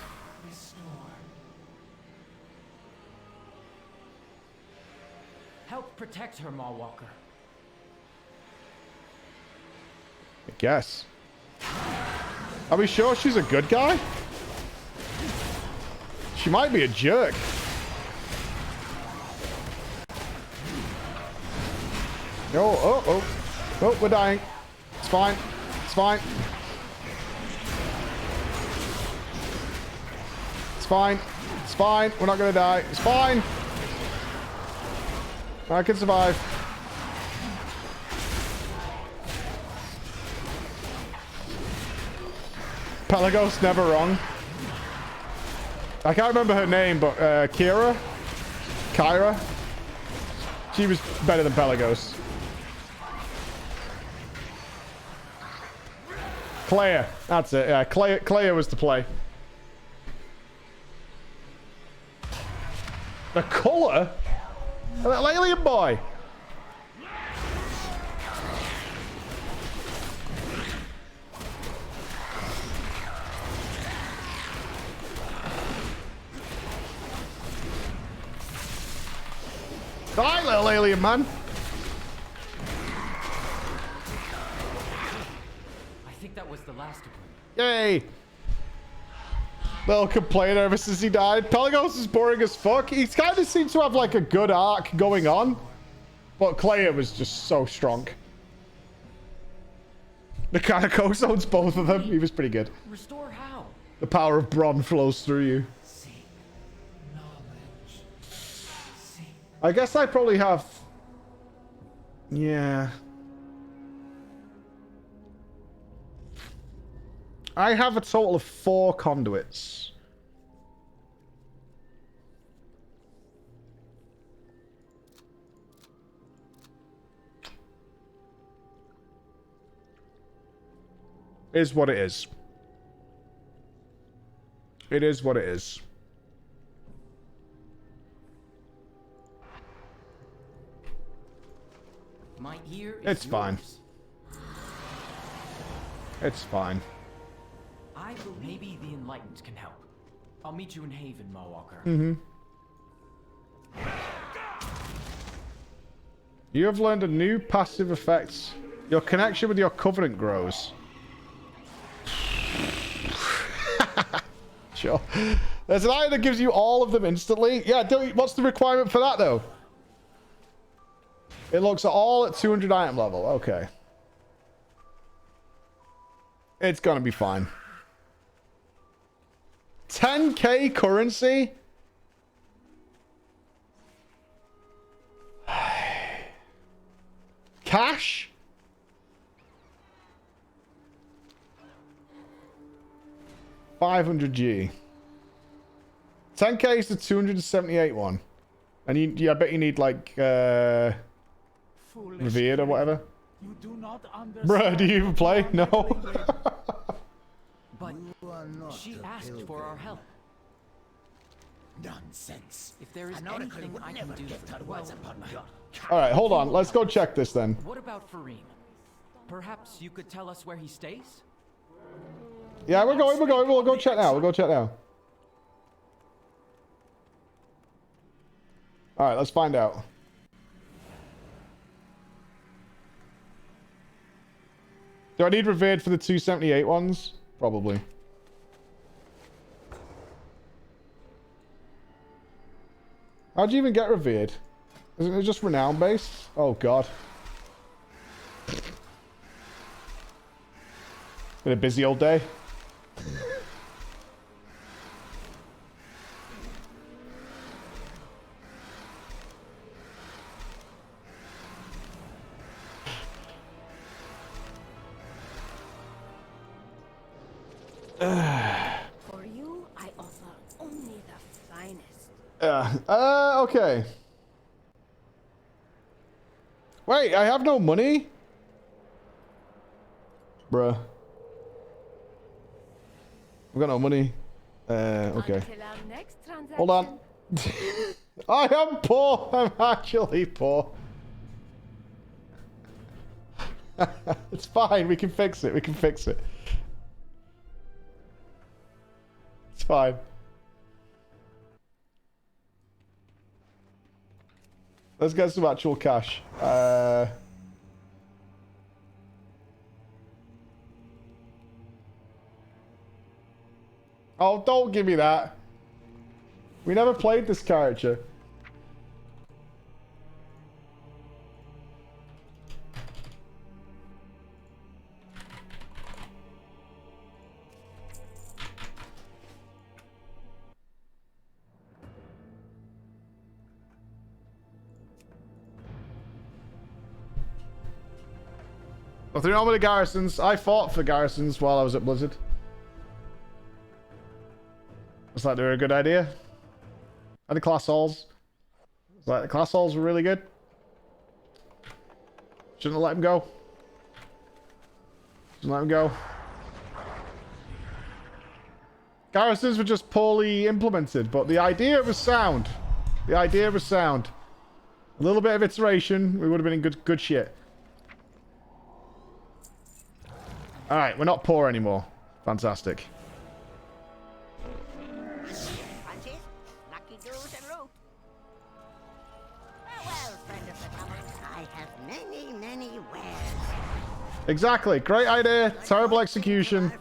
Help protect her, Mawwalker.
I guess. Are we sure she's a good guy? She might be a jerk. Oh, we're dying. It's fine. It's fine. It's fine. It's fine. We're not gonna die. It's fine. I can survive. Pelagos never wrong. I can't remember her name, but Kyra? She was better than Pelagos. Claire. That's it. Yeah, Claire was the play. The colour? That alien boy. Die, little alien man.
I think that was the last of them.
Yay. Little complainer ever since he died. Pelagos is boring as fuck. He kind of seems to have like a good arc going on. But Claire was just so strong. The Kanako owns both of them. He was pretty good.
Restore how?
The power of Bron flows through you. I guess I probably have... Yeah. I have a total of 4 conduits. Is what it is. It is what it is.
My ear is
It's fine.
yours.
It's fine.
I believe maybe the Enlightened can help. I'll meet you in Haven, Mawwalker.
Mm-hmm. You have learned a new passive effect. Your connection with your Covenant grows. Sure. There's an item that gives you all of them instantly. Yeah, what's the requirement for that, though? It looks all at 200 item level. Okay. It's gonna be fine. 10k currency? Cash? $500G. 10k is the 278 one. And I bet you need like Revered or whatever.
You do not
Bruh, do you even play? No.
But she asked for our help.
Nonsense.
If there is anything I can do for her, well,
Alright, hold on. Let's go check this then.
what about Fareem? Perhaps you could tell us where he stays?
Yeah, we're going. We'll go check now. We'll go check now. Alright, let's find out. Do I need Revered for the 278 ones? Probably. How'd you even get Revered? Isn't it just renown based? Oh god. Been a busy old day.
For you, I offer only the finest.
Okay. Wait, I have no money? Bruh. I've got no money. Okay.
Until our next transaction.
Hold on. I am poor. I'm actually poor. It's fine. We can fix it. We can fix it. It's fine. Let's get some actual cash. Oh, don't give me that. We never played this character. Nothing wrong with the garrisons. I fought for garrisons while I was at Blizzard. Looks like they were a good idea. And the class halls. Looks like the class halls were really good. Shouldn't have let him go. Shouldn't let him go. Garrisons were just poorly implemented, but the idea was sound. The idea was sound. A little bit of iteration, we would have been in good shit. Alright, we're not poor anymore. Fantastic. Exactly. Great idea. Terrible execution.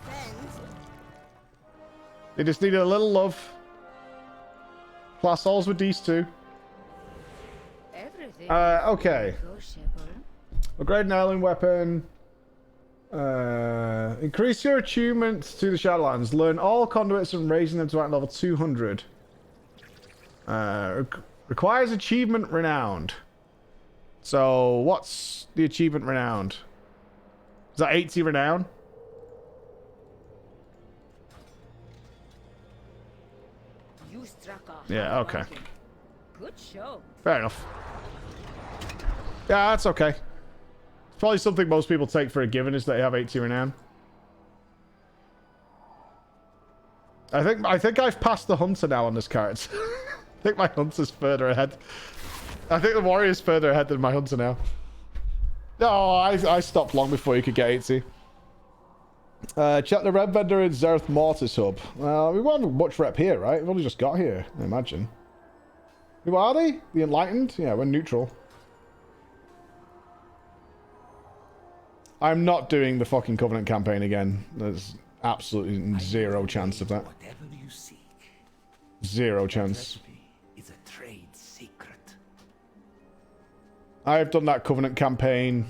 They just needed a little love. Class alls with these two. Okay. Upgrade an heirloom weapon. Increase your achievements to the Shadowlands. Learn all conduits and raising them to rank level 200. Requires achievement renowned. So, what's the achievement renowned? Is that 80 renown? Yeah, okay.
Good show.
Fair enough. Yeah, that's okay. It's probably something most people take for a given is that they have 80 renown. I think I've passed the hunter now on this card. I think my hunter's further ahead. I think the warrior's further ahead than my hunter now. No, I stopped long before you could get 80. Check the red vendor in Zereth Mortis hub. Well, we won't have much rep here, right? We've only just got here, I imagine. Who are they? The Enlightened? Yeah, we're neutral. I'm not doing the fucking Covenant campaign again. There's absolutely zero chance of that. Zero chance.
It's a trade secret.
I have done that Covenant campaign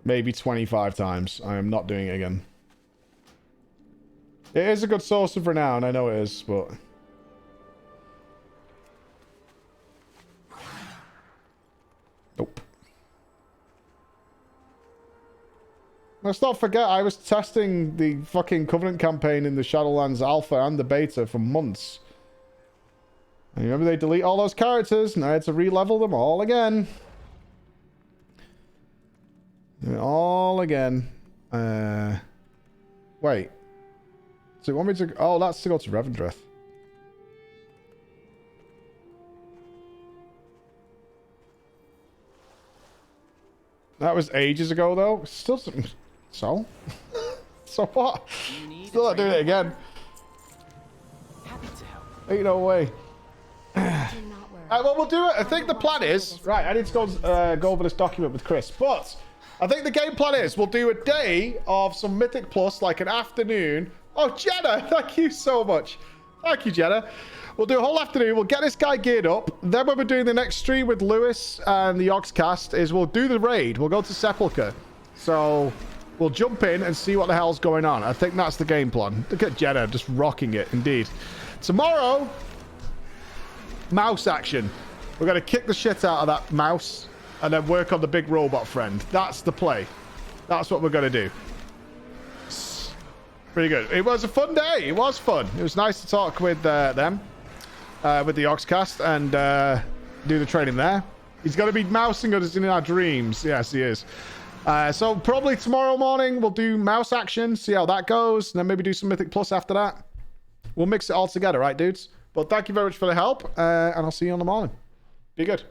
maybe 25 times. I am not doing it again. It is a good source of renown, I know it is, but... Nope. Let's not forget, I was testing the fucking Covenant campaign in the Shadowlands Alpha and the Beta for months. And remember they delete all those characters, and I had to re-level them all again. All again. Wait. So you want me to... Oh, that's to go to Revendreth. That was ages ago, though. Still... So? So what? Still not doing it again. Ain't no way. Alright, well, we'll do it. I think the plan is... Right, I need to go over this document with Chris. But I think the game plan is we'll do a day of some Mythic Plus, like an afternoon. Oh, Jenna, thank you so much. Thank you, Jenna. We'll do a whole afternoon. We'll get this guy geared up. Then when we're doing the next stream with Lewis and the Oxcast is we'll do the raid. We'll go to Sepulchre. So we'll jump in and see what the hell's going on. I think that's the game plan. Look at Jenna just rocking it, indeed. Tomorrow, mouse action. We're going to kick the shit out of that mouse and then work on the big robot friend. That's the play. That's what we're going to do. Pretty good. It was a fun day. It was fun. It was nice to talk with them, with the Oxcast, and do the training there. He's going to be mousing us in our dreams. Yes, he is. So probably tomorrow morning we'll do mouse action, see how that goes, and then maybe do some Mythic Plus after that. We'll mix it all together, right, dudes? But thank you very much for the help, and I'll see you on the morning. Be good.